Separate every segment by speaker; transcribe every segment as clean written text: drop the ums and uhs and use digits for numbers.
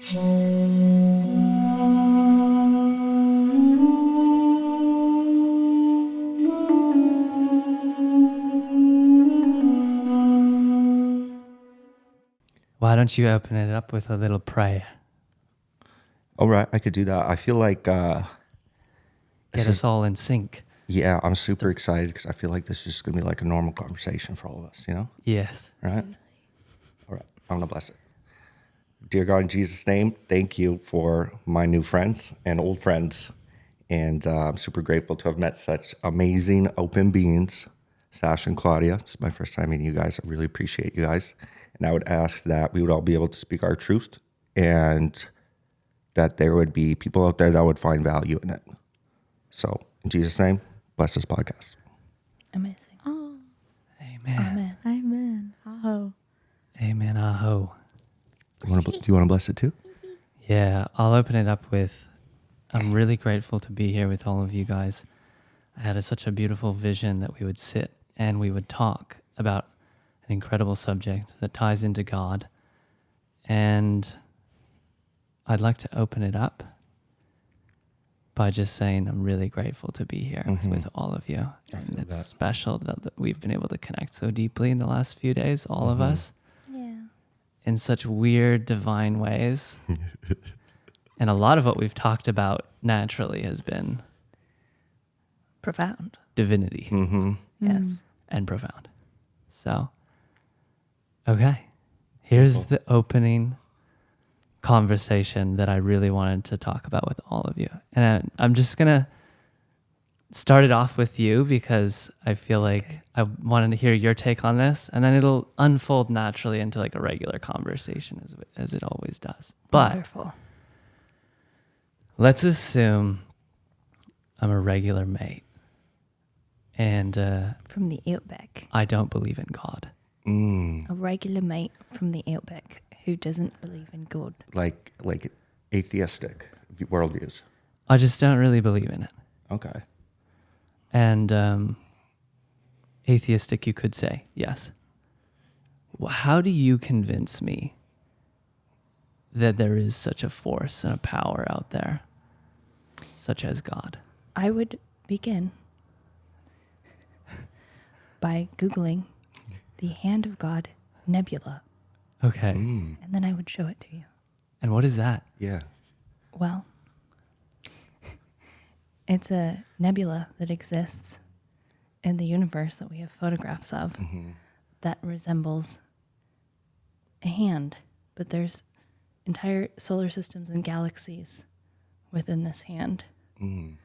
Speaker 1: Why don't you open it up with a little prayer?
Speaker 2: All right, I could do that. I feel like
Speaker 1: Get us all in sync.
Speaker 2: yeah, I'm super excited because I feel like this is just gonna be like a normal conversation for all of us, you know?
Speaker 1: Yes.
Speaker 2: Right? All right, I'm gonna bless it. Dear God, in Jesus' name, thank you for my new friends and old friends. And I'm super grateful to have met such amazing open beings, Sasha and Claudia. It's my first time meeting you guys. I really appreciate you guys. And I would ask that we would all be able to speak our truth and that there would be people out there that would find value in it. So, in Jesus' name, bless this podcast.
Speaker 3: Amazing. Oh.
Speaker 1: Amen.
Speaker 3: Amen. Amen. Aho.
Speaker 1: Amen. Aho.
Speaker 2: Do you want to bless it too?
Speaker 1: Yeah, I'll open it up with, I'm really grateful to be here with all of you guys. I had such a beautiful vision that we would sit and we would talk about an incredible subject that ties into God. And I'd like to open it up by just saying I'm really grateful to be here with all of you. And it's special that we've been able to connect so deeply in the last few days, all of us.
Speaker 3: Yeah.
Speaker 1: In such weird, divine ways. And a lot of what we've talked about naturally has been
Speaker 3: Profound.
Speaker 1: divinity.
Speaker 3: Yes.
Speaker 1: And profound. So, okay. Here's the opening conversation that I really wanted to talk about with all of you. And I'm just going to start it off with you because I feel like I wanted to hear your take on this, and then it'll unfold naturally into like a regular conversation as it always does. But
Speaker 3: Wonderful.
Speaker 1: let's assume I'm a regular mate and
Speaker 3: From the Outback.
Speaker 1: I don't believe in God.
Speaker 3: A regular mate from the Outback who doesn't believe in God.
Speaker 2: Like atheistic worldviews.
Speaker 1: I just don't really believe in it.
Speaker 2: Okay.
Speaker 1: And atheistic, you could say, yes. Well, how do you convince me that there is such a force and a power out there, such as God?
Speaker 3: I would begin by Googling the Hand of God Nebula,
Speaker 1: Okay.
Speaker 3: and then I would show it to you.
Speaker 1: And what is that?
Speaker 2: Yeah.
Speaker 3: Well, it's a nebula that exists in the universe that we have photographs of that resembles a hand, but there's entire solar systems and galaxies within this hand.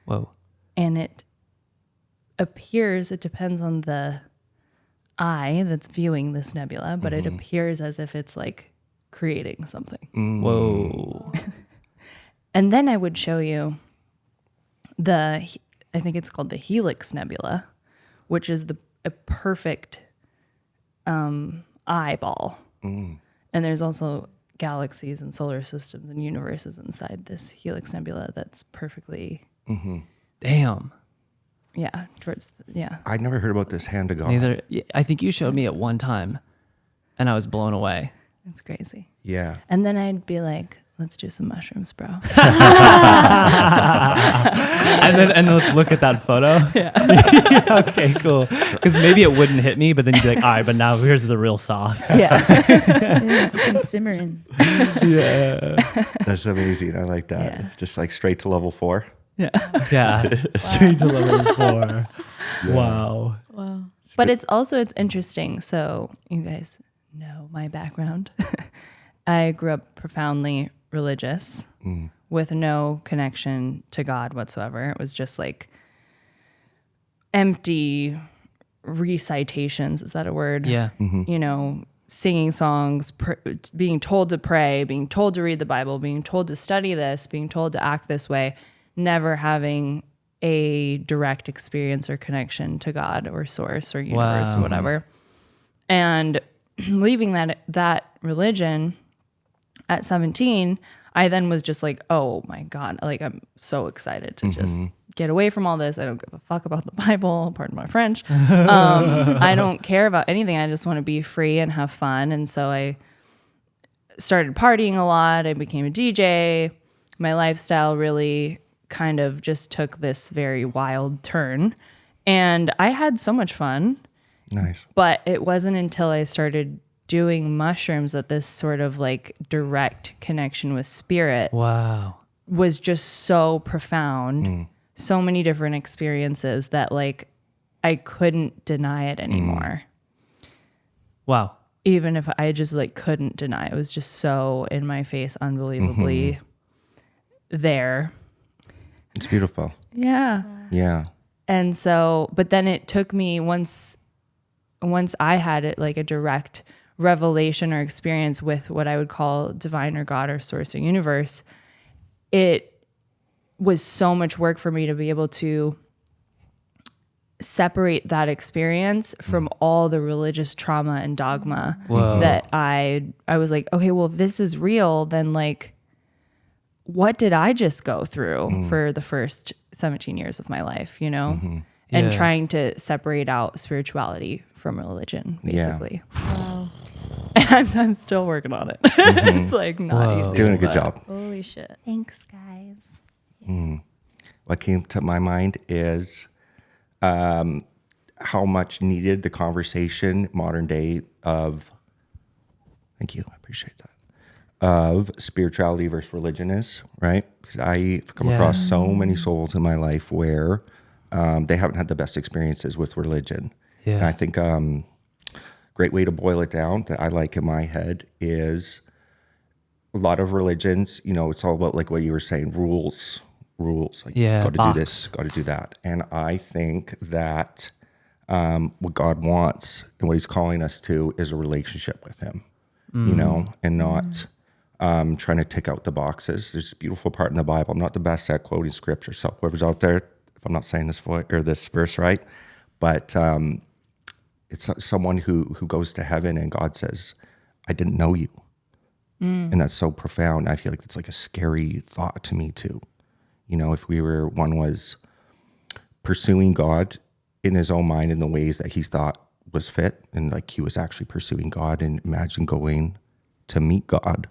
Speaker 1: Whoa.
Speaker 3: And it appears, it depends on the eye that's viewing this nebula, but it appears as if it's like creating something.
Speaker 1: Whoa.
Speaker 3: And then I would show you I think it's called the Helix Nebula, which is a perfect eyeball. And there's also galaxies and solar systems and universes inside this Helix Nebula that's perfectly,
Speaker 1: Damn.
Speaker 3: yeah.
Speaker 2: I'd never heard about this hand of God.
Speaker 1: Neither. I think you showed me at one time, and I was blown away.
Speaker 3: It's crazy.
Speaker 2: Yeah.
Speaker 3: And then I'd be like, let's do some mushrooms, bro.
Speaker 1: and let's look at that photo. Yeah. Okay, cool. Because maybe it wouldn't hit me, but then you'd be like, all right, but now here's the real sauce.
Speaker 3: Yeah. It's been simmering.
Speaker 1: Yeah.
Speaker 2: That's amazing. I like that.
Speaker 3: Yeah.
Speaker 2: Just like straight to level 4.
Speaker 1: Yeah. Straight to level 4.
Speaker 2: Yeah.
Speaker 1: Wow.
Speaker 3: Wow. But it's interesting. So you guys know my background. I grew up profoundly religious with no connection to God whatsoever. It was just like empty recitations. Is that a word?
Speaker 1: Yeah.
Speaker 3: You know, singing songs, being told to pray, being told to read the Bible, being told to study this, being told to act this way, never having a direct experience or connection to God or source or universe or whatever. And leaving that religion at 17, I then was just like, oh my God, like I'm so excited to just get away from all this. I don't give a fuck about the Bible, pardon my French. I don't care about anything. I just want to be free and have fun. And so I started partying a lot. I became a DJ. My lifestyle really kind of just took this very wild turn. And I had so much fun.
Speaker 2: Nice.
Speaker 3: But it wasn't until I started doing mushrooms that this sort of like direct connection with spirit
Speaker 1: Wow.
Speaker 3: was just so profound. So many different experiences that like I couldn't deny it anymore.
Speaker 1: Wow.
Speaker 3: Even if I just like couldn't deny it. It was just so in my face, unbelievably there.
Speaker 2: It's beautiful.
Speaker 3: Yeah.
Speaker 2: Yeah.
Speaker 3: And so, but then it took me once I had it like a direct revelation or experience with what I would call divine or God or source or universe, it was so much work for me to be able to separate that experience from all the religious trauma and dogma that I was like, okay, well, if this is real, then like, what did I just go through for the first 17 years of my life, you know? And
Speaker 1: Yeah.
Speaker 3: trying to separate out spirituality from religion, basically.
Speaker 4: Wow.
Speaker 3: And I'm still working on it. It's like not
Speaker 1: Whoa.
Speaker 3: easy.
Speaker 2: Doing a good
Speaker 3: but-
Speaker 2: job.
Speaker 4: Holy shit. Thanks, guys.
Speaker 2: What came to my mind is how much needed the conversation modern day of, thank you, I appreciate that, of spirituality versus religion is, right? Because I've come across so many souls in my life where they haven't had the best experiences with religion.
Speaker 1: Yeah.
Speaker 2: And I think great way to boil it down that I like in my head is a lot of religions, you know, it's all about like what you were saying, rules, like
Speaker 1: Yeah,
Speaker 2: got to
Speaker 1: box.
Speaker 2: do this, got to do that. And I think that what God wants and what he's calling us to is a relationship with him, you know, and not trying to tick out the boxes. There's a beautiful part in the Bible. I'm not the best at quoting scripture, so whoever's out there, if I'm not saying this this verse right, but it's someone who goes to heaven and God says, I didn't know you. And that's so profound. I feel like it's like a scary thought to me too. You know, if one was pursuing God in his own mind in the ways that he thought was fit, and like he was actually pursuing God, and imagine going to meet God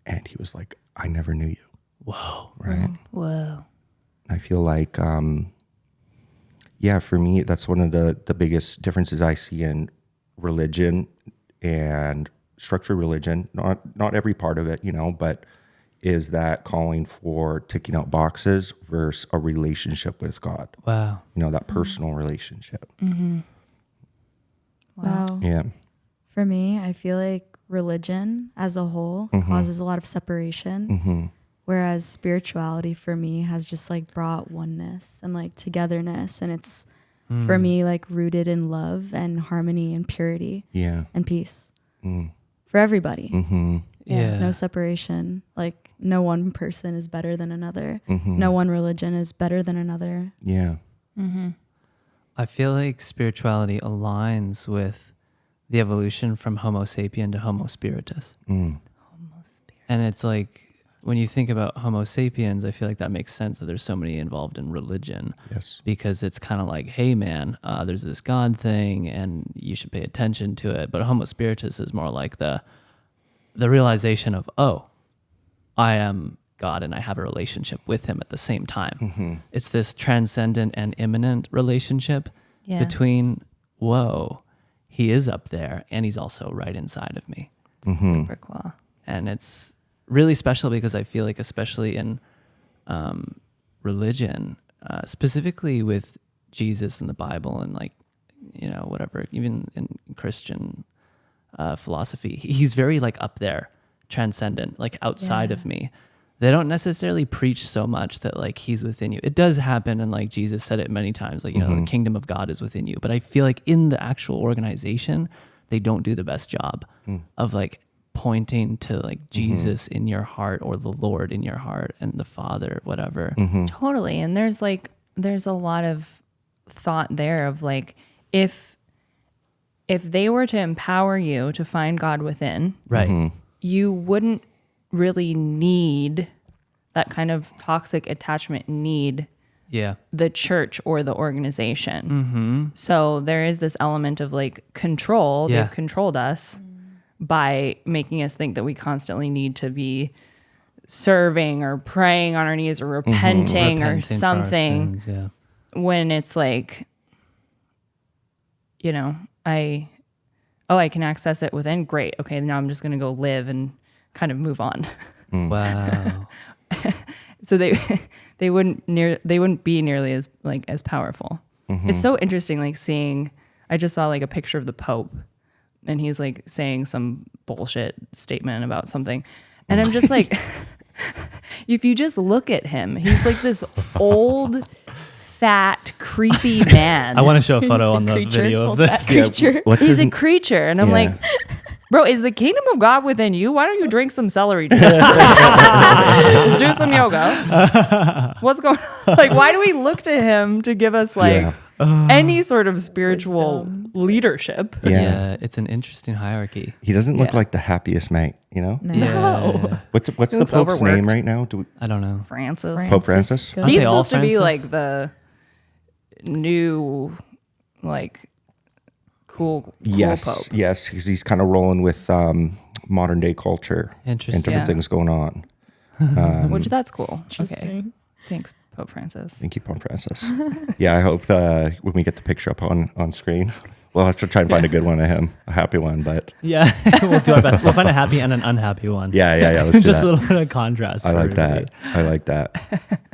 Speaker 2: and he was like, I never knew you.
Speaker 1: Whoa.
Speaker 2: Right.
Speaker 3: Whoa.
Speaker 2: I feel like, for me, that's one of the biggest differences I see in religion and structured religion. Not every part of it, you know, but is that calling for ticking out boxes versus a relationship with God.
Speaker 1: Wow.
Speaker 2: You know, that personal relationship.
Speaker 4: Wow.
Speaker 2: Yeah.
Speaker 4: For me, I feel like religion as a whole causes a lot of separation, whereas spirituality for me has just like brought oneness and like togetherness. And it's for me like rooted in love and harmony and purity
Speaker 2: Yeah.
Speaker 4: and peace for everybody.
Speaker 1: Yeah.
Speaker 4: No separation. Like no one person is better than another. No one religion is better than another.
Speaker 2: Yeah.
Speaker 1: I feel like spirituality aligns with the evolution from Homo sapien to Homo spiritus.
Speaker 3: Homo spirit.
Speaker 1: And it's like, when you think about Homo sapiens, I feel like that makes sense that there's so many involved in religion.
Speaker 2: Yes.
Speaker 1: Because it's kind of like, hey man, there's this God thing and you should pay attention to it. But Homo spiritus is more like the realization of, oh, I am God and I have a relationship with him at the same time. It's this transcendent and immanent relationship between, whoa, he is up there and he's also right inside of me.
Speaker 3: Super cool.
Speaker 1: And it's really special because I feel like, especially in religion, specifically with Jesus and the Bible and like, you know, whatever, even in Christian philosophy, he's very like up there, transcendent, like outside of me. They don't necessarily preach so much that like he's within you. It does happen, and like Jesus said it many times, like, you know, the kingdom of God is within you. But I feel like in the actual organization, they don't do the best job of like pointing to like Jesus in your heart or the Lord in your heart and the Father, whatever.
Speaker 3: Totally. And there's a lot of thought there of like, if they were to empower you to find God within,
Speaker 1: Right.
Speaker 3: you wouldn't really need that kind of toxic attachment need
Speaker 1: Yeah.
Speaker 3: the church or the organization. So there is this element of like control.
Speaker 1: Yeah.
Speaker 3: They've controlled us by making us think that we constantly need to be serving or praying on our knees or repenting or
Speaker 1: Repenting for our
Speaker 3: something,
Speaker 1: sins, yeah.
Speaker 3: when it's like, you know, I can access it within. Great. Okay. Now I'm just going to go live and kind of move on.
Speaker 1: Wow.
Speaker 3: So they wouldn't be nearly as like as powerful. It's so interesting, like seeing, I just saw like a picture of the Pope and he's like saying some bullshit statement about something. And I'm just like, if you just look at him, he's like this old, fat, creepy man.
Speaker 1: I want to show a
Speaker 4: He's
Speaker 1: photo
Speaker 4: a
Speaker 1: on the
Speaker 4: creature.
Speaker 1: video of
Speaker 4: Old
Speaker 1: this.
Speaker 4: fat creature.
Speaker 2: What's
Speaker 3: He's
Speaker 2: his
Speaker 3: a creature. And I'm
Speaker 2: Yeah.
Speaker 3: like, bro, is the kingdom of God within you? Why don't you drink some celery juice? Let's do some yoga. What's going on? Like, why do we look to him to give us like
Speaker 2: Yeah.
Speaker 3: any sort of spiritual
Speaker 4: Wisdom.
Speaker 3: leadership?
Speaker 2: Yeah.
Speaker 1: It's an interesting hierarchy.
Speaker 2: He doesn't look
Speaker 3: Yeah.
Speaker 2: like the happiest mate, you know?
Speaker 4: No.
Speaker 1: Yeah.
Speaker 2: What's the
Speaker 3: looks
Speaker 2: Pope's name
Speaker 3: overworked.
Speaker 2: right now? Do we,
Speaker 1: I don't know.
Speaker 3: Francis.
Speaker 2: Pope Francis?
Speaker 1: Aren't
Speaker 3: He's
Speaker 1: they all
Speaker 3: supposed to be
Speaker 1: Francis?
Speaker 3: like the new, like, cool
Speaker 2: yes,
Speaker 3: Pope.
Speaker 2: yes, because he's kind of rolling with modern day culture and
Speaker 1: Interesting.
Speaker 2: different
Speaker 3: Yeah.
Speaker 2: things going on.
Speaker 3: Which that's cool. Okay.
Speaker 4: Interesting.
Speaker 3: Thanks, Pope Francis.
Speaker 2: Thank you, Pope Francis. Yeah, I hope when we get the picture up on screen, we'll have to try and find a good one of him, a happy one. But
Speaker 1: Yeah, we'll do our best. We'll find a happy and an unhappy one.
Speaker 2: yeah, let's do
Speaker 1: Just
Speaker 2: that.
Speaker 1: a little bit of contrast.
Speaker 2: I
Speaker 1: for
Speaker 2: like
Speaker 1: everybody.
Speaker 2: that. I like that.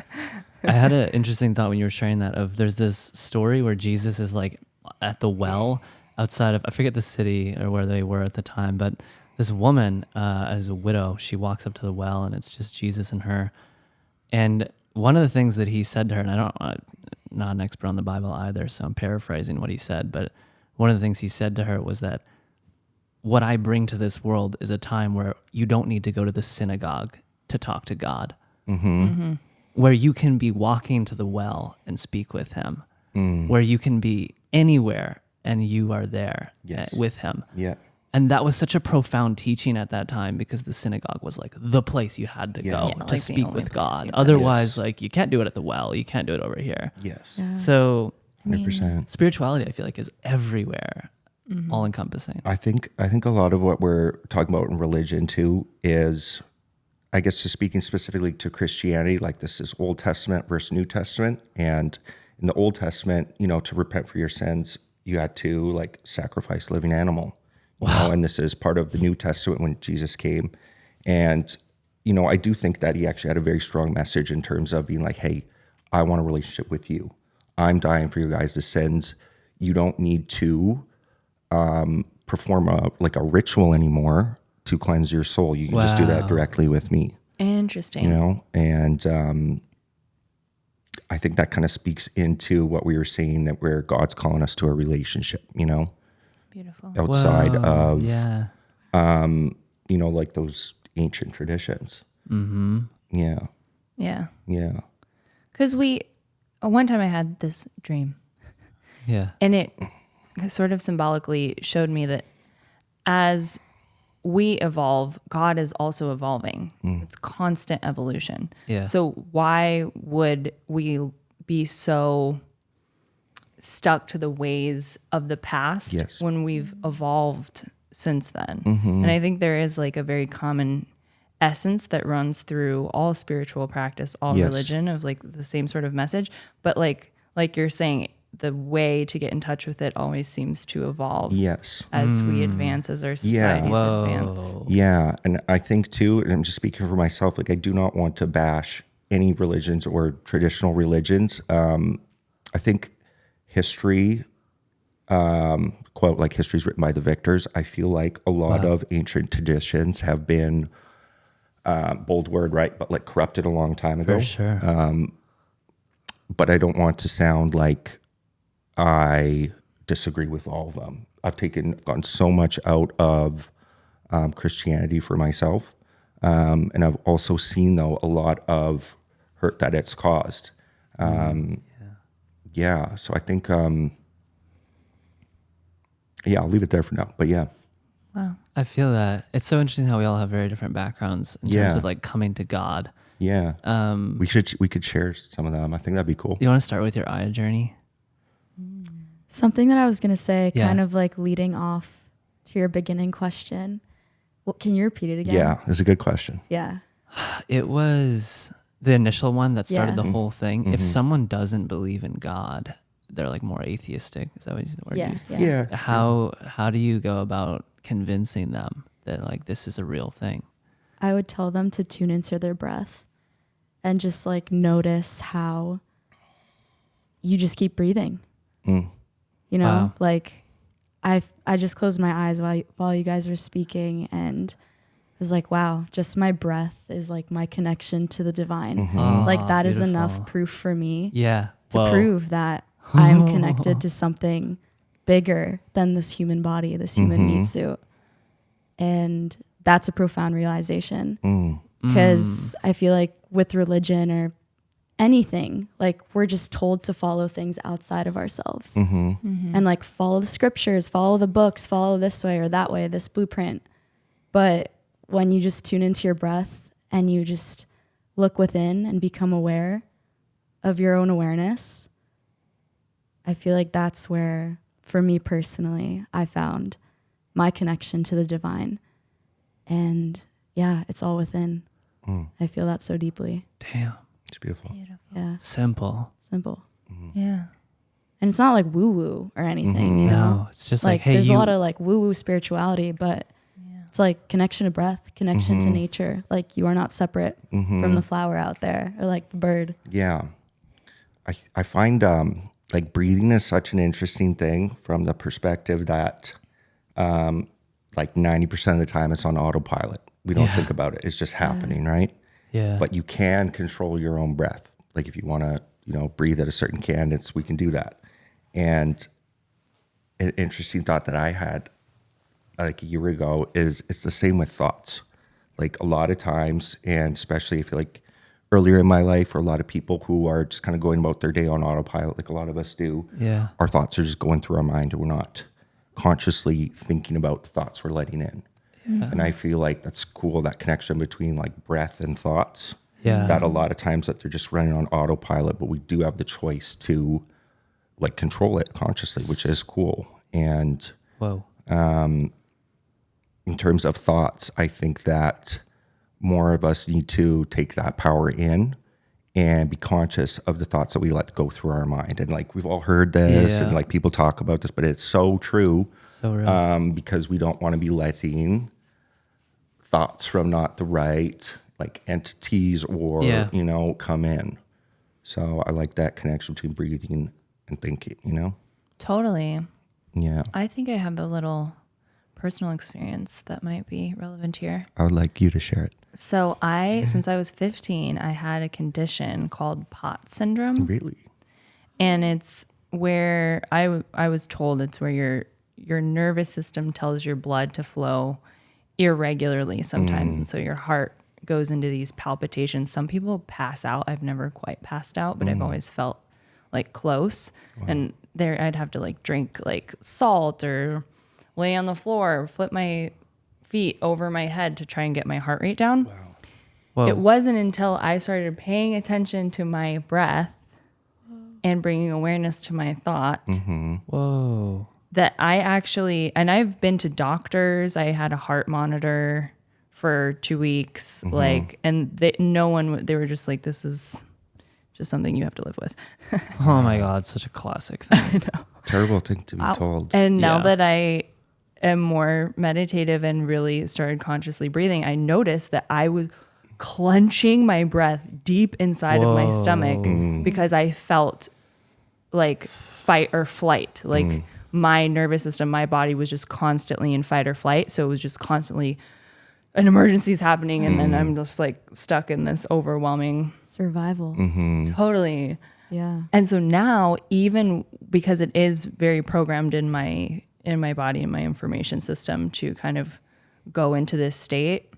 Speaker 1: I had an interesting thought when you were sharing that of there's this story where Jesus is like at the well outside of, I forget the city or where they were at the time, but this woman as a widow, she walks up to the well and it's just Jesus and her. And one of the things that he said to her, and I'm not an expert on the Bible either, so I'm paraphrasing what he said, but one of the things he said to her was that what I bring to this world is a time where you don't need to go to the synagogue to talk to God. Where you can be walking to the well and speak with him, where you can be anywhere and you are there
Speaker 2: Yes.
Speaker 1: with him.
Speaker 2: Yeah.
Speaker 1: And that was such a profound teaching at that time because the synagogue was like the place you had to
Speaker 2: Yeah.
Speaker 1: go
Speaker 2: Yeah,
Speaker 1: to
Speaker 3: like the
Speaker 1: speak
Speaker 3: only
Speaker 1: with
Speaker 3: place
Speaker 1: God.
Speaker 3: you could.
Speaker 1: Otherwise,
Speaker 2: Yes.
Speaker 1: like you can't do it at the well. You can't do it over here.
Speaker 2: Yes.
Speaker 4: Yeah.
Speaker 1: So
Speaker 2: 100%.
Speaker 1: spirituality, I feel like, is everywhere, all encompassing.
Speaker 2: I think a lot of what we're talking about in religion too is, I guess, just speaking specifically to Christianity, like this is Old Testament versus New Testament. And in the Old Testament, you know, to repent for your sins, you had to like sacrifice a living animal. You know, and this is part of the New Testament when Jesus came. And, you know, I do think that he actually had a very strong message in terms of being like, hey, I want a relationship with you. I'm dying for your guys' sins. You don't need to perform a ritual anymore to cleanse your soul. You can just do that
Speaker 1: Wow.
Speaker 2: directly with me,
Speaker 3: Interesting.
Speaker 2: you know? And I think that kind of speaks into what we were saying, that where God's calling us to a relationship, you know,
Speaker 3: Beautiful.
Speaker 2: outside
Speaker 1: Whoa,
Speaker 2: of,
Speaker 1: yeah.
Speaker 2: you know, like those ancient traditions.
Speaker 1: Mm-hmm.
Speaker 2: Yeah.
Speaker 3: Yeah.
Speaker 2: Yeah.
Speaker 3: Because one time I had this dream
Speaker 1: Yeah.
Speaker 3: and it sort of symbolically showed me that as we evolve, God is also evolving. It's constant evolution.
Speaker 1: Yeah.
Speaker 3: So why would we be so stuck to the ways of the past
Speaker 2: Yes.
Speaker 3: when we've evolved since then? And I think there is like a very common essence that runs through all spiritual practice, all
Speaker 2: Yes.
Speaker 3: religion, of like the same sort of message. But like you're saying, the way to get in touch with it always seems to evolve
Speaker 2: Yes.
Speaker 3: as we advance, as our societies advance.
Speaker 1: Whoa.
Speaker 2: Yeah. And I think too, and I'm just speaking for myself, like I do not want to bash any religions or traditional religions. I think history, quote, like history is written by the victors. I feel like a lot of ancient traditions have been, bold word, right? But like corrupted a long time ago.
Speaker 1: For sure.
Speaker 2: But I don't want to sound like I disagree with all of them. I've gotten so much out of Christianity for myself. And I've also seen, though, a lot of hurt that it's caused. Yeah. So I think, I'll leave it there for now. But yeah.
Speaker 3: Wow.
Speaker 1: I feel that it's so interesting how we all have very different backgrounds in terms
Speaker 2: Yeah.
Speaker 1: of like coming to God.
Speaker 2: Yeah. We could share some of them. I think that'd be cool.
Speaker 1: You want to start with your Aya journey?
Speaker 4: Something that I was going to say,
Speaker 1: Yeah.
Speaker 4: kind of like leading off to your beginning question, What, can you repeat it again?
Speaker 2: Yeah, it's a good question.
Speaker 4: Yeah.
Speaker 1: It was the initial one that started
Speaker 4: Yeah.
Speaker 1: the whole thing. If someone doesn't believe in God, they're like more atheistic. Is that what the word you
Speaker 4: Yeah.
Speaker 1: used?
Speaker 4: Yeah.
Speaker 2: Yeah.
Speaker 1: How do you go about convincing them that like this is a real thing?
Speaker 4: I would tell them to tune into their breath and just like notice how you just keep breathing.
Speaker 2: Mm.
Speaker 4: You know,
Speaker 1: Wow.
Speaker 4: like I just closed my eyes while you guys were speaking, and it was like, wow, just my breath is like my connection to the divine. Like that is enough
Speaker 1: Beautiful.
Speaker 4: proof for me
Speaker 1: Yeah.
Speaker 4: to
Speaker 1: Whoa.
Speaker 4: prove that I'm connected to something bigger than this human body, this human meat suit. And that's a profound realization, because I feel like with religion or anything, like we're just told to follow things outside of ourselves and like follow the scriptures, follow the books, follow this way or that way, this blueprint. But when you just tune into your breath and you just look within and become aware of your own awareness, I feel like that's where, for me personally, I found my connection to the divine. And yeah, it's all within. I feel that so deeply.
Speaker 1: Damn.
Speaker 2: It's beautiful.
Speaker 4: Yeah,
Speaker 1: Simple.
Speaker 4: simple.
Speaker 3: Yeah.
Speaker 4: And it's not like woo woo or anything, you know?
Speaker 1: No, it's just like, hey,
Speaker 4: there's
Speaker 1: you.
Speaker 4: a lot of like woo woo spirituality, but it's like connection to breath, connection to nature. Like you are not separate from the flower out there or like the bird.
Speaker 2: Yeah. I find like breathing is such an interesting thing from the perspective that like 90% of the time it's on autopilot. We don't think about it. It's just happening, right?
Speaker 1: Yeah.
Speaker 2: But you can control your own breath. Like if you want to, breathe at a certain cadence, we can do that. And an interesting thought that I had like a year ago is it's the same with thoughts. Like a lot of times, and especially if like earlier in my life, or a lot of people who are just kind of going about their day on autopilot, like a lot of us do,
Speaker 1: Yeah.
Speaker 2: our thoughts are just going through our mind and we're not consciously thinking about the thoughts we're letting in. And I feel like that's cool, that connection between like breath and thoughts.
Speaker 1: Yeah.
Speaker 2: That a lot of times that they're just running on autopilot, but we do have the choice to like control it consciously, which is cool. And
Speaker 1: Whoa.
Speaker 2: in terms of thoughts, I think that more of us need to take that power in and be conscious of the thoughts that we let go through our mind. And like we've all heard this and
Speaker 1: Yeah.
Speaker 2: like people talk about this, but it's so true.
Speaker 1: So real.
Speaker 2: Because we don't want to be letting thoughts from not the right like entities or
Speaker 1: Yeah.
Speaker 2: come in. So I like that connection between breathing and thinking.
Speaker 3: Totally.
Speaker 2: Yeah,
Speaker 3: I think I have a little personal experience that might be relevant here.
Speaker 2: I would like you to share it.
Speaker 3: So since I was 15, I had a condition called POTS syndrome.
Speaker 2: Really?
Speaker 3: And it's where I was told it's where your nervous system tells your blood to flow irregularly sometimes. And so your heart goes into these palpitations. Some people pass out. I've never quite passed out, but I've always felt like close. Wow. And there I'd have to like drink like salt or lay on the floor, flip my feet over my head to try and get my heart rate down. Wow.
Speaker 1: Whoa.
Speaker 3: It wasn't until I started paying attention to my breath and bringing awareness to my thought
Speaker 1: Whoa.
Speaker 3: that I actually, and I've been to doctors. I had a heart monitor for 2 weeks, and they were just like, this is just something you have to live with.
Speaker 1: Oh my God. Such a classic thing.
Speaker 2: Terrible thing to be told.
Speaker 3: And now
Speaker 1: Yeah.
Speaker 3: that I am more meditative and really started consciously breathing, I noticed that I was clenching my breath deep inside of my stomach because I felt like fight or flight. Like my nervous system, my body was just constantly in fight or flight. So it was just constantly an emergency is happening. And then I'm just like stuck in this overwhelming.
Speaker 4: Survival.
Speaker 3: Totally.
Speaker 4: Yeah.
Speaker 3: And so now, even because it is very programmed in my body and my information system to kind of go into this state,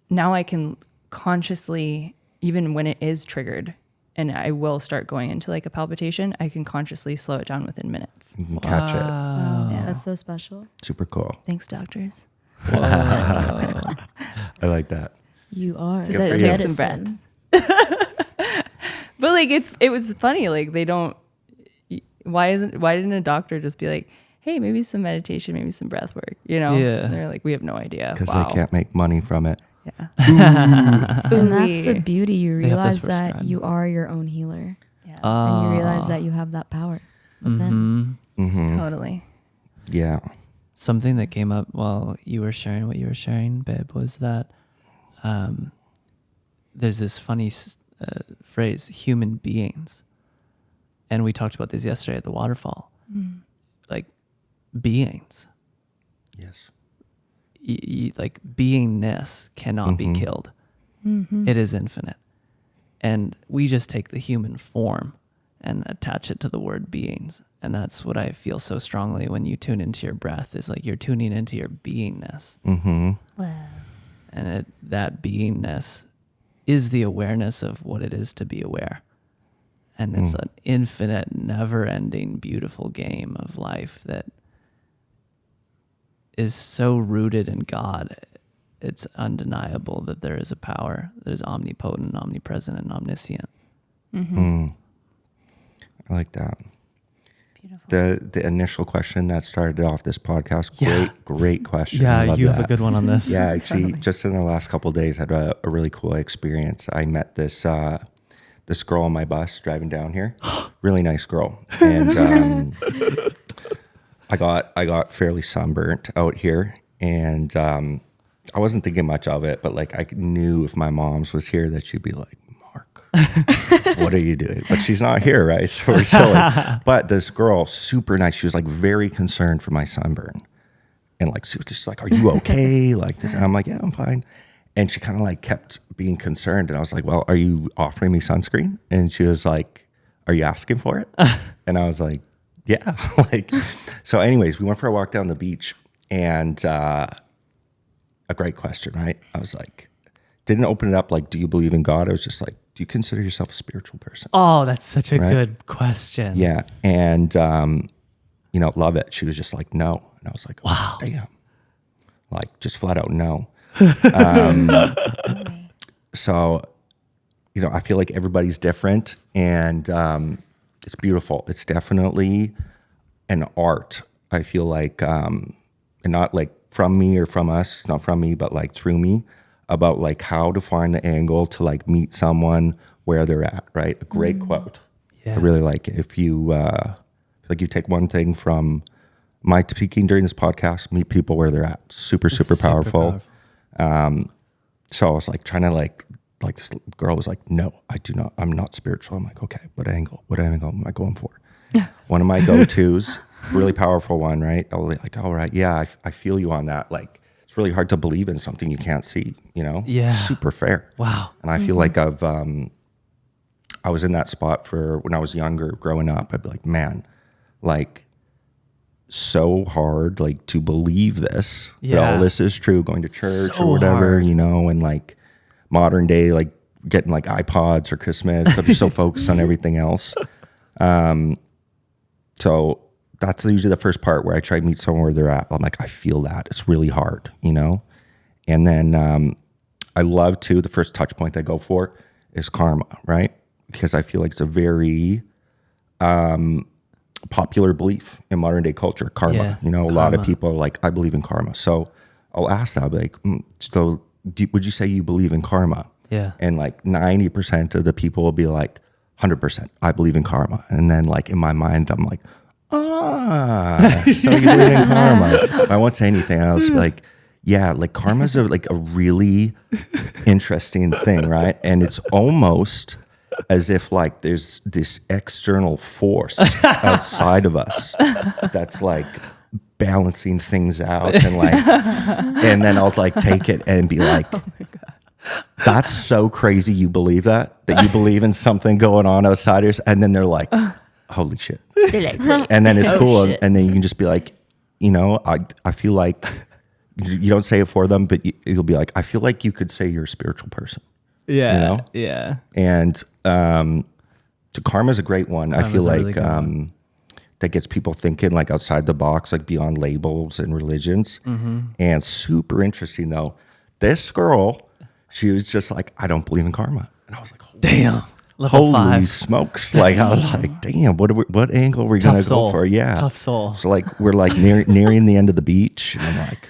Speaker 3: now I can consciously, even when it is triggered, and I will start going into like a palpitation, I can consciously slow it down within minutes.
Speaker 2: You can catch it.
Speaker 4: Wow.
Speaker 3: Yeah.
Speaker 4: That's so special.
Speaker 2: Super cool.
Speaker 3: Thanks, doctors.
Speaker 2: I like that.
Speaker 4: You are.
Speaker 3: Just
Speaker 2: for you.
Speaker 3: take some breaths. But like it was funny. Like they don't. Why didn't a doctor just be like, hey, maybe some meditation, maybe some breath work, you know?
Speaker 1: Yeah.
Speaker 3: And they're like, we have no idea.
Speaker 2: Because
Speaker 3: Wow.
Speaker 2: they can't make money from it.
Speaker 3: Yeah.
Speaker 4: And that's the beauty. You
Speaker 1: They have
Speaker 4: realize
Speaker 1: this
Speaker 4: that
Speaker 1: prescribed.
Speaker 4: you are your own healer.
Speaker 3: Yeah.
Speaker 4: And you realize that you have that power within.
Speaker 3: Totally.
Speaker 2: Yeah.
Speaker 1: Something that came up while you were sharing what you were sharing, babe, was that there's this funny phrase, human beings. And we talked about this yesterday at the waterfall. Like beings.
Speaker 2: Yes.
Speaker 1: Like beingness cannot be killed. It is infinite. And we just take the human form and attach it to the word beings. And that's what I feel so strongly when you tune into your breath, is like you're tuning into your beingness.
Speaker 3: Wow.
Speaker 1: And that beingness is the awareness of what it is to be aware. And it's an infinite, never-ending, beautiful game of life that is so rooted in God. It's undeniable that there is a power that is omnipotent, omnipresent, and omniscient.
Speaker 2: I like that.
Speaker 3: Beautiful.
Speaker 2: The initial question that started off this podcast, great question. I
Speaker 1: Yeah,
Speaker 2: love
Speaker 1: you
Speaker 2: that.
Speaker 1: have a good one on this.
Speaker 2: Yeah, actually, just in the last couple of days, I had a really cool experience. I met this girl on my bus driving down here. Really nice girl, and I got fairly sunburnt out here, and I wasn't thinking much of it, but like I knew if my mom's was here that she'd be like, Mark, what are you doing? But she's not here, right? So we're chilling. But this girl, super nice. She was like very concerned for my sunburn. And like, she was just like, are you okay? Like this. And I'm like, yeah, I'm fine. And she kind of like kept being concerned. And I was like, well, are you offering me sunscreen? And she was like, are you asking for it? And I was like, yeah. Like, so anyways, we went for a walk down the beach, and a great question, right? I was like, didn't open it up like, do you believe in God? I was just like, do you consider yourself a spiritual person?
Speaker 1: Oh, that's such a
Speaker 2: Right?
Speaker 1: good question.
Speaker 2: Yeah. And, love it. She was just like, no. And I was like, wow, damn. Like, just flat out no. So, I feel like everybody's different, and it's beautiful. It's definitely an art. I feel like, and not like from me or from us, it's not from me, but like through me, about like how to find the angle to like meet someone where they're at, right? A great quote.
Speaker 1: Yeah.
Speaker 2: I really like it. If you, like you take one thing from my speaking during this podcast, meet people where they're at. Super powerful. So I was like trying to like this girl was like, no, I'm not spiritual. I'm like, okay, what angle am I going for? One of my go-tos, really powerful one, right? I was like, all right, yeah, I feel you on that. Like, it's really hard to believe in something you can't see,
Speaker 1: Yeah.
Speaker 2: Super fair.
Speaker 1: Wow.
Speaker 2: And I feel like I was in that spot for when I was younger, growing up. I'd be like, man, like, so hard, like, to believe this.
Speaker 1: Yeah.
Speaker 2: That all this is true, going to church
Speaker 1: So
Speaker 2: or whatever,
Speaker 1: hard.
Speaker 2: and like modern day, like getting like iPods or Christmas. I'm just so focused on everything else. So that's usually the first part where I try to meet someone where they're at. I'm like, I feel that. It's really hard, And then I love to, the first touch point I go for is karma, right? Because I feel like it's a very popular belief in modern day culture, karma.
Speaker 1: Yeah,
Speaker 2: A lot of
Speaker 1: karma.
Speaker 2: people are like, I believe in karma. So I'll ask that, I'll be like, so would you say you believe in karma?
Speaker 1: Yeah.
Speaker 2: And like 90% of the people will be like, 100%, I believe in karma. And then like in my mind, I'm like, so you believe in karma. I won't say anything. I'll just be like, yeah, like karma's a really interesting thing, right? And it's almost as if like there's this external force outside of us that's like balancing things out, and like, and then I'll like take it and be like, that's so crazy you believe that you believe in something going on outside yours. And then they're like, holy shit. And then it's cool.
Speaker 4: shit.
Speaker 2: And then you can just be like, I feel like you don't say it for them, but you'll be like, I feel like you could say you're a spiritual person.
Speaker 1: Yeah. Yeah.
Speaker 2: And to karma's a great one. I feel
Speaker 1: Karma's a
Speaker 2: like
Speaker 1: really good one.
Speaker 2: that gets people thinking like outside the box, like beyond labels and religions. And super interesting though. This girl, she was just like, I don't believe in karma. And I was like,
Speaker 1: Damn. Level
Speaker 2: holy
Speaker 1: 5.
Speaker 2: smokes. Like, I was like, damn, what angle are we
Speaker 1: Tough
Speaker 2: going to go
Speaker 1: soul.
Speaker 2: for? Yeah.
Speaker 1: Tough soul.
Speaker 2: So like, we're like nearing the end of the beach. And I'm like,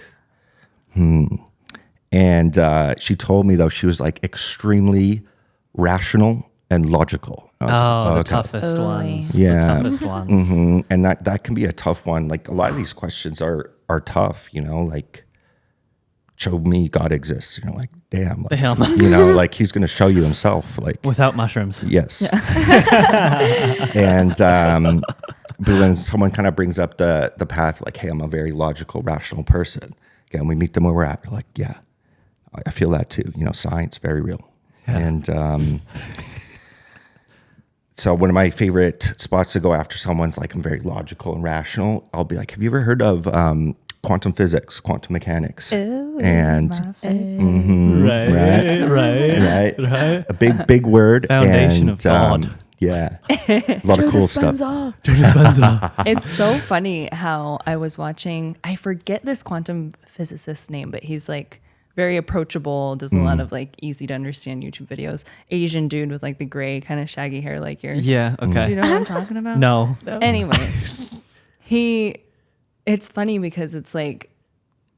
Speaker 2: And she told me, though, she was like extremely rational and logical. I was like,
Speaker 1: The
Speaker 2: okay.
Speaker 1: toughest
Speaker 3: Oy.
Speaker 1: ones.
Speaker 2: Yeah.
Speaker 1: The toughest ones.
Speaker 2: And that can be a tough one. Like, a lot of these questions are tough, you know, like, show me God exists. You're like, damn. Like,
Speaker 1: Damn.
Speaker 2: you know, like, he's going to show you himself. Like,
Speaker 1: Without mushrooms.
Speaker 2: yes. And but when someone kind of brings up the path, like, hey, I'm a very logical, rational person. Again, we meet them where we're at. We're like, yeah, I feel that too. You know, science, very real.
Speaker 1: Yeah.
Speaker 2: And so one of my favorite spots to go after someone's like, I'm very logical and rational. I'll be like, have you ever heard of quantum physics, quantum mechanics?
Speaker 3: Ooh,
Speaker 2: And
Speaker 3: my favorite.
Speaker 2: right. A big word.
Speaker 1: Foundation
Speaker 2: and,
Speaker 1: of God.
Speaker 2: Yeah. A lot of cool stuff.
Speaker 3: It's so funny how I was watching, I forget this quantum physicist's name, but he's like very approachable, does a lot of like easy to understand YouTube videos. Asian dude with like the gray kind of shaggy hair like yours.
Speaker 1: Yeah.
Speaker 3: Do you
Speaker 1: Okay.
Speaker 3: know what I'm talking about?
Speaker 1: No.
Speaker 3: Anyways, it's funny because it's like,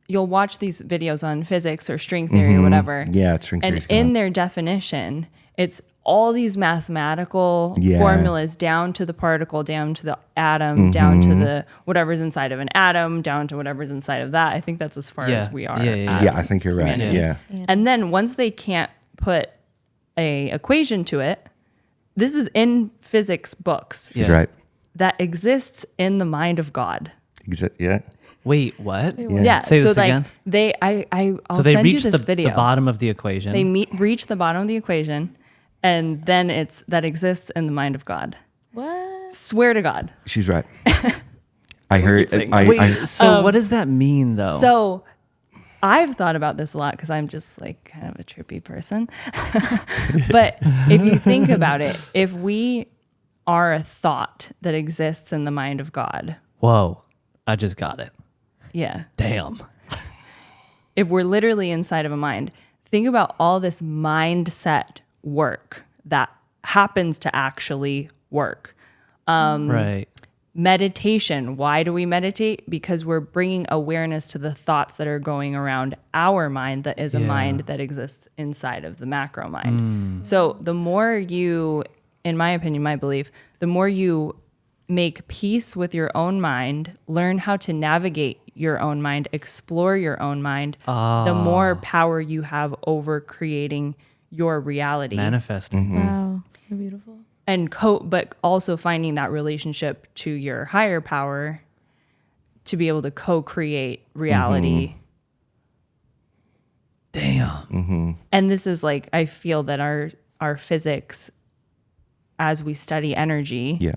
Speaker 3: you'll watch these videos on physics or string theory or whatever.
Speaker 2: Yeah, string
Speaker 3: And
Speaker 2: theory's
Speaker 3: in
Speaker 2: gone.
Speaker 3: their definition, it's all these mathematical
Speaker 2: Yeah.
Speaker 3: formulas down to the particle, down to the atom, down to the whatever's inside of an atom, down to whatever's inside of that. I think that's as far
Speaker 1: Yeah.
Speaker 3: as we are.
Speaker 1: Yeah.
Speaker 3: at
Speaker 2: Yeah, I think you're right.
Speaker 3: humanity.
Speaker 2: Yeah.
Speaker 3: And then once they can't put a equation to it, this is in physics books
Speaker 2: He's
Speaker 1: Yeah.
Speaker 2: right.
Speaker 3: that exists in the mind of God.
Speaker 2: Yeah.
Speaker 1: Wait, what?
Speaker 3: Yeah.
Speaker 1: Say
Speaker 3: so
Speaker 1: this
Speaker 3: like
Speaker 1: again.
Speaker 3: I'll
Speaker 1: So they
Speaker 3: send you
Speaker 1: reached
Speaker 3: this
Speaker 1: the
Speaker 3: video.
Speaker 1: bottom of the equation.
Speaker 3: They reach the bottom of the equation, and then it's that exists in the mind of God.
Speaker 4: What?
Speaker 3: Swear to God.
Speaker 2: She's right. I heard.
Speaker 3: saying
Speaker 1: Wait, so what does that mean though?
Speaker 3: So I've thought about this a lot because I'm just like kind of a trippy person. But if you think about it, if we are a thought that exists in the mind of God,
Speaker 1: Whoa, I just got it.
Speaker 3: yeah.
Speaker 1: Damn.
Speaker 3: If we're literally inside of a mind, think about all this mindset work that happens to actually work.
Speaker 1: Right.
Speaker 3: Meditation. Why do we meditate? Because we're bringing awareness to the thoughts that are going around our mind that is a
Speaker 1: Yeah.
Speaker 3: mind that exists inside of the macro mind. So the more you, in my opinion, my belief, the more you make peace with your own mind, learn how to navigate your own mind, explore your own mind, the more power you have over creating your reality.
Speaker 1: Manifesting.
Speaker 4: Wow, so beautiful.
Speaker 3: And but also finding that relationship to your higher power to be able to co-create reality.
Speaker 1: Damn.
Speaker 3: And this is like, I feel that our physics, as we study energy,
Speaker 2: Yeah.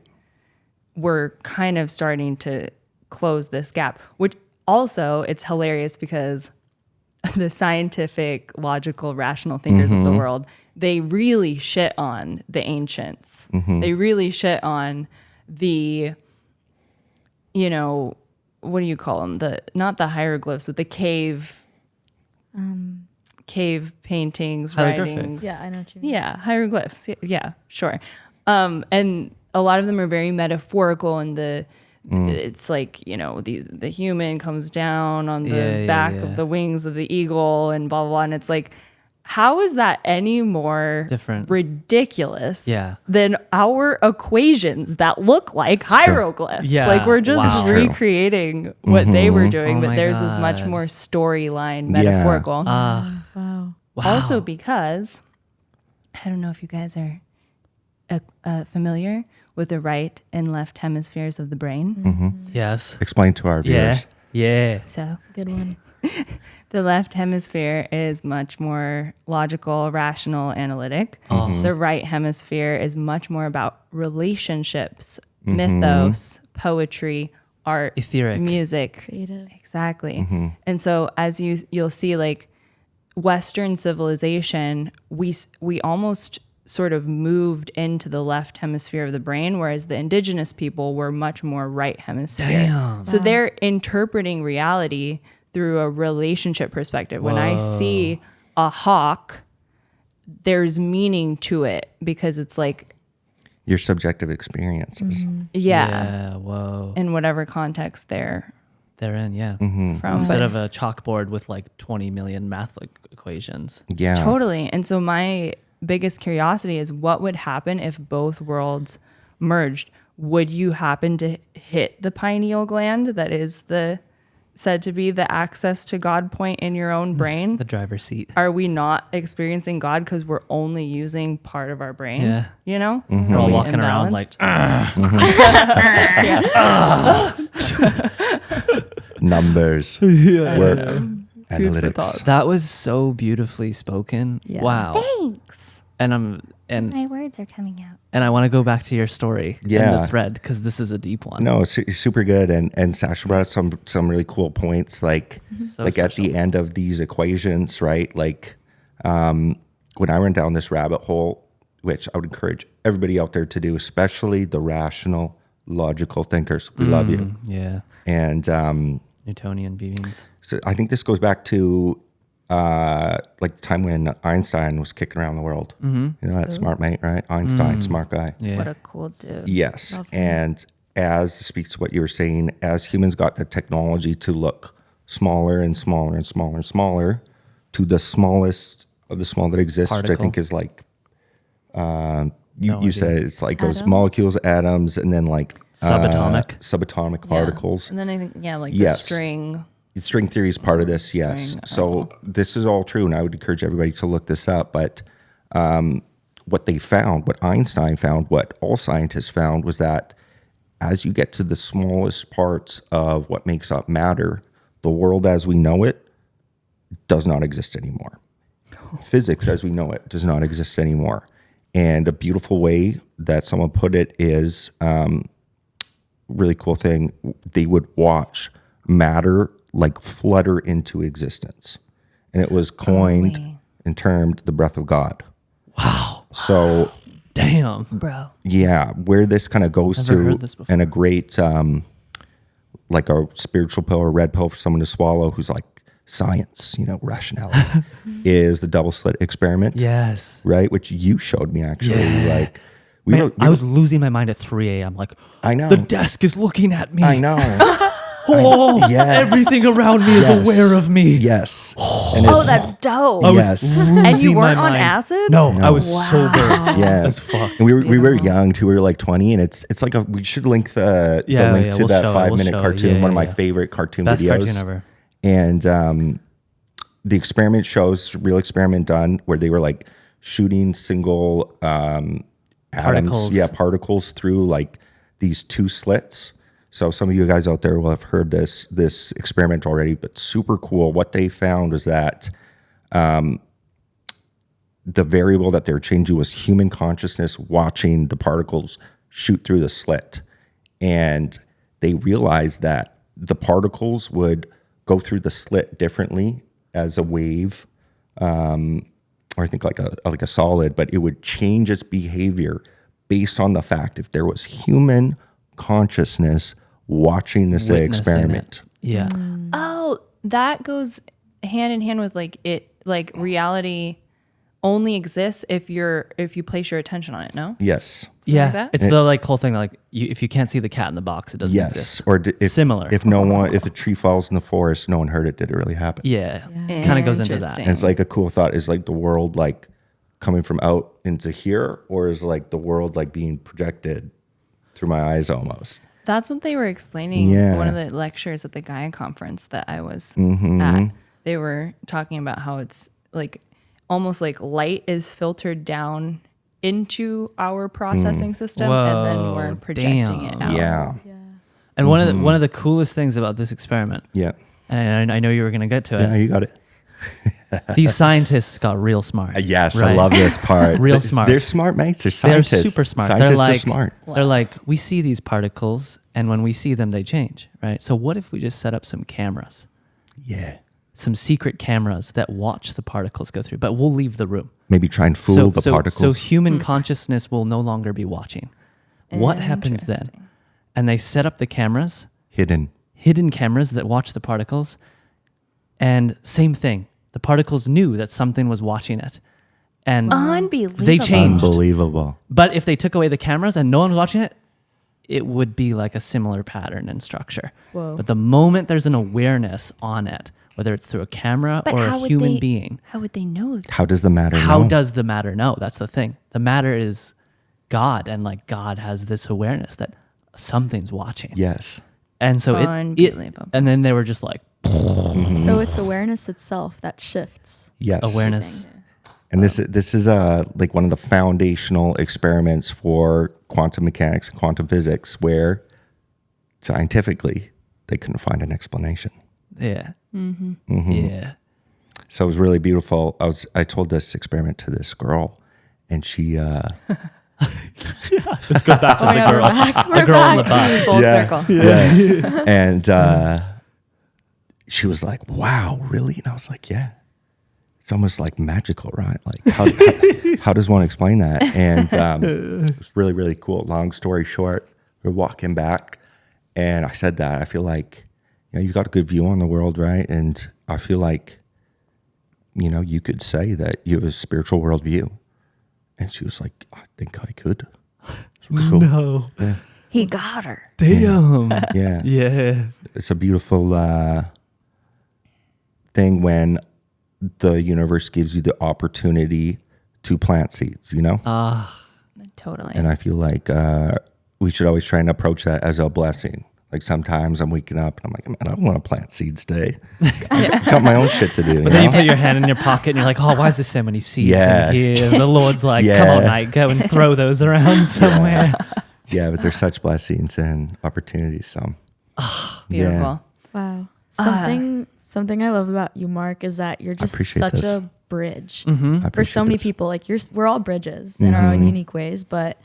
Speaker 3: we're kind of starting to close this gap, which also it's hilarious because the scientific, logical, rational thinkers of the world, they really shit on the ancients. They really shit on the, you know, what do you call them? Not the hieroglyphs, but the cave paintings,
Speaker 1: Hieroglyphics.
Speaker 3: writings.
Speaker 4: Yeah, I know what you mean.
Speaker 3: Yeah, hieroglyphs. Yeah, sure. And a lot of them are very metaphorical in the it's like, you know, the human comes down on the back of the wings of the eagle and blah, blah, blah. And it's like, how is that any more
Speaker 1: Different.
Speaker 3: ridiculous
Speaker 1: Yeah.
Speaker 3: than our equations that look like hieroglyphs?
Speaker 1: Yeah.
Speaker 3: Like we're just
Speaker 1: Wow.
Speaker 3: recreating what they were doing,
Speaker 1: Oh
Speaker 3: but
Speaker 1: my
Speaker 3: theirs is much
Speaker 1: God.
Speaker 3: more storyline, metaphorical.
Speaker 4: Wow.
Speaker 3: Also because, I don't know if you guys are familiar with the right and left hemispheres of the brain.
Speaker 1: Yes.
Speaker 2: Explain to our
Speaker 1: Yeah.
Speaker 2: viewers.
Speaker 1: Yeah.
Speaker 3: So
Speaker 4: Good one.
Speaker 3: the left hemisphere is much more logical, rational, analytic. The right hemisphere is much more about relationships, mythos, poetry, art,
Speaker 1: Etheric.
Speaker 3: music.
Speaker 4: Creative.
Speaker 3: Exactly. And so as you'll see, like Western civilization, we almost sort of moved into the left hemisphere of the brain, whereas the indigenous people were much more right hemisphere.
Speaker 1: Damn.
Speaker 3: So they're interpreting reality through a relationship perspective. When I see a hawk, there's meaning to it because it's like,
Speaker 2: Your subjective experiences.
Speaker 3: yeah,
Speaker 1: Whoa.
Speaker 3: in whatever context they're
Speaker 1: They're in, yeah.
Speaker 3: from.
Speaker 1: Instead
Speaker 3: But
Speaker 1: of a chalkboard with like 20 million math equations.
Speaker 2: Yeah.
Speaker 3: totally. And so my biggest curiosity is what would happen if both worlds merged? Would you happen to hit the pineal gland that is said to be the access to God point in your own brain?
Speaker 1: The driver's seat.
Speaker 3: Are we not experiencing God because we're only using part of our brain?
Speaker 1: Yeah.
Speaker 3: You know?
Speaker 1: We're all
Speaker 3: Are we
Speaker 1: walking around like,
Speaker 2: Numbers. Work. Analytics.
Speaker 1: that was so beautifully spoken.
Speaker 4: Yeah.
Speaker 1: Wow.
Speaker 5: Thanks.
Speaker 1: And
Speaker 5: My words are coming out.
Speaker 1: I want to go back to your story and
Speaker 2: Yeah.
Speaker 1: the thread because this is a deep one.
Speaker 2: No, it's super good, and Sasha brought up some really cool points, like
Speaker 1: So
Speaker 2: like at the
Speaker 1: special.
Speaker 2: end of these equations, right? Like when I went down this rabbit hole, which I would encourage everybody out there to do, especially the rational, logical thinkers. We love you,
Speaker 1: Yeah.
Speaker 2: and
Speaker 1: Newtonian beings.
Speaker 2: so I think this goes back to like the time when Einstein was kicking around the world. You know that smart mate, right? Einstein, smart guy.
Speaker 1: Yeah.
Speaker 3: What a cool dude.
Speaker 2: Yes. And as speaks to what you were saying, as humans got the technology to look smaller and smaller and smaller and smaller to the smallest of the small that exists, which I
Speaker 1: Particle.
Speaker 2: think is like,
Speaker 1: No
Speaker 2: you
Speaker 1: idea.
Speaker 2: said it's like those
Speaker 5: Atom?
Speaker 2: molecules, atoms, and then like subatomic
Speaker 3: Yeah.
Speaker 2: particles.
Speaker 3: And then I think, like
Speaker 2: Yes.
Speaker 3: the string.
Speaker 2: String theory is part of this, yes.
Speaker 3: String,
Speaker 2: So this is all true, and I would encourage everybody to look this up. But what they found, what Einstein found, what all scientists found was that as you get to the smallest parts of what makes up matter, the world as we know it does not exist anymore. Physics as we know it does not exist anymore. And a beautiful way that someone put it is really cool thing. They would watch matter like flutter into existence. And it was coined
Speaker 3: Holy.
Speaker 2: and termed the breath of God. Wow. So
Speaker 1: Damn.
Speaker 3: Bro.
Speaker 2: yeah, where this kind of goes
Speaker 1: Never
Speaker 2: to,
Speaker 1: heard this before.
Speaker 2: and a great, like a spiritual pill or red pill for someone to swallow who's like science, rationality, is the double slit experiment,
Speaker 1: Yes.
Speaker 2: right? Which you showed me actually.
Speaker 1: Yeah.
Speaker 2: Like,
Speaker 1: Man, I was losing my mind at 3 a.m. Like,
Speaker 2: I know.
Speaker 1: the desk is looking at me.
Speaker 2: I know.
Speaker 1: Oh,
Speaker 2: Yeah.
Speaker 1: everything around me is
Speaker 2: Yes.
Speaker 1: aware of me.
Speaker 2: Yes. And
Speaker 3: Oh,
Speaker 2: it's-
Speaker 3: that's dope.
Speaker 1: I was
Speaker 2: Yes.
Speaker 1: losing
Speaker 3: And you
Speaker 1: my
Speaker 3: weren't on
Speaker 1: mind.
Speaker 3: acid?
Speaker 1: No, I was
Speaker 3: Wow.
Speaker 1: sober
Speaker 2: yeah.
Speaker 1: as fuck.
Speaker 2: And we were
Speaker 3: Beautiful.
Speaker 2: young too. We were like 20, and it's like we should link the
Speaker 1: Yeah,
Speaker 2: link
Speaker 1: yeah,
Speaker 2: to
Speaker 1: we'll
Speaker 2: that
Speaker 1: show it,
Speaker 2: 5-minute
Speaker 1: we'll show it.
Speaker 2: cartoon.
Speaker 1: Yeah,
Speaker 2: One of my
Speaker 1: yeah.
Speaker 2: favorite cartoon
Speaker 1: Best
Speaker 2: videos.
Speaker 1: cartoon ever.
Speaker 2: And the experiment shows real experiment done where they were like shooting single
Speaker 1: Particles.
Speaker 2: particles through like these two slits. So some of you guys out there will have heard this experiment already, but super cool. What they found was that the variable that they were changing was human consciousness watching the particles shoot through the slit. And they realized that the particles would go through the slit differently as a wave, or I think like a solid, but it would change its behavior based on the fact if there was human consciousness watching this
Speaker 1: Witnessing
Speaker 2: experiment.
Speaker 1: it. Yeah.
Speaker 3: Oh, that goes hand in hand with reality only exists if you place your attention on it, no?
Speaker 2: Yes.
Speaker 1: Yeah.
Speaker 3: like that?
Speaker 1: It's the like whole thing like if you can't see the cat in the box, it doesn't
Speaker 2: Yes.
Speaker 1: exist.
Speaker 2: Or if
Speaker 1: Similar.
Speaker 2: If the tree falls in the forest, no one heard it. Did it really happen?
Speaker 1: Yeah. It kind of goes into that.
Speaker 3: Interesting.
Speaker 2: And it's like a cool thought is like the world like coming from out into here, or is like the world like being projected through my eyes almost.
Speaker 3: That's what they were explaining
Speaker 2: Yeah.
Speaker 3: one of the lectures at the Gaia conference that I was
Speaker 2: Mm-hmm.
Speaker 3: at. They were talking about how it's like almost like light is filtered down into our processing system and then
Speaker 1: Whoa,
Speaker 3: we're projecting
Speaker 1: damn.
Speaker 3: it out.
Speaker 2: Yeah.
Speaker 1: And one of the coolest things about this experiment,
Speaker 2: Yeah.
Speaker 1: and I know you were going to get to
Speaker 2: Yeah,
Speaker 1: it,
Speaker 2: you got it.
Speaker 1: these scientists got real smart.
Speaker 2: Yes, I
Speaker 1: Right?
Speaker 2: love this part.
Speaker 1: Real
Speaker 2: It's-
Speaker 1: smart.
Speaker 2: They're smart mates. They're
Speaker 1: They're
Speaker 2: scientists.
Speaker 1: super smart.
Speaker 2: Scientists
Speaker 1: they're like,
Speaker 2: are smart.
Speaker 1: They're like, we see these particles, and when we see them, they change, right? So what if we just set up some cameras,
Speaker 2: Yeah.
Speaker 1: some secret cameras that watch the particles go through, but we'll leave the room.
Speaker 2: Maybe try and fool the particles.
Speaker 1: So human consciousness will no longer be watching. What happens then?
Speaker 3: Interesting.
Speaker 1: And they set up the cameras,
Speaker 2: hidden.
Speaker 1: hidden cameras that watch the particles, and same thing. The particles knew that something was watching it, And
Speaker 3: Unbelievable.
Speaker 1: they changed.
Speaker 2: Unbelievable.
Speaker 1: But if they took away the cameras and no one was watching it, it would be like a similar pattern and structure.
Speaker 3: Whoa.
Speaker 1: But the moment there's an awareness on it, whether it's through a camera
Speaker 5: But
Speaker 1: or
Speaker 5: how
Speaker 1: a
Speaker 5: would
Speaker 1: human
Speaker 5: they-
Speaker 1: being,
Speaker 5: How would they know?
Speaker 2: How does the matter
Speaker 1: how
Speaker 2: know?
Speaker 1: does the matter know? That's the thing. The matter is God, and like God has this awareness that something's watching.
Speaker 2: Yes.
Speaker 1: And so it
Speaker 3: Unbelievable.
Speaker 1: and then they were just like
Speaker 4: So it's awareness itself that shifts.
Speaker 2: Yes.
Speaker 1: awareness.
Speaker 2: And this is like one of the foundational experiments for quantum mechanics and quantum physics, where scientifically they couldn't find an explanation.
Speaker 1: Yeah.
Speaker 2: Mm-hmm.
Speaker 1: Yeah.
Speaker 2: So it was really beautiful. I told this experiment to this girl, and she
Speaker 1: This goes back to the girl. The girl on the bus.
Speaker 3: Full
Speaker 2: Yeah.
Speaker 3: circle.
Speaker 2: yeah, and she was like, "Wow, really?" And I was like, "Yeah." It's almost like magical, right? Like how does one explain that? And it was really, really cool. Long story short, we're walking back, and I said that I feel like, you've got a good view on the world, right? And I feel like, you could say that you have a spiritual worldview. And she was like, I think I could. It's really cool.
Speaker 1: No.
Speaker 2: Yeah.
Speaker 3: He got her.
Speaker 1: Damn.
Speaker 2: Yeah.
Speaker 1: Yeah.
Speaker 2: It's a beautiful thing when the universe gives you the opportunity to plant seeds,
Speaker 3: Totally.
Speaker 2: And I feel like we should always try and approach that as a blessing. Like sometimes I'm waking up and I'm like, man, I don't want to plant seeds today. I've got my own shit to do.
Speaker 1: But then you put your hand in your pocket and you're like, oh, why is there so many seeds
Speaker 2: Yeah.
Speaker 1: in here? The Lord's like,
Speaker 2: Yeah.
Speaker 1: come on, mate, go and throw those around somewhere.
Speaker 2: Yeah, but there's such blessings and opportunities. So
Speaker 3: It's beautiful.
Speaker 4: Wow. Something I love about you, Mark, is that you're just
Speaker 2: appreciate
Speaker 4: such
Speaker 2: this.
Speaker 4: a bridge
Speaker 2: I
Speaker 4: for so
Speaker 2: appreciate
Speaker 4: many
Speaker 2: this.
Speaker 4: people. Like we're all bridges in our own unique ways, but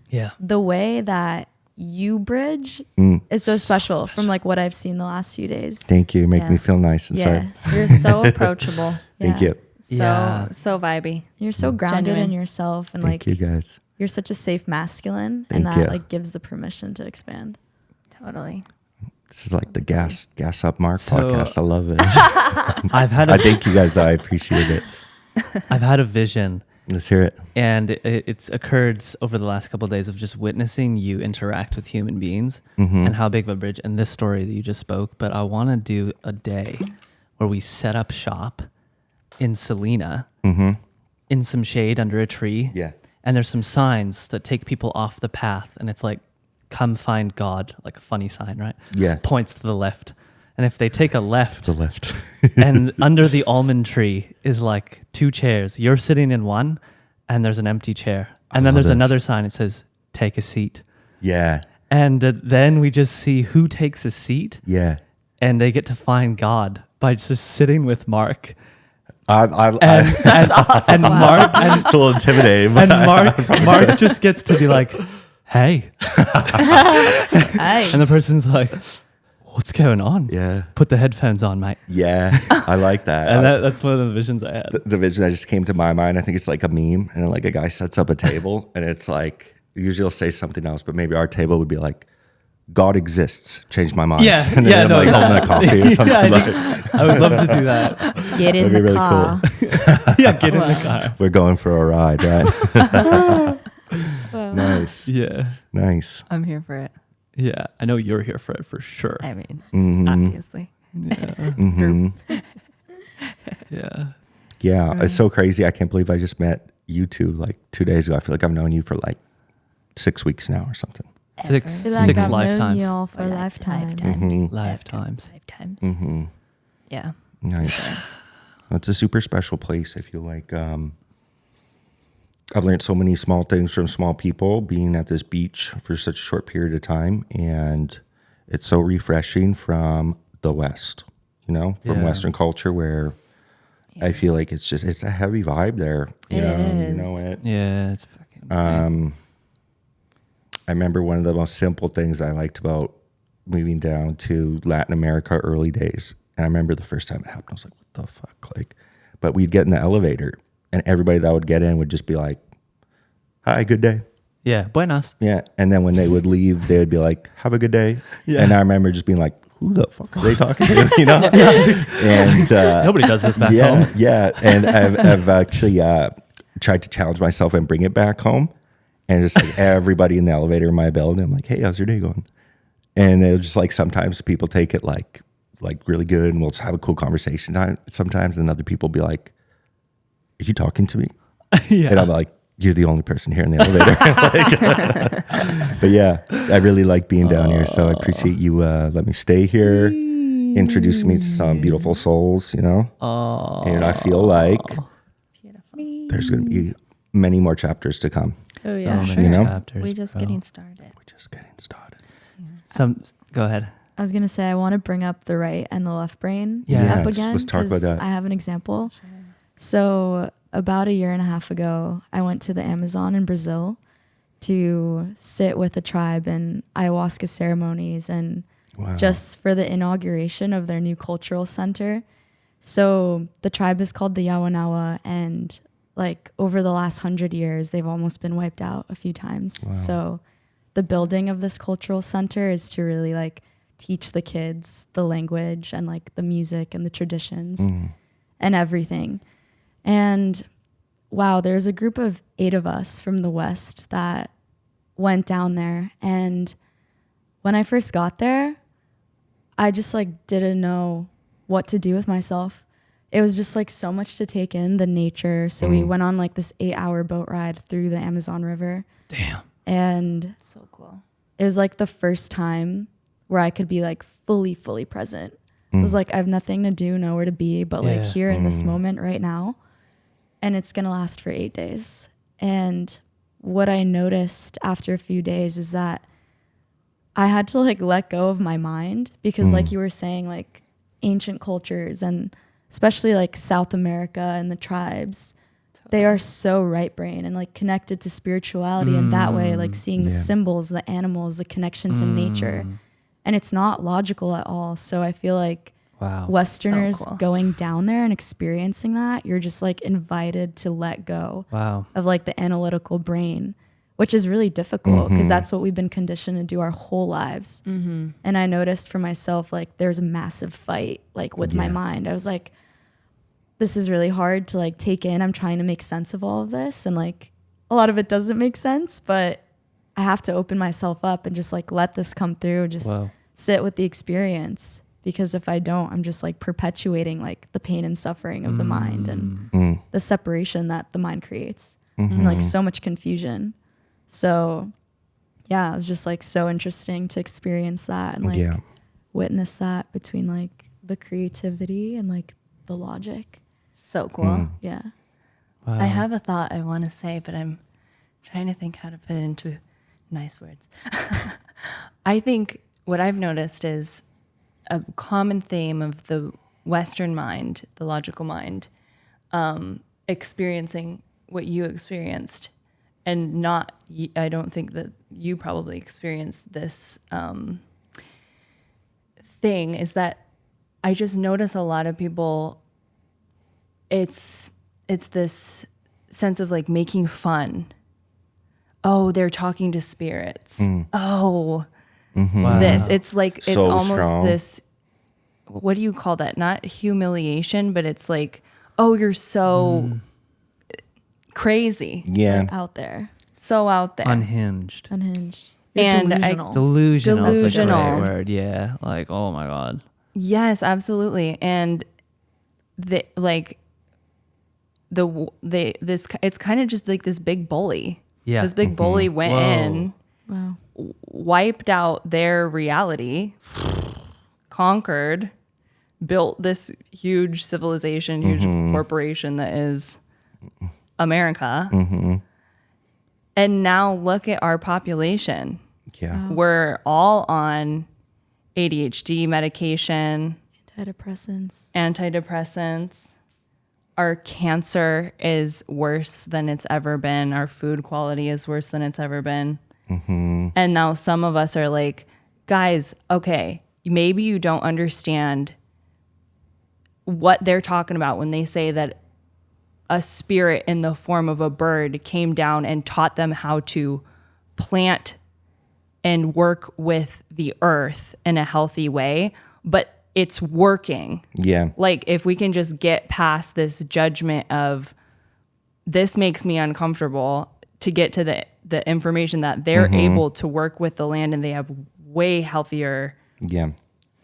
Speaker 1: Yeah.
Speaker 4: the way that you bridge is so special from like what I've seen the last few days.
Speaker 2: Thank you. You make
Speaker 3: Yeah.
Speaker 2: me feel nice inside.
Speaker 4: Yeah.
Speaker 3: You're so approachable.
Speaker 2: Thank
Speaker 4: Yeah.
Speaker 2: you.
Speaker 1: Yeah.
Speaker 3: So vibey.
Speaker 4: You're so grounded
Speaker 3: Genuine.
Speaker 4: in yourself and
Speaker 2: Thank
Speaker 4: like
Speaker 2: you guys.
Speaker 4: you're such a safe masculine
Speaker 2: Thank
Speaker 4: and that
Speaker 2: you.
Speaker 4: like gives the permission to expand.
Speaker 3: Totally.
Speaker 2: This is like the gas up Mark
Speaker 1: So-
Speaker 2: podcast. I love it.
Speaker 1: I've had
Speaker 2: I thank you guys. I appreciate it.
Speaker 1: I've had a vision,
Speaker 2: Let's hear it.
Speaker 1: and it's occurred over the last couple of days of just witnessing you interact with human beings
Speaker 2: Mm-hmm.
Speaker 1: and how big of a bridge. And this story that you just spoke, but I want to do a day where we set up shop in Salina, in some shade under a tree.
Speaker 2: Mm-hmm. Yeah.
Speaker 1: And there's some signs that take people off the path, and it's like, "Come find God," like a funny sign, right?
Speaker 2: Yeah.
Speaker 1: Points to the left. And if they take a left,
Speaker 2: The lift.
Speaker 1: and under the almond tree is like 2 chairs. You're sitting in one, and there's an empty chair. And then
Speaker 2: love
Speaker 1: there's
Speaker 2: this.
Speaker 1: another sign. It says, "Take a seat."
Speaker 2: Yeah.
Speaker 1: And then we just see who takes a seat,
Speaker 2: Yeah.
Speaker 1: and they get to find God by just sitting with Mark.
Speaker 2: And
Speaker 1: And Mark and,
Speaker 2: it's a little intimidating. But
Speaker 1: Mark just gets to be like, "Hey,"
Speaker 3: Hey.
Speaker 1: and the person's like, "What's going on?"
Speaker 2: yeah.
Speaker 1: Put the headphones on, mate.
Speaker 2: Yeah. I like that.
Speaker 1: And that's one of the visions I had.
Speaker 2: The vision that just came to my mind, I think it's like a meme, and like a guy sets up a table, and it's like, usually he'll say something else, but maybe our table would be like, God exists, changed my mind.
Speaker 1: Yeah,
Speaker 2: And then
Speaker 1: yeah,
Speaker 2: I'm
Speaker 1: no,
Speaker 2: like
Speaker 1: no.
Speaker 2: holding a coffee or something.
Speaker 1: Yeah,
Speaker 2: like,
Speaker 1: I would love to do that.
Speaker 3: Get in
Speaker 2: That'd be
Speaker 3: the
Speaker 2: really
Speaker 3: car.
Speaker 1: Yeah, get in the car.
Speaker 2: we're going for a ride, right? Nice.
Speaker 1: Yeah.
Speaker 2: Nice.
Speaker 3: I'm here for it.
Speaker 1: Yeah. I know you're here for it for sure.
Speaker 3: I mean,
Speaker 2: Mm-hmm.
Speaker 3: obviously.
Speaker 1: Yeah.
Speaker 2: Yeah. It's so crazy. I can't believe I just met you two like 2 days ago. I feel like I've known you for like 6 weeks now or something.
Speaker 1: Six
Speaker 4: I feel like
Speaker 1: six
Speaker 4: I've known
Speaker 1: lifetimes.
Speaker 4: you all for lifetimes.
Speaker 1: Lifetimes.
Speaker 2: Mm-hmm.
Speaker 3: Yeah.
Speaker 2: Nice. Well, it's a super special place. I feel like I've learned so many small things from small people being at this beach for such a short period of time. And it's so refreshing from the West, from
Speaker 1: Yeah.
Speaker 2: Western culture where I feel like it's a heavy vibe there. You know it.
Speaker 1: Yeah, it's fucking
Speaker 2: I remember one of the most simple things I liked about moving down to Latin America early days. And I remember the first time it happened, I was like, what the fuck? But we'd get in the elevator and everybody that would get in would just be like, hi, good day.
Speaker 1: yeah, buenas.
Speaker 2: Yeah. And then when they would leave, they would be like, have a good day.
Speaker 1: Yeah.
Speaker 2: And I remember just being like, who the fuck are they talking to? And
Speaker 1: Nobody does this back
Speaker 2: yeah,
Speaker 1: home.
Speaker 2: yeah. And I've actually tried to challenge myself and bring it back home. And just like everybody in the elevator in my building, I'm like, hey, how's your day going? And they'll just like, sometimes people take it like really good, and we'll just have a cool conversation sometimes. And other people be like, are you talking to me?
Speaker 1: Yeah.
Speaker 2: And I'm like, you're the only person here in the elevator. But yeah, I really like being down here. So I appreciate you let me stay here, introducing me to some beautiful souls, you know? And I feel like there's going to be many more chapters to come.
Speaker 3: Oh
Speaker 1: So
Speaker 3: yeah,
Speaker 1: many
Speaker 2: You know?
Speaker 1: chapters,
Speaker 5: We're just
Speaker 1: bro.
Speaker 5: getting started.
Speaker 2: We're just getting started.
Speaker 1: Go ahead.
Speaker 4: I was gonna say I want to bring up the right and the left brain
Speaker 1: Yeah.
Speaker 4: up
Speaker 2: Yes,
Speaker 4: again.
Speaker 2: let's talk about
Speaker 4: 'cause
Speaker 2: that.
Speaker 4: I have an example. So about a year and a half ago, I went to the Amazon in Brazil to sit with a tribe in ayahuasca ceremonies and
Speaker 2: Wow.
Speaker 4: just for the inauguration of their new cultural center. So the tribe is called the Yawanawa, and like over the last 100 years, they've almost been wiped out a few times.
Speaker 2: Wow.
Speaker 4: So the building of this cultural center is to really like teach the kids the language and like the music and the traditions and everything. And wow, there's a group of 8 of us from the West that went down there. And when I first got there, I just like didn't know what to do with myself. It was just like so much to take in, the nature. So we went on like this 8-hour boat ride through the Amazon River.
Speaker 1: Damn.
Speaker 4: And
Speaker 3: so cool.
Speaker 4: it was like the first time where I could be like fully present. It was like I have nothing to do, nowhere to be, but like
Speaker 1: Yeah.
Speaker 4: here in this moment right now. And it's going to last for 8 days. And what I noticed after a few days is that I had to like let go of my mind because like you were saying, like ancient cultures and especially like South America and the tribes, they are so right brain and like connected to spirituality in that way, like seeing the
Speaker 2: Yeah.
Speaker 4: symbols, the animals, the connection to nature. And it's not logical at all. So I feel like
Speaker 1: Wow.
Speaker 4: Westerners
Speaker 3: So cool.
Speaker 4: going down there and experiencing that, you're just like invited to let go
Speaker 1: Wow.
Speaker 4: of like the analytical brain, which is really difficult because that's what we've been conditioned to do our whole lives. And I noticed for myself, like there's a massive fight like with my
Speaker 2: Yeah.
Speaker 4: mind. I was like, this is really hard to like take in. I'm trying to make sense of all of this. And like a lot of it doesn't make sense, but I have to open myself up and just like let this come through, just
Speaker 1: Whoa.
Speaker 4: sit with the experience. Because if I don't, I'm just like perpetuating like the pain and suffering of the mind and the separation that the mind creates and like so much confusion. So yeah, it was just like so interesting to experience that and like
Speaker 2: Yeah.
Speaker 4: witness that between like the creativity and like the logic.
Speaker 3: So cool.
Speaker 4: Yeah.
Speaker 1: Wow.
Speaker 3: I have a thought I want to say, but I'm trying to think how to put it into nice words. I think what I've noticed is a common theme of the Western mind, the logical mind, experiencing what you experienced, and not. I don't think that you probably experienced this thing. Is that I just notice a lot of people. It's this sense of like making fun. Oh, they're talking to spirits. Oh.
Speaker 1: Wow.
Speaker 3: This it's like it's
Speaker 2: So
Speaker 3: almost
Speaker 2: strong.
Speaker 3: this, what do you call that, not humiliation, but it's like, oh, you're so crazy,
Speaker 2: Yeah.
Speaker 4: Out there.
Speaker 3: so out there.
Speaker 1: Unhinged.
Speaker 4: Unhinged. You're
Speaker 3: And
Speaker 4: delusional.
Speaker 1: Delusional. Is a
Speaker 3: Delusional.
Speaker 1: great word. Yeah. Like, oh my God.
Speaker 3: Yes, absolutely. And the like this it's kind of just like this big bully.
Speaker 1: Yeah.
Speaker 3: This big bully went
Speaker 1: Whoa.
Speaker 3: in,
Speaker 4: Wow.
Speaker 3: wiped out their reality, conquered, built this huge civilization, huge corporation that is America. And now look at our population.
Speaker 2: Yeah.
Speaker 3: We're all on ADHD medication, antidepressants. Our cancer is worse than it's ever been. Our food quality is worse than it's ever been. And now some of us are like, guys, okay, maybe you don't understand what they're talking about when they say that a spirit in the form of a bird came down and taught them how to plant and work with the earth in a healthy way, but it's working.
Speaker 2: Yeah.
Speaker 3: Like if we can just get past this judgment of this makes me uncomfortable to get to the information that they're able to work with the land and they have way healthier
Speaker 2: Yeah.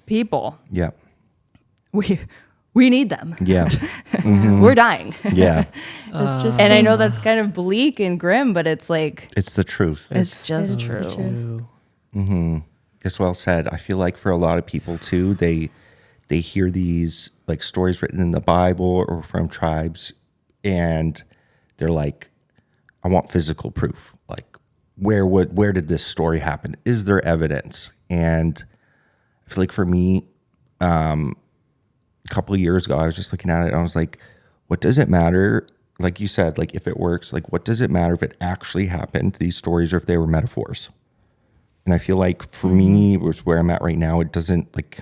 Speaker 3: people.
Speaker 2: Yeah.
Speaker 3: We need them.
Speaker 2: Yeah.
Speaker 3: We're dying.
Speaker 2: Yeah.
Speaker 4: It's just
Speaker 3: And I know that's kind of bleak and grim, but it's like,
Speaker 2: It's the truth.
Speaker 3: it's just
Speaker 4: It is the
Speaker 3: true.
Speaker 4: truth.
Speaker 2: It's well said. I feel like for a lot of people too, they hear these like stories written in the Bible or from tribes, and they're like, I want physical proof. Like, where did this story happen? Is there evidence? And I feel like for me, a couple of years ago, I was just looking at it and I was like, what does it matter? Like you said, like if it works, like what does it matter if it actually happened, these stories, or if they were metaphors? And I feel like for me, with where I'm at right now, it doesn't like,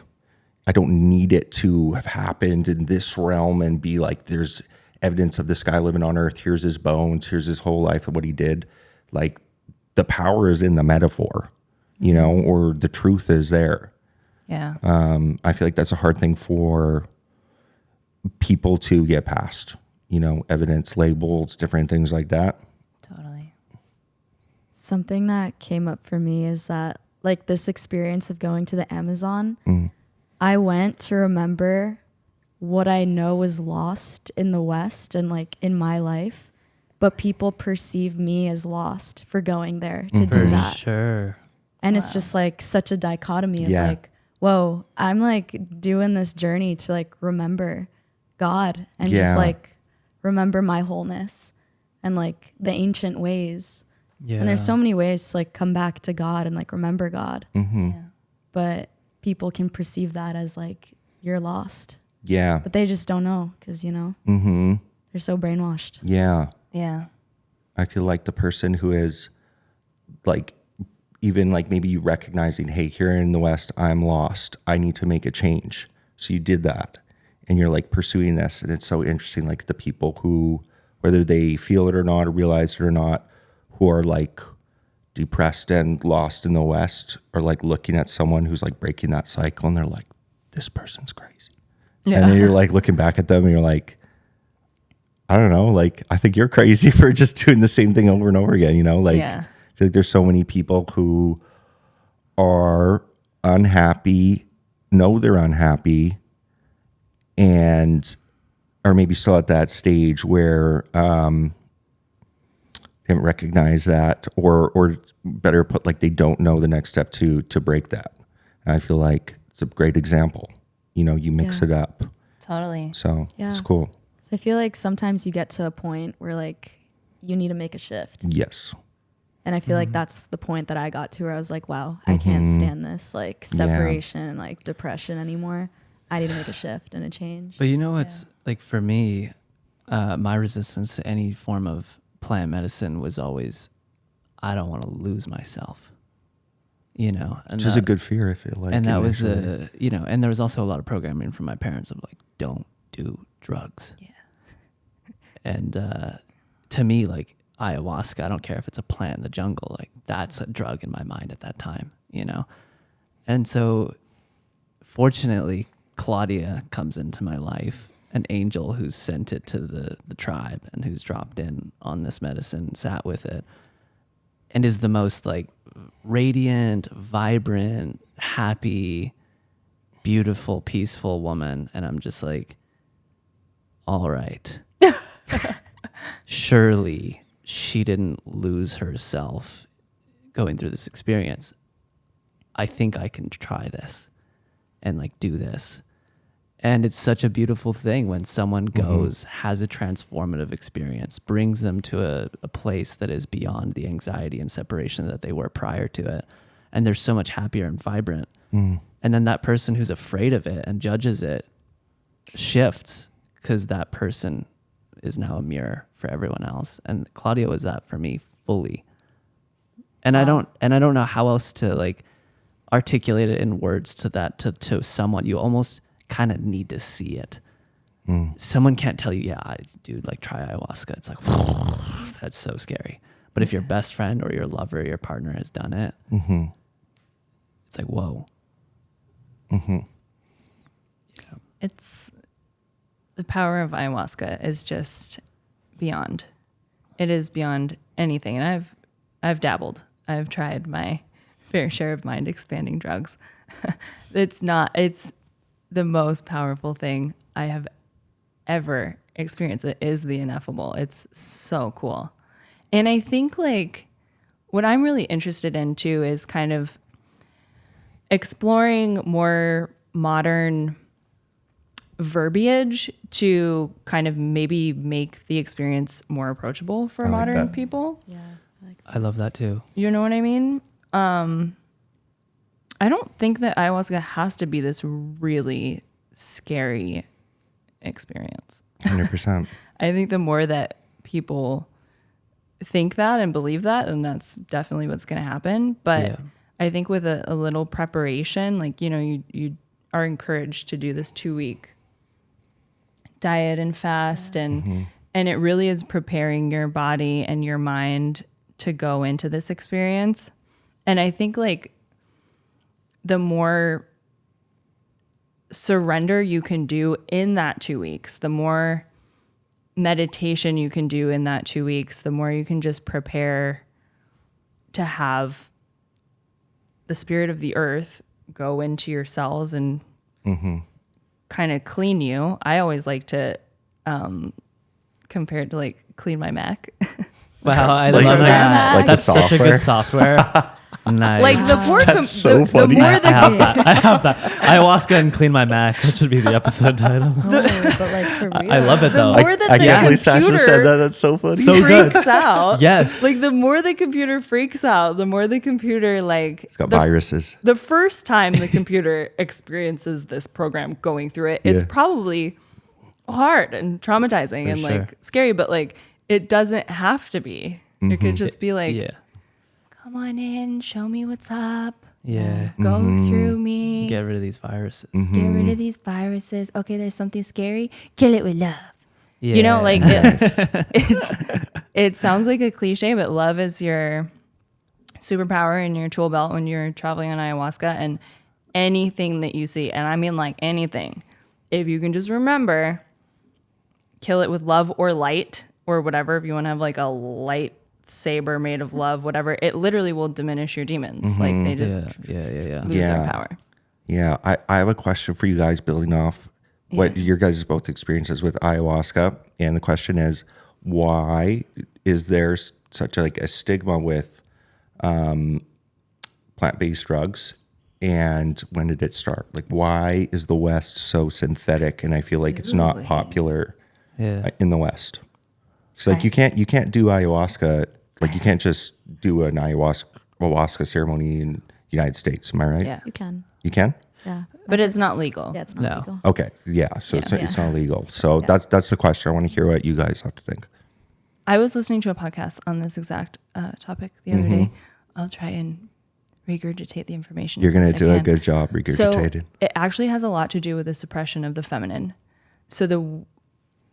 Speaker 2: I don't need it to have happened in this realm and be like, there's evidence of this guy living on earth. Here's his bones. Here's his whole life of what he did. Like the power is in the metaphor, you know, or the truth is there.
Speaker 3: Yeah.
Speaker 2: I feel like that's a hard thing for people to get past, you know, evidence, labels, different things like that.
Speaker 3: Totally.
Speaker 4: Something that came up for me is that like this experience of going to the Amazon, I went to remember what I know was lost in the West and like in my life, but people perceive me as lost for going there to do
Speaker 1: For
Speaker 4: that.
Speaker 1: sure.
Speaker 4: And it's just like such a dichotomy of
Speaker 2: Yeah.
Speaker 4: like, whoa, I'm like doing this journey to like remember God and
Speaker 2: Yeah.
Speaker 4: just like remember my wholeness and like the ancient ways.
Speaker 1: Yeah.
Speaker 4: And there's so many ways to like come back to God and like remember God. But people can perceive that as like you're lost.
Speaker 2: Yeah.
Speaker 4: But they just don't know because, you know, they're so brainwashed.
Speaker 2: Yeah.
Speaker 3: Yeah.
Speaker 2: I feel like the person who is like, even like maybe you recognizing, hey, here in the West, I'm lost. I need to make a change. So you did that and you're like pursuing this. And it's so interesting. Like the people who, whether they feel it or not, or realize it or not, who are like depressed and lost in the West are like looking at someone who's like breaking that cycle and they're like, this person's crazy.
Speaker 3: Yeah.
Speaker 2: And then you're like looking back at them and you're like, I don't know, like, I think you're crazy for just doing the same thing over and over again, you know? Like,
Speaker 3: Yeah.
Speaker 2: I feel like there's so many people who are unhappy, know they're unhappy, and are maybe still at that stage where they haven't recognized that, or better put, like they don't know the next step to break that. And I feel like it's a great example. You know, you mix
Speaker 4: Yeah.
Speaker 2: it up.
Speaker 3: Totally.
Speaker 2: So
Speaker 4: Yeah.
Speaker 2: it's cool.
Speaker 4: So I feel like sometimes you get to a point where like you need to make a shift.
Speaker 2: Yes.
Speaker 4: And I feel like that's the point that I got to where I was like, wow, I can't stand this like separation and like depression anymore. I need to make a shift and a change.
Speaker 1: But you know what's like for me, my resistance to any form of plant medicine was always, I don't want to lose myself. You know, and
Speaker 2: Which is a good fear, I feel like.
Speaker 1: and that was
Speaker 2: initially.
Speaker 1: you know, and there was also a lot of programming from my parents of like, don't do drugs.
Speaker 3: Yeah.
Speaker 1: And to me, like ayahuasca, I don't care if it's a plant in the jungle, like that's a drug in my mind at that time, you know? And so fortunately, Claudia comes into my life, an angel who's sent it to the tribe and who's dropped in on this medicine, sat with it, and is the most like radiant, vibrant, happy, beautiful, peaceful woman. And I'm just like, all right. Surely she didn't lose herself going through this experience. I think I can try this and like do this. And it's such a beautiful thing when someone goes, has a transformative experience, brings them to a place that is beyond the anxiety and separation that they were prior to it. And they're so much happier and vibrant. And then that person who's afraid of it and judges it shifts because that person is now a mirror for everyone else. And Claudia was that for me fully. And I don't know how else to like articulate it in words to that, to someone. You almost kind of need to see it. Someone can't tell you, yeah, dude, like try ayahuasca. It's like, that's so scary. But if your best friend or your lover, your partner has done it, it's like, whoa.
Speaker 3: It's the power of ayahuasca is just beyond. It is beyond anything. And I've dabbled. I've tried my fair share of mind expanding drugs. It's the most powerful thing I have ever experienced. It is the ineffable. It's so cool. And I think like what I'm really interested in too is kind of exploring more modern verbiage to kind of maybe make the experience more approachable for modern people.
Speaker 4: Yeah. I like that.
Speaker 1: I love that too.
Speaker 3: You know what I mean? I don't think that ayahuasca has to be this really scary experience.
Speaker 2: 100%.
Speaker 3: I think the more that people think that and believe that, and that's definitely what's going to happen. But
Speaker 1: Yeah.
Speaker 3: I think with a little preparation, like, you know, you are encouraged to do this 2-week diet and fast, and it really is preparing your body and your mind to go into this experience. And I think like the more surrender you can do in that 2 weeks, the more meditation you can do in that 2 weeks, the more you can just prepare to have the spirit of the earth go into your cells and kind of clean you. I always like to compare it to like clean my Mac.
Speaker 1: Wow, I
Speaker 2: Like-
Speaker 1: love
Speaker 2: like-
Speaker 1: that.
Speaker 2: like the
Speaker 1: That's such a good
Speaker 2: software.
Speaker 1: software. Nice.
Speaker 3: Like the more
Speaker 2: That's so funny.
Speaker 3: the more
Speaker 1: I
Speaker 3: the
Speaker 1: have that. I have that. Ayahuasca and clean my Mac. That should be the episode title.
Speaker 4: No, but like for real.
Speaker 1: I love it though.
Speaker 3: more that
Speaker 2: I
Speaker 3: the
Speaker 2: can't believe Sasha
Speaker 3: computer
Speaker 2: said that. That's so funny.
Speaker 1: So good.
Speaker 3: freaks out.
Speaker 1: Yes.
Speaker 3: Like the more the computer freaks out, the more the computer like
Speaker 2: It's got viruses.
Speaker 3: The first time the computer experiences this program going through it, it's
Speaker 2: Yeah.
Speaker 3: probably hard and traumatizing and
Speaker 1: sure.
Speaker 3: like scary, but like it doesn't have to be. It could just be like,
Speaker 1: Yeah.
Speaker 5: Come on in, show me what's up.
Speaker 1: Yeah.
Speaker 5: Go through me.
Speaker 1: Get rid of these viruses.
Speaker 5: Get rid of these viruses. Okay, there's something scary. Kill it with love.
Speaker 1: Yeah.
Speaker 3: you know, like it sounds like a cliche, but love is your superpower in your tool belt when you're traveling on ayahuasca. And anything that you see, and I mean like anything, if you can just remember, kill it with love or light or whatever. If you want to have like a lightsaber made of love, whatever, it literally will diminish your demons. Like they just
Speaker 1: Yeah.
Speaker 3: lose
Speaker 2: Yeah.
Speaker 3: their power.
Speaker 2: Yeah, I have a question for you guys building off what your guys' both experiences with ayahuasca. And the question is, why is there such a stigma with plant-based drugs? And when did it start? Like, why is the West so synthetic? And I feel like it's not popular
Speaker 1: Yeah.
Speaker 2: in the West. It's like you can't do ayahuasca. Like you can't just do an ayahuasca ceremony in the United States. Am I right?
Speaker 3: Yeah.
Speaker 4: You can.
Speaker 2: You can?
Speaker 4: Yeah.
Speaker 3: But it's not legal.
Speaker 4: Yeah, it's not
Speaker 1: No.
Speaker 4: legal.
Speaker 2: Okay. Yeah. So it's not illegal. So that's the question. I want to hear what you guys have to think.
Speaker 3: I was listening to a podcast on this exact topic the other day. I'll try and regurgitate the information.
Speaker 2: You're
Speaker 3: as
Speaker 2: going to
Speaker 3: best I
Speaker 2: do a
Speaker 3: can.
Speaker 2: good job
Speaker 3: So
Speaker 2: regurgitating.
Speaker 3: it actually has a lot to do with the suppression of the feminine. So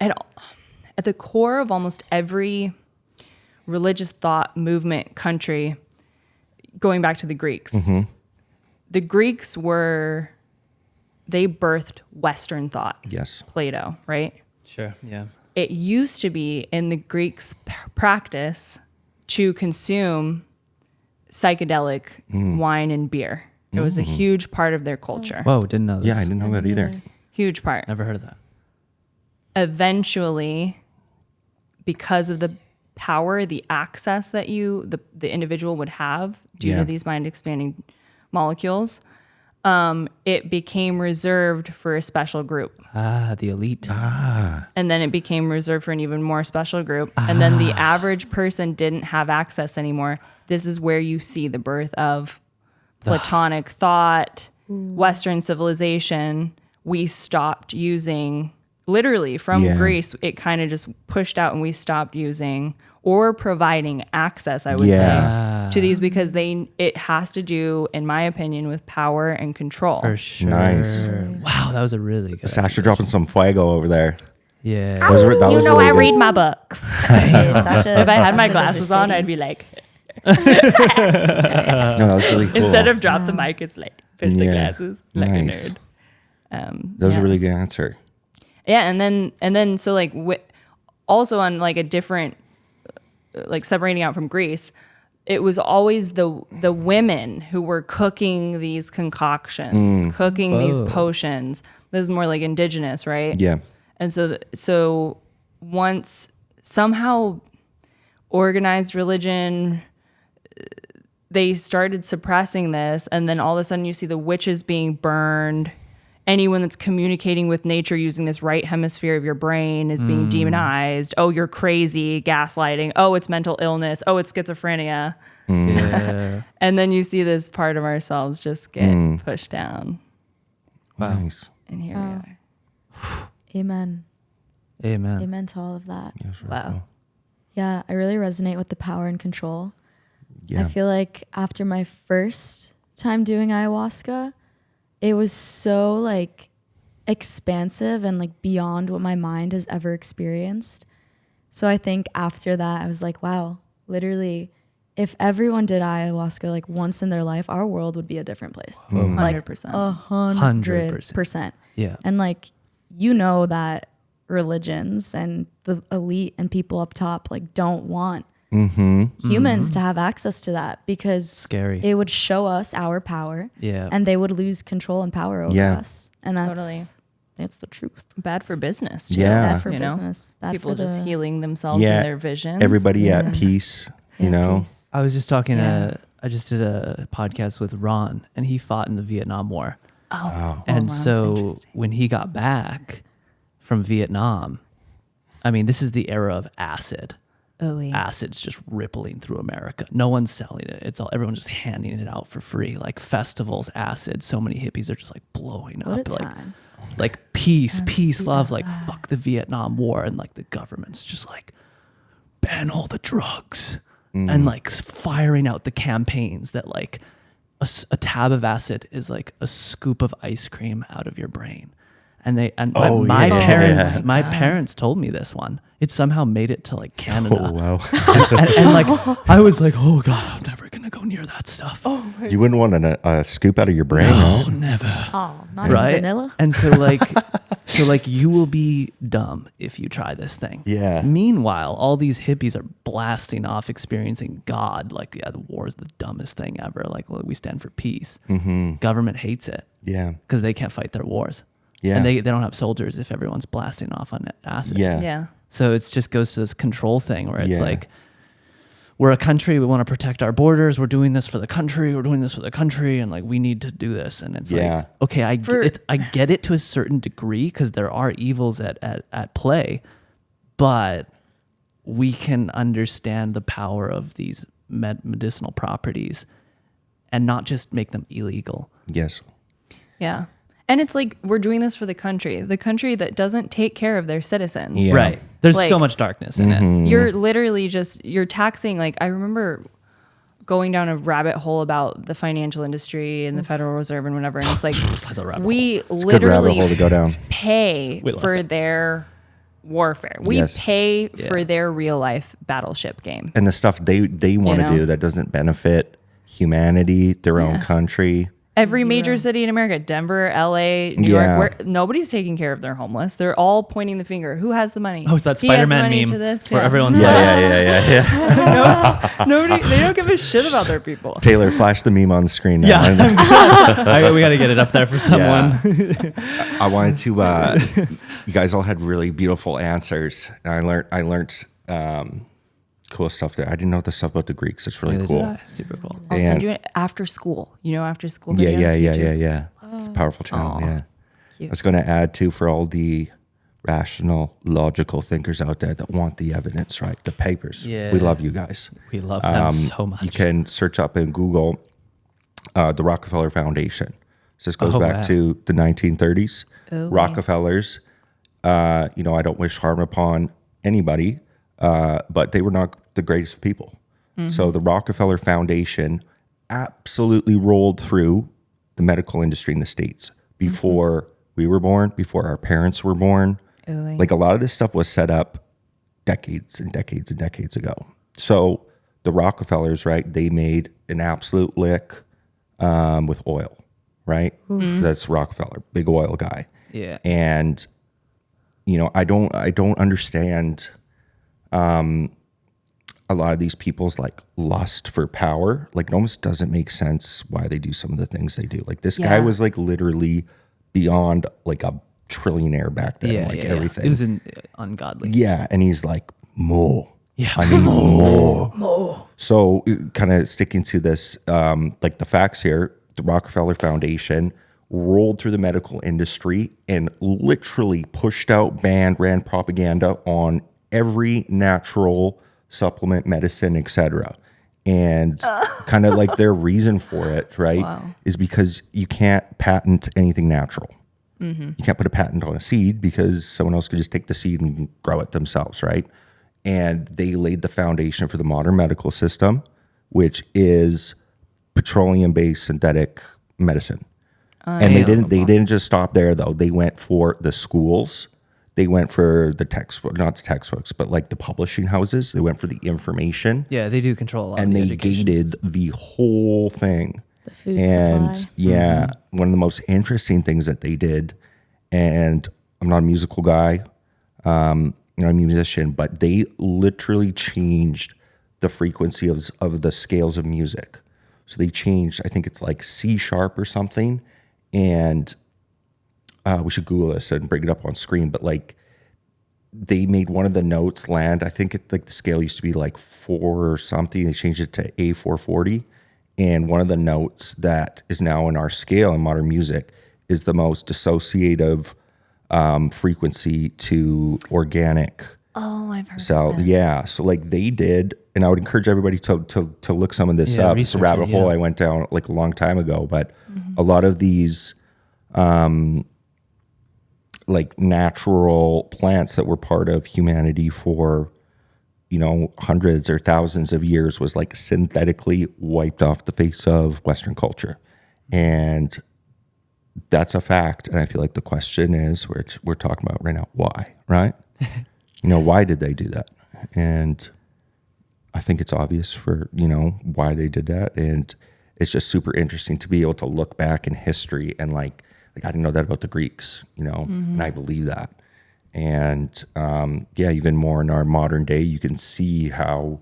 Speaker 3: at the core of almost every religious thought movement country, going back to the Greeks, the Greeks they birthed Western thought.
Speaker 2: Yes.
Speaker 3: Plato, right?
Speaker 1: Sure. Yeah.
Speaker 3: It used to be in the Greeks' practice to consume psychedelic wine and beer. It was a huge part of their culture.
Speaker 1: Whoa, didn't know this.
Speaker 2: Yeah, I didn't know that either.
Speaker 3: Huge part.
Speaker 1: Never heard of that.
Speaker 3: Eventually, because of the power, the access that the individual would have due to these mind expanding molecules, it became reserved for a special group.
Speaker 1: Ah, the elite.
Speaker 3: And then it became reserved for an even more special group. And then the average person didn't have access anymore. This is where you see the birth of Platonic thought, Western civilization. We stopped using, literally from Greece, it kind of just pushed out and we stopped using or providing access, I would say, to these because it has to do, in my opinion, with power and control.
Speaker 1: For sure.
Speaker 2: Nice.
Speaker 1: Wow, that was a really good.
Speaker 2: Sasha dropping some fuego over there.
Speaker 1: Yeah.
Speaker 2: That was really
Speaker 3: I
Speaker 2: good.
Speaker 3: read my books.
Speaker 4: Hey, Sasha,
Speaker 3: If I had my
Speaker 4: Sasha does her
Speaker 3: glasses on, I'd be
Speaker 4: studies.
Speaker 3: like,
Speaker 2: No, that was really cool.
Speaker 3: instead of drop the mic, it's like push the
Speaker 2: Yeah.
Speaker 3: glasses like
Speaker 2: Nice.
Speaker 3: a nerd.
Speaker 2: That was a really good answer.
Speaker 3: Yeah, and then so like also on like a different like separating out from Greece, it was always the women who were cooking these concoctions, cooking these potions. This is more like indigenous, right?
Speaker 2: Yeah.
Speaker 3: And so once somehow organized religion, they started suppressing this, and then all of a sudden you see the witches being burned. Anyone that's communicating with nature using this right hemisphere of your brain is being demonized. Oh, you're crazy, gaslighting. Oh, it's mental illness. Oh, it's schizophrenia.
Speaker 1: Yeah.
Speaker 3: And then you see this part of ourselves just get pushed down.
Speaker 1: Wow.
Speaker 2: Nice.
Speaker 3: And here we are.
Speaker 4: Amen.
Speaker 1: Amen.
Speaker 4: Amen to all of that.
Speaker 3: Wow.
Speaker 4: Yeah, I really resonate with the power and control.
Speaker 2: Yeah.
Speaker 4: I feel like after my first time doing ayahuasca, it was so like expansive and like beyond what my mind has ever experienced. So I think after that, I was like, wow, literally, if everyone did ayahuasca like once in their life, our world would be a different place.
Speaker 3: 100%.
Speaker 4: 100%.
Speaker 1: Yeah.
Speaker 4: And like, you know that religions and the elite and people up top like don't want humans to have access to that because
Speaker 1: Scary.
Speaker 4: it would show us our power.
Speaker 1: Yeah.
Speaker 4: And they would lose control and power over us. And that's the truth.
Speaker 3: Bad for business, too.
Speaker 2: Yeah.
Speaker 4: Bad for
Speaker 3: You know?
Speaker 4: business. Bad
Speaker 3: People
Speaker 4: for
Speaker 3: just
Speaker 4: the,
Speaker 3: healing themselves
Speaker 2: Yeah.
Speaker 3: in their visions.
Speaker 2: Everybody at peace, you know?
Speaker 4: peace.
Speaker 1: I was just talking
Speaker 3: Yeah.
Speaker 1: I just did a podcast with Ron, and he fought in the Vietnam War.
Speaker 3: Oh,
Speaker 1: And
Speaker 3: wow,
Speaker 1: so
Speaker 3: interesting.
Speaker 1: when he got back from Vietnam, I mean, this is the era of acid.
Speaker 3: Oh, yeah.
Speaker 1: Acid's just rippling through America. No one's selling it. It's all everyone's just handing it out for free. Like festivals, acid. So many hippies are just like blowing
Speaker 4: What
Speaker 1: up.
Speaker 4: a
Speaker 1: Like
Speaker 4: time.
Speaker 1: like peace, love, like fuck the Vietnam War, and like the government's just like ban all the drugs and like firing out the campaigns that like a tab of acid is like a scoop of ice cream out of your brain. And my parents told me this one. It somehow made it to like Canada.
Speaker 2: Oh, wow.
Speaker 1: and like I was like, oh God, I'm never gonna go near that stuff.
Speaker 2: You wouldn't want a scoop out of your brain,
Speaker 1: No,
Speaker 2: right?
Speaker 1: never.
Speaker 4: Oh, not
Speaker 1: Right?
Speaker 4: even vanilla?
Speaker 1: And so like you will be dumb if you try this thing.
Speaker 2: Yeah.
Speaker 1: Meanwhile, all these hippies are blasting off experiencing God. Like, yeah, the war is the dumbest thing ever. Like, we stand for peace. Government hates it
Speaker 2: Yeah.
Speaker 1: because they can't fight their wars.
Speaker 2: Yeah.
Speaker 1: And they don't have soldiers if everyone's blasting off on acid.
Speaker 2: Yeah.
Speaker 3: Yeah.
Speaker 1: So it just goes to this control thing where it's
Speaker 2: Yeah.
Speaker 1: like, we're a country, we want to protect our borders, we're doing this for the country, and like we need to do this. And it's
Speaker 2: Yeah.
Speaker 1: like, okay, I get it to a certain degree because there are evils at play, but we can understand the power of these medicinal properties and not just make them illegal.
Speaker 2: Yes.
Speaker 3: Yeah. And it's like, we're doing this for the country that doesn't take care of their citizens.
Speaker 2: Yeah.
Speaker 1: Right. There's
Speaker 3: Like-
Speaker 1: so much darkness in it.
Speaker 3: You're literally you're taxing. Like, I remember going down a rabbit hole about the financial industry and the Federal Reserve and whatever. And it's like,
Speaker 1: That's a rabbit
Speaker 3: we
Speaker 2: Good rabbit
Speaker 3: literally
Speaker 2: hole to go down.
Speaker 3: pay
Speaker 1: We love
Speaker 3: for
Speaker 1: it.
Speaker 3: their warfare. We
Speaker 2: Yes.
Speaker 3: pay for
Speaker 1: Yeah.
Speaker 3: their real life battleship game.
Speaker 2: And the stuff they want to
Speaker 3: know?
Speaker 2: do that doesn't benefit humanity, their own country.
Speaker 3: Every major city in America, Denver, LA, New
Speaker 2: Yeah.
Speaker 3: York, where nobody's taking care of their homeless. They're all pointing the finger. Who has the money?
Speaker 1: Oh, it's that
Speaker 3: He has the
Speaker 1: Spider-Man
Speaker 3: money
Speaker 1: meme
Speaker 3: to this.
Speaker 1: where
Speaker 3: Yeah.
Speaker 1: everyone's like,
Speaker 2: Yeah.
Speaker 3: Nobody, they don't give a shit about their people.
Speaker 2: Taylor, flash the meme on the screen now.
Speaker 1: we got to get it up there for someone.
Speaker 2: I wanted to. You guys all had really beautiful answers. And I learned cool stuff there. I didn't know the stuff about the Greeks. It's really
Speaker 1: Neither
Speaker 2: cool.
Speaker 1: did I. Super cool.
Speaker 3: I'll
Speaker 2: And-
Speaker 3: send you it after school. You know, after school.
Speaker 2: Yeah.
Speaker 3: videos,
Speaker 2: It's a powerful channel. Yeah.
Speaker 3: Cute.
Speaker 2: I was going to add too for all the rational, logical thinkers out there that want the evidence, right? The papers.
Speaker 1: Yeah.
Speaker 2: We love you guys.
Speaker 1: We love them so much.
Speaker 2: You can search up in Google the Rockefeller Foundation. So this goes back
Speaker 1: wow.
Speaker 2: to the 1930s.
Speaker 3: Oh,
Speaker 2: Rockefellers, I don't wish harm upon anybody, but they were not the greatest of people. So the Rockefeller Foundation absolutely rolled through the medical industry in the States before we were born, before our parents were born.
Speaker 3: Ooh.
Speaker 2: Like a lot of this stuff was set up decades and decades and decades ago. So the Rockefellers, right, they made an absolute lick with oil, right? That's Rockefeller, big oil guy.
Speaker 1: Yeah.
Speaker 2: a lot of these people's like lust for power, like it almost doesn't make sense why they do some of the things they do. Like this guy was like literally beyond like a trillionaire back then, everything.
Speaker 1: It was ungodly.
Speaker 2: Yeah, and he's like, more.
Speaker 1: Yeah.
Speaker 2: I need more. So kind of sticking to this, like the facts here, the Rockefeller Foundation rolled through the medical industry and literally pushed out, banned, ran propaganda on every natural supplement, medicine, etc. And kind of like their reason for it, right, is because you can't patent anything natural. You can't put a patent on a seed because someone else could just take the seed and grow it themselves, right? And they laid the foundation for the modern medical system, which is petroleum-based synthetic medicine. And they didn't just stop there though. They went for the schools. They went for the textbook, not the textbooks, but like the publishing houses. They went for the information.
Speaker 1: Yeah, they do control a lot.
Speaker 2: And
Speaker 1: of the
Speaker 2: they
Speaker 1: education
Speaker 2: gated
Speaker 1: system.
Speaker 2: the whole thing.
Speaker 4: The food
Speaker 2: And
Speaker 4: supply.
Speaker 2: one of the most interesting things that they did, and I'm not a musical guy, I'm a musician, but they literally changed the frequency of the scales of music. So they changed, I think it's like C sharp or something. And we should Google this and bring it up on screen. But like they made one of the notes land. I think like the scale used to be like 4 or something. They changed it to A440. And one of the notes that is now in our scale in modern music is the most dissociative frequency to organic.
Speaker 5: Oh, I've heard
Speaker 2: So
Speaker 5: of this.
Speaker 2: yeah, so like they did, and I would encourage everybody to look some of this up. It's a
Speaker 1: research
Speaker 2: rabbit
Speaker 1: it,
Speaker 2: hole
Speaker 1: yeah.
Speaker 2: I went down like a long time ago, but a lot of these like natural plants that were part of humanity for hundreds or thousands of years was like synthetically wiped off the face of Western culture, and that's a fact. And I feel like the question is, we're talking about right now, why, right? Why did they do that? And I think it's obvious for, why they did that. And it's just super interesting to be able to look back in history and like I didn't know that about the Greeks, and I believe that. And even more in our modern day, you can see how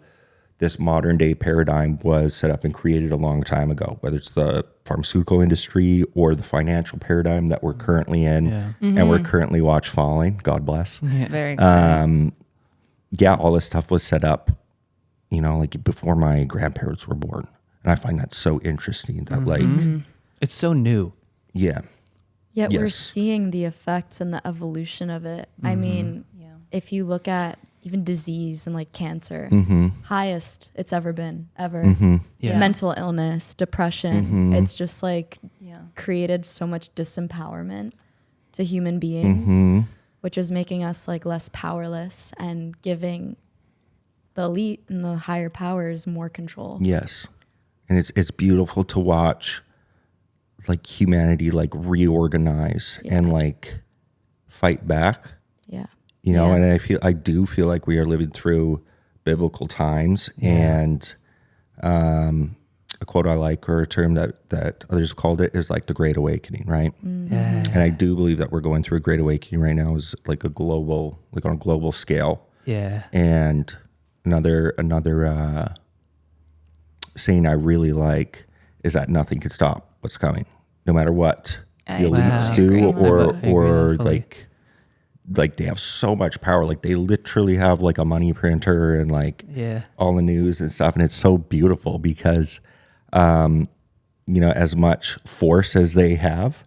Speaker 2: this modern day paradigm was set up and created a long time ago, whether it's the pharmaceutical industry or the financial paradigm that we're currently in and we're currently watch falling. God bless.
Speaker 3: Very exciting.
Speaker 2: All this stuff was set up, like before my grandparents were born. And I find that so interesting that
Speaker 1: It's so new.
Speaker 2: yeah.
Speaker 4: Yet we're
Speaker 2: Yes.
Speaker 4: seeing the effects and the evolution of it. I mean, if you look at even disease and like cancer, highest it's ever been, ever.
Speaker 1: Yeah.
Speaker 4: Mental illness, depression. It's just like
Speaker 3: Yeah.
Speaker 4: created so much disempowerment to human beings, which is making us like less powerless and giving the elite and the higher powers more control.
Speaker 2: Yes. And it's beautiful to watch like humanity like reorganize and like fight back.
Speaker 4: Yeah.
Speaker 2: And I do feel like we are living through biblical times. And a quote I like, or a term that others have called it, is like the Great Awakening, right?
Speaker 1: Yeah.
Speaker 2: And I do believe that we're going through a Great Awakening right now, is like on a global scale.
Speaker 1: Yeah.
Speaker 2: And another saying I really like is that nothing can stop what's coming, no matter what the elites do, or
Speaker 1: fully.
Speaker 2: like they have so much power. Like they literally have like a money printer and like all the news and stuff. And it's so beautiful because, as much force as they have,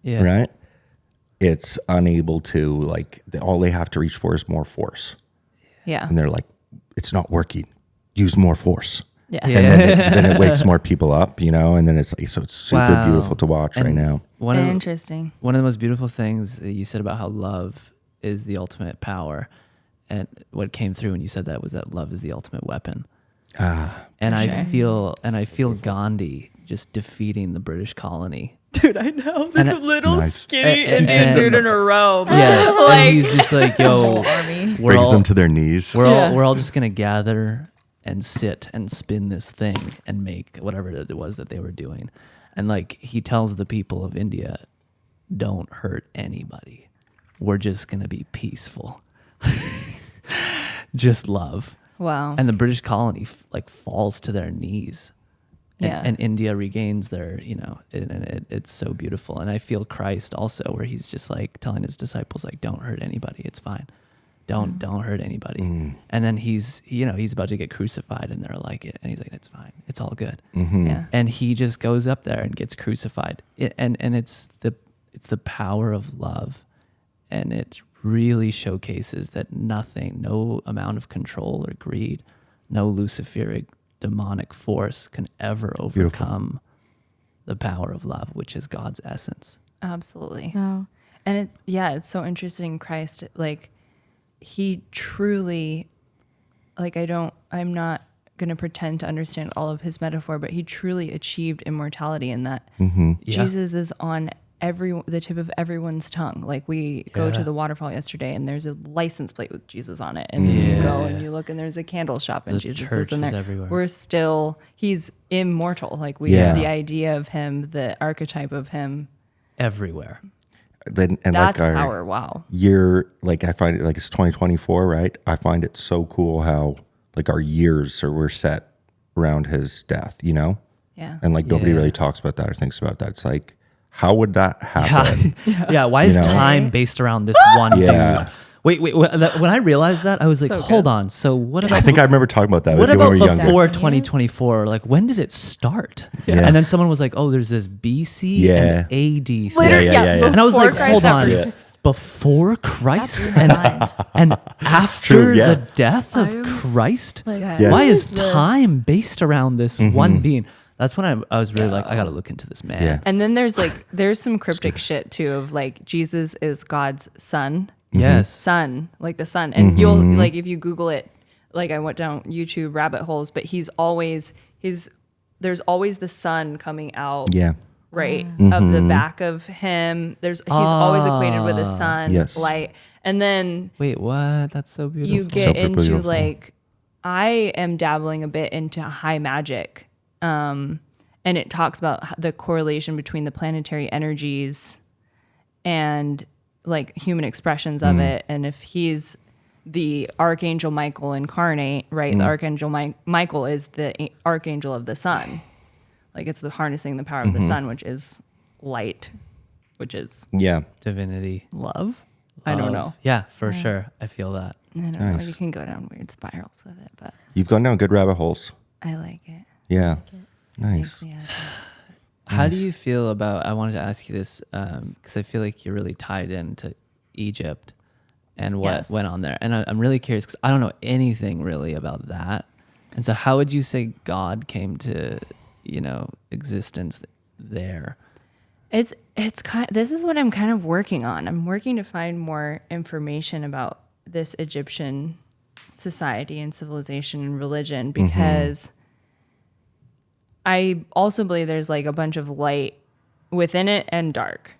Speaker 2: right? It's unable to all they have to reach for is more force.
Speaker 3: Yeah.
Speaker 2: And they're like, it's not working. Use more force.
Speaker 3: Yeah.
Speaker 2: And then it wakes more people up, and then it's like, so it's super beautiful to watch right now.
Speaker 3: Interesting.
Speaker 1: One of the most beautiful things that you said about how love is the ultimate power, and what came through when you said that was that love is the ultimate weapon. And I feel Gandhi just defeating the British colony.
Speaker 3: Dude, I know. This
Speaker 1: And-
Speaker 3: little
Speaker 2: Nice.
Speaker 3: skinny
Speaker 1: And-
Speaker 3: Indian dude in a robe.
Speaker 1: Yeah,
Speaker 3: Like-
Speaker 1: and he's just like, yo,
Speaker 4: Army.
Speaker 2: Brings them to their knees.
Speaker 1: we're all just gonna gather and sit and spin this thing and make whatever it was that they were doing. And like he tells the people of India, don't hurt anybody. We're just gonna be peaceful. Just love.
Speaker 3: Wow.
Speaker 1: And the British colony like falls to their knees.
Speaker 3: Yeah.
Speaker 1: And India regains their, and it's so beautiful. And I feel Christ also, where he's just like telling his disciples, like, don't hurt anybody. It's fine. Don't hurt anybody. And then he's about to get crucified, and they're like, and he's like, it's fine. It's all good.
Speaker 3: Yeah.
Speaker 1: And he just goes up there and gets crucified. And it's the power of love. And it really showcases that no amount of control or greed, no Luciferic demonic force can ever overcome the power of love, which is God's essence.
Speaker 3: Absolutely.
Speaker 4: Wow.
Speaker 3: And it's so interesting. Christ, like, he truly, like, I'm not going to pretend to understand all of his metaphor, but he truly achieved immortality in that Jesus is on the tip of everyone's tongue. Like, we go to the waterfall yesterday and there's a license plate with Jesus on it. And then you go and you look and there's a candle shop and
Speaker 1: The
Speaker 3: Jesus
Speaker 1: church
Speaker 3: is in
Speaker 1: is
Speaker 3: there.
Speaker 1: everywhere.
Speaker 3: He's immortal. Like, we
Speaker 2: Yeah.
Speaker 3: have the idea of him, the archetype of him.
Speaker 1: Everywhere.
Speaker 2: And
Speaker 3: That's
Speaker 2: like our
Speaker 3: power. Wow.
Speaker 2: year, like I find it, like it's 2024, right? I find it so cool how like our years were set around his death,
Speaker 3: Yeah.
Speaker 2: And like nobody
Speaker 1: Yeah.
Speaker 2: really talks about that or thinks about that. It's like, how would that happen?
Speaker 1: Yeah. Why is
Speaker 2: You know?
Speaker 1: time based around this one
Speaker 2: Yeah.
Speaker 1: dude? Wait. When I realized that, I was like,
Speaker 3: So
Speaker 1: hold
Speaker 3: good.
Speaker 1: on. So what about
Speaker 2: I think I remember talking about that
Speaker 1: what
Speaker 2: with you when
Speaker 1: about
Speaker 2: we were younger.
Speaker 1: before
Speaker 4: That's
Speaker 1: 2024? Like, when did it start?
Speaker 2: Yeah.
Speaker 1: And then someone was like, oh, there's this BC
Speaker 2: Yeah.
Speaker 1: and AD thing.
Speaker 3: Literally,
Speaker 2: yeah.
Speaker 1: And I was like,
Speaker 3: before
Speaker 1: hold
Speaker 3: Christ,
Speaker 1: on.
Speaker 3: after
Speaker 1: Before Christ
Speaker 4: That's your mind.
Speaker 1: and after
Speaker 2: true, yeah.
Speaker 1: the death of
Speaker 4: I'm-
Speaker 1: Christ?
Speaker 4: Like,
Speaker 2: Yeah.
Speaker 1: Why
Speaker 4: what
Speaker 1: is
Speaker 4: this?
Speaker 1: time based around this one being? That's when I was really like, I got to look into this man.
Speaker 2: Yeah.
Speaker 3: And then there's some cryptic shit too of like Jesus is God's son,
Speaker 1: Yes.
Speaker 3: like the son. And you'll like, if you Google it, like I went down YouTube rabbit holes, but there's always the sun coming out.
Speaker 2: Yeah.
Speaker 3: Right. Of the back of him. He's always equated with the sun,
Speaker 2: Yes.
Speaker 3: light. And then
Speaker 1: Wait, what? That's so beautiful.
Speaker 3: you get
Speaker 2: So
Speaker 3: into
Speaker 2: beautiful.
Speaker 3: like, I am dabbling a bit into high magic. And it talks about the correlation between the planetary energies and like human expressions of it. And if he's the Archangel Michael incarnate, right? The Archangel Michael is the archangel of the sun. Like, it's the harnessing the power of the sun, which is light, which is
Speaker 2: Yeah.
Speaker 1: Divinity.
Speaker 3: love. I don't know.
Speaker 1: Yeah, for sure. I feel that.
Speaker 3: I don't know.
Speaker 2: Nice.
Speaker 3: You can go down weird spirals with it, but
Speaker 2: You've gone down good rabbit holes.
Speaker 3: I like it.
Speaker 2: Yeah.
Speaker 3: Makes
Speaker 2: Nice.
Speaker 3: me happy.
Speaker 1: How do you feel about, I wanted to ask you this, because I feel like you're really tied into Egypt and what
Speaker 3: Yes.
Speaker 1: went on there. And I'm really curious because I don't know anything really about that. And so how would you say God came to, existence there?
Speaker 3: It's this is what I'm kind of working on. I'm working to find more information about this Egyptian society and civilization and religion because I also believe there's like a bunch of light within it and dark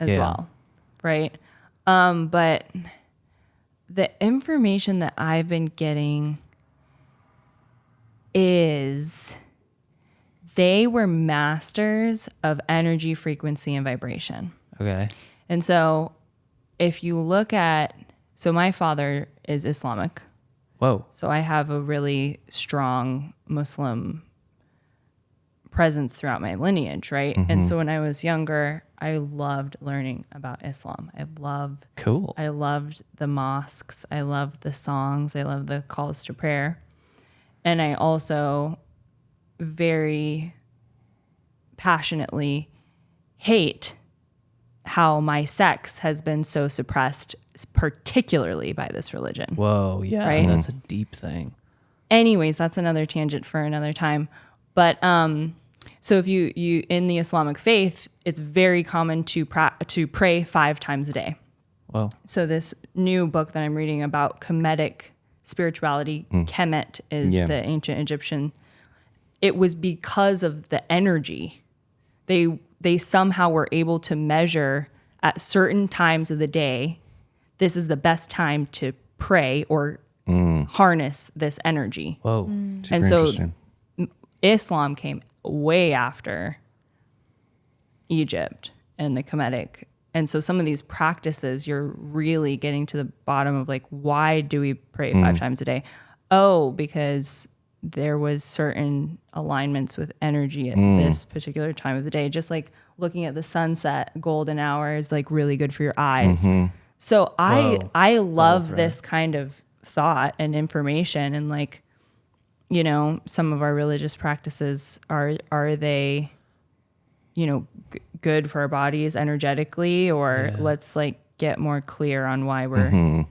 Speaker 3: as
Speaker 1: Yeah.
Speaker 3: well, right? But the information that I've been getting is they were masters of energy, frequency, and vibration.
Speaker 1: Okay.
Speaker 3: And so if you look at, so my father is Islamic.
Speaker 1: Whoa.
Speaker 3: So I have a really strong Muslim presence throughout my lineage, right? And so when I was younger, I loved learning about Islam.
Speaker 1: Cool.
Speaker 3: I loved the mosques. I loved the songs. I loved the calls to prayer. And I also very passionately hate how my sex has been so suppressed, particularly by this religion.
Speaker 1: Whoa. Yeah.
Speaker 3: Right?
Speaker 1: That's a deep thing.
Speaker 3: Anyways, that's another tangent for another time. But so if you in the Islamic faith, it's very common to pray 5 times a day.
Speaker 1: Whoa.
Speaker 3: So this new book that I'm reading about Kemetic spirituality, Kemet is
Speaker 2: Yeah.
Speaker 3: the ancient Egyptian. It was because of the energy. They somehow were able to measure at certain times of the day, this is the best time to pray or harness this energy.
Speaker 1: Whoa.
Speaker 2: Super
Speaker 3: And so
Speaker 2: interesting.
Speaker 3: Islam came way after Egypt and the Kemetic. And so some of these practices, you're really getting to the bottom of like, why do we pray 5 times a day? oh, because there was certain alignments with energy at this particular time of the day. Just like looking at the sunset, golden hour is like really good for your eyes. So I love this kind of thought and information, and like, you know, some of our religious practices are they, you know, good for our bodies energetically, or let's like get more clear on why we're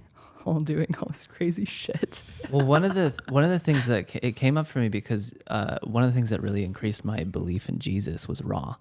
Speaker 3: all doing all this crazy shit.
Speaker 1: Well, one of the things that it came up for me because one of the things that really increased my belief in Jesus was Ra.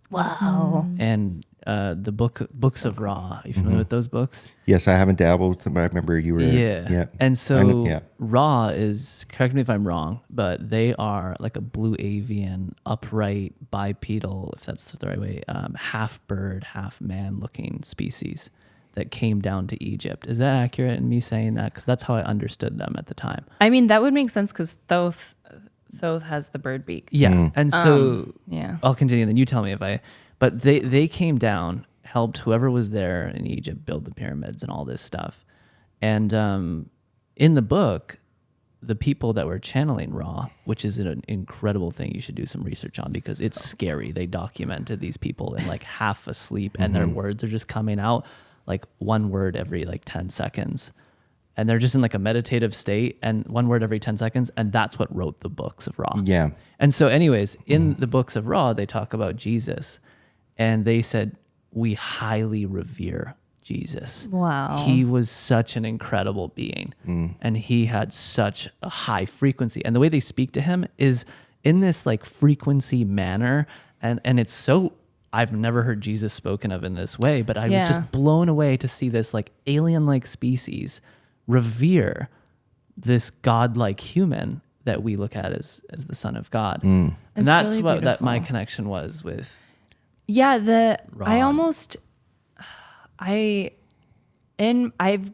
Speaker 3: Wow.
Speaker 1: And the books of Ra. Are you familiar with those books?
Speaker 2: Yes, I haven't dabbled with them, but I remember you were.
Speaker 1: Yeah. And so
Speaker 2: yeah.
Speaker 1: Ra is, correct me if I'm wrong, but they are like a blue avian, upright, bipedal, if that's the right way, half bird, half man looking species that came down to Egypt. Is that accurate in me saying that? Because that's how I understood them at the time.
Speaker 3: I mean, that would make sense because Thoth has the bird beak.
Speaker 1: Yeah. And so
Speaker 3: yeah.
Speaker 1: I'll continue, then you tell me but they came down, helped whoever was there in Egypt build the pyramids and all this stuff. And in the book, the people that were channeling Ra, which is an incredible thing you should do some research on because it's scary. They documented these people in like half asleep and their words are just coming out like one word every like 10 seconds. And they're just in like a meditative state and one word every 10 seconds. And that's what wrote the books of Ra.
Speaker 2: Yeah.
Speaker 1: And so anyways, in the books of Ra, they talk about Jesus and they said, we highly revere Jesus.
Speaker 3: Wow.
Speaker 1: He was such an incredible being and he had such a high frequency. And the way they speak to him is in this like frequency manner. And it's so, I've never heard Jesus spoken of in this way, but I was just blown away to see this like alien-like species revere this godlike human that we look at as the Son of God. And
Speaker 3: It's
Speaker 1: that's
Speaker 3: really
Speaker 1: what that my
Speaker 3: beautiful.
Speaker 1: connection was with.
Speaker 3: Yeah,
Speaker 1: Ron.
Speaker 3: I've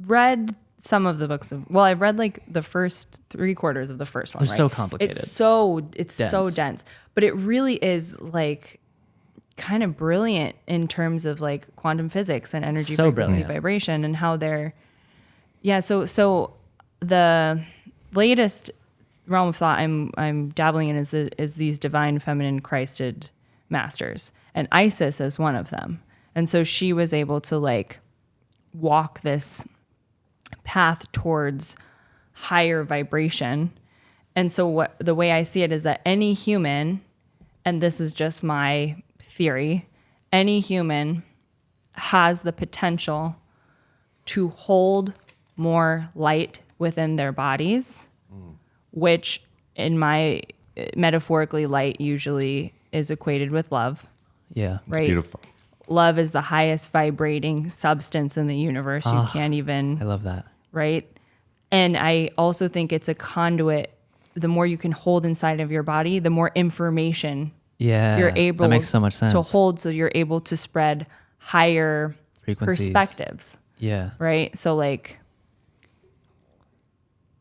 Speaker 3: read some of the books I've read like the first 3/4 of the first one.
Speaker 1: They're so complicated.
Speaker 3: It's so
Speaker 1: Dense.
Speaker 3: dense, but it really is like kind of brilliant in terms of like quantum physics and energy,
Speaker 1: So
Speaker 3: frequency,
Speaker 1: brilliant.
Speaker 3: vibration, and how they're. Yeah, so the latest realm of thought I'm dabbling in is these divine feminine Christed masters, and Isis is one of them. And so she was able to like walk this path towards higher vibration. And so the way I see it is that any human, and this is just my theory, any human has the potential to hold more light within their bodies, which in my metaphorically light usually is equated with love.
Speaker 1: Yeah.
Speaker 2: It's
Speaker 3: Right.
Speaker 2: beautiful.
Speaker 3: Love is the highest vibrating substance in the universe. You can't even,
Speaker 1: I love that.
Speaker 3: right? And I also think it's a conduit. The more you can hold inside of your body, the more information
Speaker 1: Yeah.
Speaker 3: you're able
Speaker 1: that makes so much sense.
Speaker 3: to hold, so you're able to spread higher
Speaker 1: Frequencies.
Speaker 3: perspectives,
Speaker 1: Yeah.
Speaker 3: right? So like,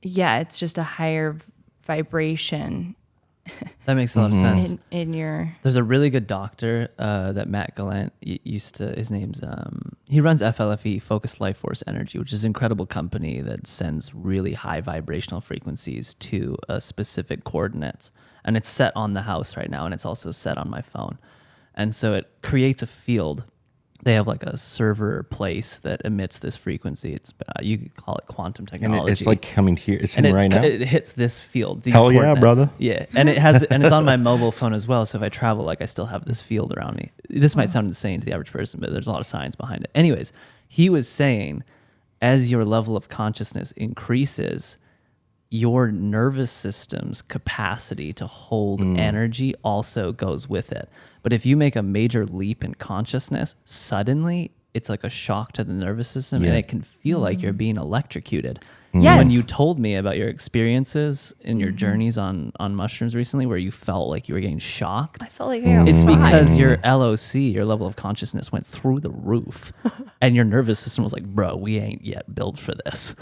Speaker 3: yeah, it's just a higher vibration
Speaker 1: That makes a lot of sense.
Speaker 3: in your.
Speaker 1: There's a really good doctor that Matt Gallant used to, his name's, he runs FLFE, Focused Life Force Energy, which is an incredible company that sends really high vibrational frequencies to a specific coordinates. And it's set on the house right now, and it's also set on my phone. And so it creates a field. They have like a server place that emits this frequency. It's you could call it quantum
Speaker 2: And
Speaker 1: technology.
Speaker 2: it's like coming here. It's
Speaker 1: and
Speaker 2: in right now.
Speaker 1: it hits this field. These
Speaker 2: Hell yeah,
Speaker 1: coordinates.
Speaker 2: brother.
Speaker 1: Yeah, and it has, and it's on my mobile phone as well. So if I travel, like I still have this field around me. This might sound insane to the average person, but there's a lot of science behind it. Anyways, he was saying, as your level of consciousness increases, your nervous system's capacity to hold energy also goes with it. But if you make a major leap in consciousness, suddenly it's like a shock to the nervous system and it can feel like you're being electrocuted.
Speaker 3: Yes.
Speaker 1: When you told me about your experiences in your journeys on mushrooms recently where you felt like you were getting shocked,
Speaker 3: I felt like I got
Speaker 1: it's
Speaker 3: fried.
Speaker 1: because your LOC, your level of consciousness, went through the roof, and your nervous system was like, "Bro, we ain't yet built for this."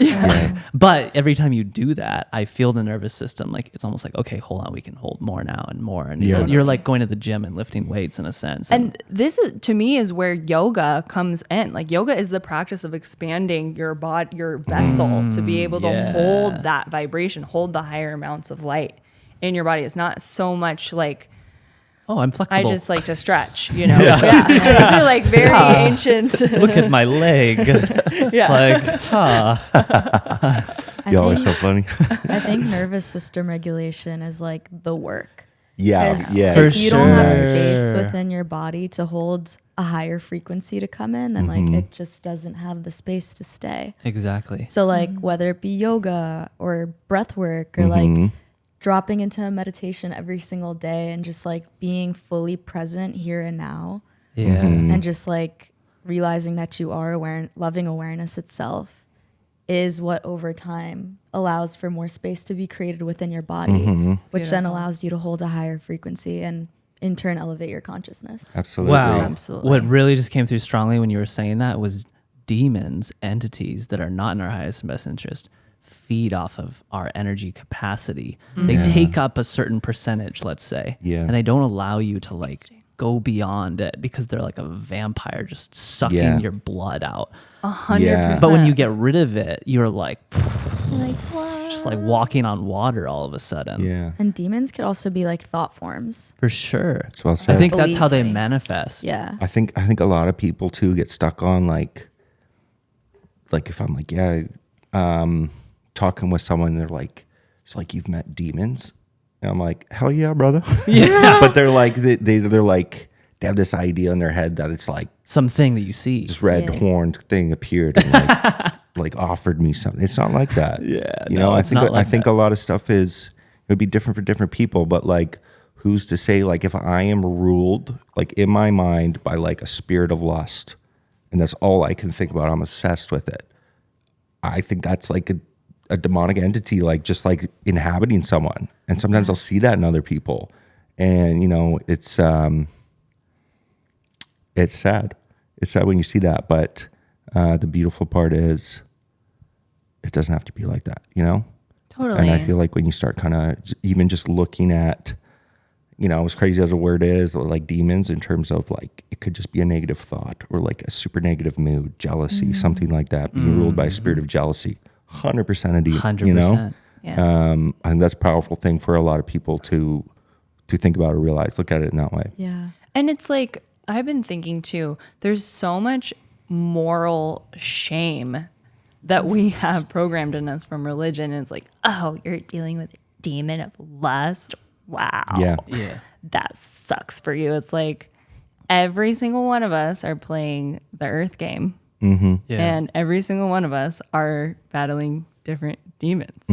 Speaker 1: But every time you do that, I feel the nervous system like it's almost like, "Okay, hold on, we can hold more now and more." And you're like going to the gym and lifting weights in a sense.
Speaker 3: And this is, to me, is where yoga comes in. Like yoga is the practice of expanding your body, your vessel, to be be able to hold that vibration, hold the higher amounts of light in your body. It's not so much like,
Speaker 1: Oh, I'm flexible.
Speaker 3: I just like to stretch, you know? Yeah. These are like very ancient.
Speaker 1: Look at my leg.
Speaker 3: Yeah.
Speaker 1: Like,
Speaker 2: Y'all are so funny.
Speaker 4: I think nervous system regulation is like the work.
Speaker 2: Yeah,
Speaker 4: 'Cause
Speaker 2: yeah.
Speaker 1: For
Speaker 4: If you don't have
Speaker 1: sure.
Speaker 4: space within your body to hold a higher frequency to come in, then like it just doesn't have the space to stay.
Speaker 1: exactly.
Speaker 4: So like whether it be yoga or breath work or like dropping into a meditation every single day and just like being fully present here and now
Speaker 1: Yeah.
Speaker 4: and just like realizing that you are aware, loving awareness itself is what over time allows for more space to be created within your body, which then allows you to hold a higher frequency and in turn elevate your consciousness.
Speaker 2: Absolutely.
Speaker 1: Wow.
Speaker 3: Absolutely.
Speaker 1: What really just came through strongly when you were saying that was demons, entities that are not in our highest and best interest, feed off of our energy capacity. They take up a certain percentage, let's say,
Speaker 2: Yeah.
Speaker 1: and they don't allow you to like go beyond it because they're like a vampire just sucking
Speaker 2: Yeah.
Speaker 1: your blood out.
Speaker 3: 100%.
Speaker 1: But when you get rid of it, you're like
Speaker 5: Like, what?
Speaker 1: just like walking on water all of a sudden.
Speaker 2: Yeah.
Speaker 4: And demons could also be like thought forms.
Speaker 1: For sure.
Speaker 2: That's well said.
Speaker 1: I think that's how they
Speaker 4: Beliefs.
Speaker 1: manifest.
Speaker 4: Yeah.
Speaker 2: I think a lot of people too get stuck on like if I'm like, talking with someone and they're like, it's like you've met demons. And I'm like, hell yeah, brother. Yeah. But they're like they're like they have this idea in their head that it's like
Speaker 1: Something that you see.
Speaker 2: this red
Speaker 4: Yeah.
Speaker 2: horned thing appeared and like like offered me something. It's not like that.
Speaker 1: Yeah,
Speaker 2: You
Speaker 1: no,
Speaker 2: know, I
Speaker 1: it's
Speaker 2: think
Speaker 1: not like
Speaker 2: I think
Speaker 1: that.
Speaker 2: a lot of stuff is it would be different for different people, but like who's to say like if I am ruled like in my mind by like a spirit of lust and that's all I can think about, I'm obsessed with it. I think that's like a demonic entity, like just like inhabiting someone. And sometimes I'll see that in other people. And, you know, it's sad. It's sad when you see that. But the beautiful part is it doesn't have to be like that, you know?
Speaker 3: Totally.
Speaker 2: And I feel like when you start kind of even just looking at, you know, as crazy as a word is, like demons in terms of like, it could just be a negative thought or like a super negative mood, jealousy, something like that, being ruled by a spirit of jealousy. 100% a demon,
Speaker 1: 100%.
Speaker 2: you know?
Speaker 3: Yeah.
Speaker 2: I think that's a powerful thing for a lot of people to think about or realize, look at it in that way.
Speaker 4: Yeah.
Speaker 3: And it's like, I've been thinking too, there's so much moral shame that we have programmed in us from religion. And it's like, oh, you're dealing with a demon of lust. Wow.
Speaker 2: Yeah.
Speaker 1: Yeah.
Speaker 3: That sucks for you. It's like every single one of us are playing the earth game.
Speaker 1: Yeah.
Speaker 3: And every single one of us are battling different demons.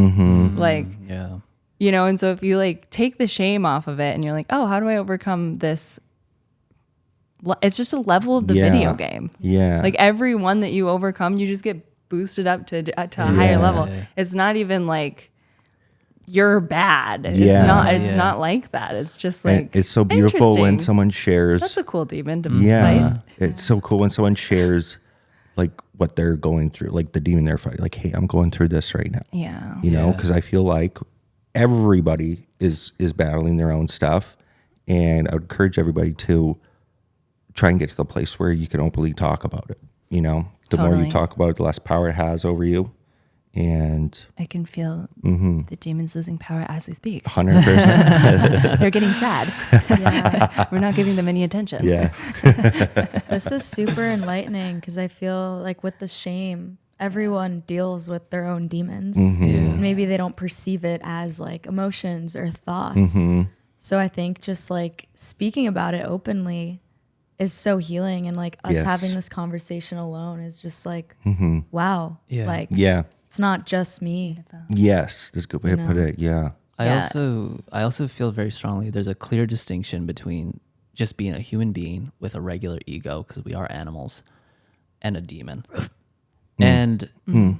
Speaker 3: Like,
Speaker 1: Yeah.
Speaker 3: you know, and so if you like take the shame off of it and you're like, oh, how do I overcome this? It's just a level of the
Speaker 2: Yeah.
Speaker 3: video game.
Speaker 2: Yeah.
Speaker 3: Like every one that you overcome, you just get boosted up to a higher level. It's not even like you're bad.
Speaker 2: Yeah.
Speaker 3: It's not like that. It's just
Speaker 2: And
Speaker 3: like,
Speaker 2: it's so beautiful when
Speaker 3: interesting.
Speaker 2: someone shares.
Speaker 3: That's a cool demon to
Speaker 2: Yeah.
Speaker 3: fight.
Speaker 2: It's so cool when someone shares like what they're going through, like the demon they're fighting. Like, hey, I'm going through this right now.
Speaker 3: Yeah.
Speaker 2: You know,
Speaker 1: Yeah.
Speaker 2: because I feel like everybody is battling their own stuff. And I would encourage everybody to try and get to the place where you can openly talk about it. You know, the more
Speaker 3: Totally.
Speaker 2: you talk about it, the less power it has over you. And
Speaker 3: I can feel the demons losing power as we speak.
Speaker 2: 100%.
Speaker 3: They're getting sad.
Speaker 4: Yeah.
Speaker 3: We're not giving them any attention.
Speaker 2: Yeah.
Speaker 4: This is super enlightening because I feel like with the shame, everyone deals with their own demons. Maybe they don't perceive it as like emotions or thoughts. So I think just like speaking about it openly is so healing. And like us
Speaker 2: Yes.
Speaker 4: having this conversation alone is just like, wow.
Speaker 1: Yeah.
Speaker 4: Like
Speaker 2: Yeah.
Speaker 4: it's not just me.
Speaker 2: Yes. That's a good way to put it. Yeah.
Speaker 1: I
Speaker 3: Yeah.
Speaker 1: also feel very strongly there's a clear distinction between just being a human being with a regular ego, because we are animals, and a demon. And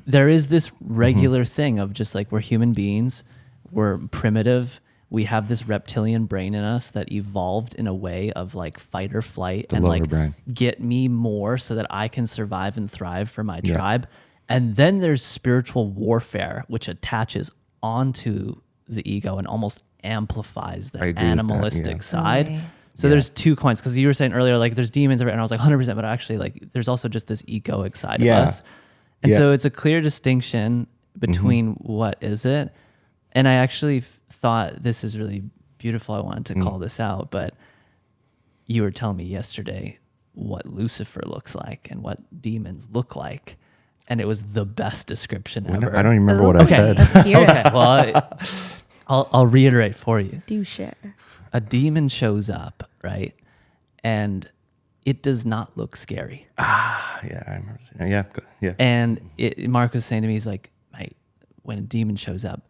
Speaker 1: there is this regular thing of just like we're human beings, we're primitive, we have this reptilian brain in us that evolved in a way of like fight or flight and
Speaker 2: lower
Speaker 1: like
Speaker 2: brain.
Speaker 1: get me more so that I can survive and thrive for my tribe. And then there's spiritual warfare, which attaches onto the ego and almost amplifies
Speaker 2: I
Speaker 1: the
Speaker 2: agree with that,
Speaker 1: animalistic
Speaker 2: yeah.
Speaker 1: side.
Speaker 3: Totally.
Speaker 1: So there's two coins, because you were saying earlier, like there's demons, and I was like 100%, but actually like there's also just this egoic side
Speaker 2: Yeah.
Speaker 1: of us. And
Speaker 2: Yeah.
Speaker 1: so it's a clear distinction between what is it. And I actually thought this is really beautiful. I wanted to call this out, but you were telling me yesterday what Lucifer looks like and what demons look like. And it was the best description ever.
Speaker 2: I don't even remember what I said.
Speaker 3: Let's hear it.
Speaker 1: Okay, well, I'll reiterate for you.
Speaker 4: Do share.
Speaker 1: A demon shows up, right? And it does not look scary.
Speaker 2: Yeah, I remember. Yeah, yeah.
Speaker 1: And Mark was saying to me, he's like, mate, when a demon shows up,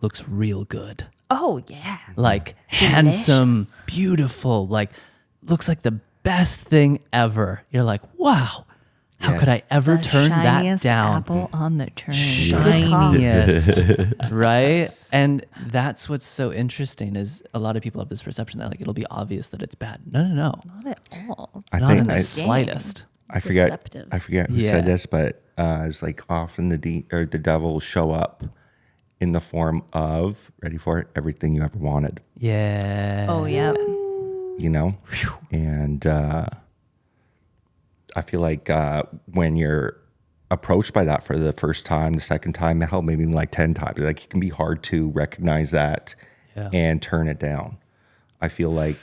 Speaker 1: looks real good.
Speaker 3: Oh, yeah.
Speaker 1: Like handsome, beautiful, like looks like the best thing ever. You're like, wow, how could I ever turn that
Speaker 3: Shiniest
Speaker 1: down?
Speaker 3: apple on the tree.
Speaker 1: Shiniest, right? And that's what's so interesting is a lot of people have this perception that like it'll be obvious that it's bad. No.
Speaker 3: Not at all.
Speaker 2: I
Speaker 1: Not
Speaker 2: think
Speaker 1: in the slightest.
Speaker 2: I forget
Speaker 4: Deceptive.
Speaker 2: who said this, but it's like often the devil will show up in the form of, ready for it, everything you ever wanted.
Speaker 1: Yeah.
Speaker 3: Oh, yeah.
Speaker 2: You know? And I feel like when you're approached by that for the first time, the second time, hell, maybe even like 10 times, like it can be hard to recognize that and turn it down. I feel like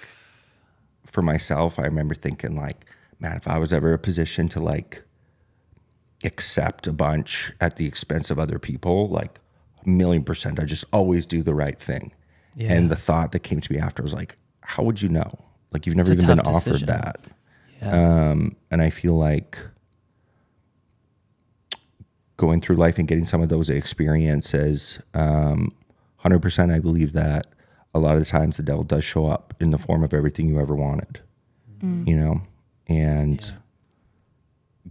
Speaker 2: for myself, I remember thinking like, man, if I was ever in a position to like accept a bunch at the expense of other people, like 1,000,000%, I just always do the right thing.
Speaker 1: Yeah.
Speaker 2: And the thought that came to me after was like, how would you know? Like you've never
Speaker 1: It's a
Speaker 2: even been
Speaker 1: tough
Speaker 2: offered
Speaker 1: decision.
Speaker 2: that.
Speaker 1: Yeah.
Speaker 2: And I feel like going through life and getting some of those experiences, 100% I believe that a lot of the times the devil does show up in the form of everything you ever wanted, you know, and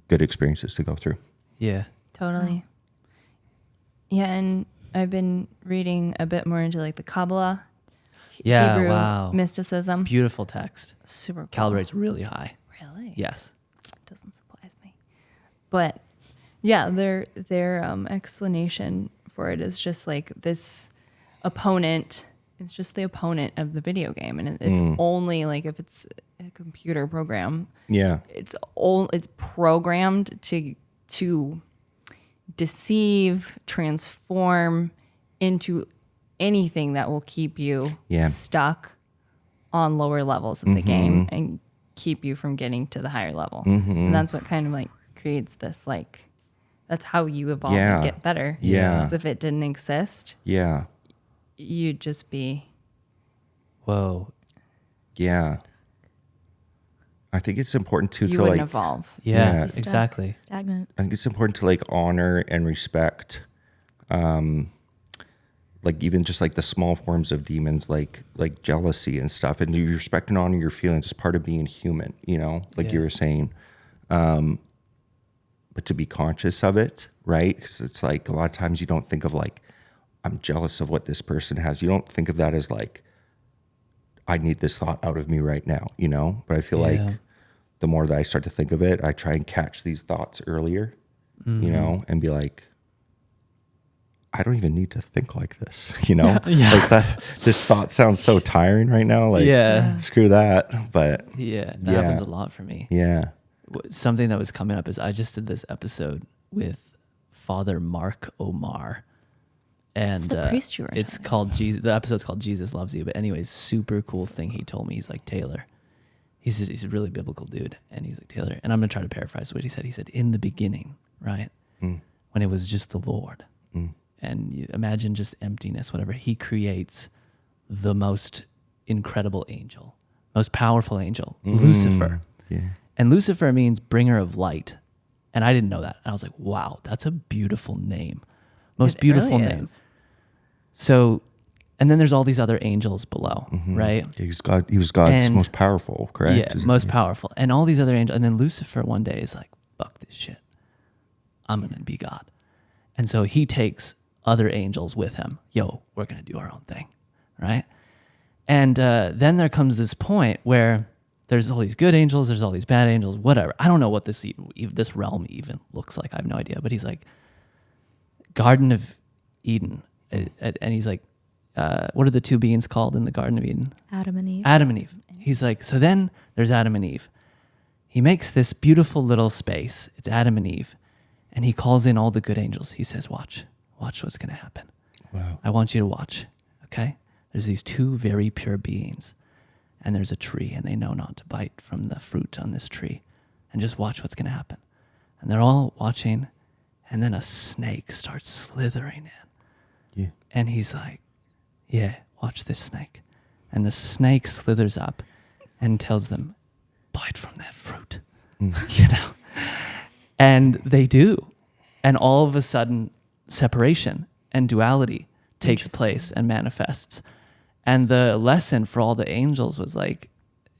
Speaker 2: good experiences to go through.
Speaker 1: Yeah.
Speaker 3: Totally. Yeah, and I've been reading a bit more into like the Kabbalah,
Speaker 1: Yeah.
Speaker 3: Hebrew
Speaker 1: Wow.
Speaker 3: mysticism.
Speaker 1: Beautiful text.
Speaker 3: Super cool.
Speaker 1: Calibrate's really high.
Speaker 3: Really?
Speaker 1: Yes.
Speaker 3: Doesn't surprise me. But yeah, their explanation for it is just like this opponent. It's just the opponent of the video game, and it's only like if it's a computer program.
Speaker 2: Yeah.
Speaker 3: It's programmed to deceive, transform into anything that will keep you stuck on lower levels of the game and keep you from getting to the higher level. And that's what kind of like creates this like, that's how you evolve and get better.
Speaker 2: Yeah.
Speaker 3: Because if it didn't exist,
Speaker 2: Yeah.
Speaker 3: you'd just be.
Speaker 1: Whoa.
Speaker 2: Yeah. I think it's important too
Speaker 3: You
Speaker 2: to
Speaker 3: wouldn't
Speaker 2: like
Speaker 3: evolve.
Speaker 1: Yeah.
Speaker 2: Yeah.
Speaker 1: Exactly.
Speaker 4: Stagnant.
Speaker 2: I think it's important to like honor and respect like even just like the small forms of demons like jealousy and stuff, and you respect and honor your feelings as part of being human, you know, like you were saying, but to be conscious of it, right? Because it's like a lot of times you don't think of like, I'm jealous of what this person has. You don't think of that as like, I need this thought out of me right now, you know? But I feel like the more that I start to think of it, I try and catch these thoughts earlier, you know, and be like, I don't even need to think like this, you know? Like that, this thought sounds so tiring right now. Like, screw that. But
Speaker 1: That happens a lot for me.
Speaker 2: yeah.
Speaker 1: Something that was coming up is I just did this episode with Father Mark Omar. And
Speaker 3: the priest you were
Speaker 1: it's called Jesus. The episode's called Jesus Loves You. But anyways, super cool thing he told me. He's like, Taylor, he's a really biblical dude. And he's like, Taylor, and I'm going to try to paraphrase what he said. He said, in the beginning, right? When it was just the Lord. And you imagine just emptiness, whatever. He creates the most incredible angel, most powerful angel, Lucifer.
Speaker 2: Yeah.
Speaker 1: And Lucifer means bringer of light. And I didn't know that. And I was like, wow, that's a beautiful name. Most
Speaker 3: It
Speaker 1: beautiful
Speaker 3: really
Speaker 1: name.
Speaker 3: is.
Speaker 1: So, and then there's all these other angels below, right?
Speaker 2: He was God's
Speaker 1: And-
Speaker 2: most powerful, correct?
Speaker 1: Yeah, most powerful. And all these other angels. And then Lucifer one day is like, fuck this shit. I'm going to be God. And so he takes other angels with him. Yo, we're going to do our own thing, right? And then there comes this point where there's all these good angels, there's all these bad angels, whatever. I don't know what this realm even looks like. I have no idea. But he's like, Garden of Eden. And he's like, what are the two beings called in the Garden of Eden?
Speaker 4: Adam and Eve.
Speaker 1: Adam and Eve. He's like, so then there's Adam and Eve. He makes this beautiful little space. It's Adam and Eve. And he calls in all the good angels. He says, watch Watch what's going to happen.
Speaker 2: Wow.
Speaker 1: I want you to watch, okay? There's these two very pure beings, and there's a tree, and they know not to bite from the fruit on this tree. And just watch what's going to happen. And they're all watching, and then a snake starts slithering in.
Speaker 2: Yeah.
Speaker 1: And he's like, yeah, watch this snake. And the snake slithers up and tells them, bite from that fruit, you know? And they do. And all of a sudden, separation and duality takes place and manifests. And the lesson for all the angels was like,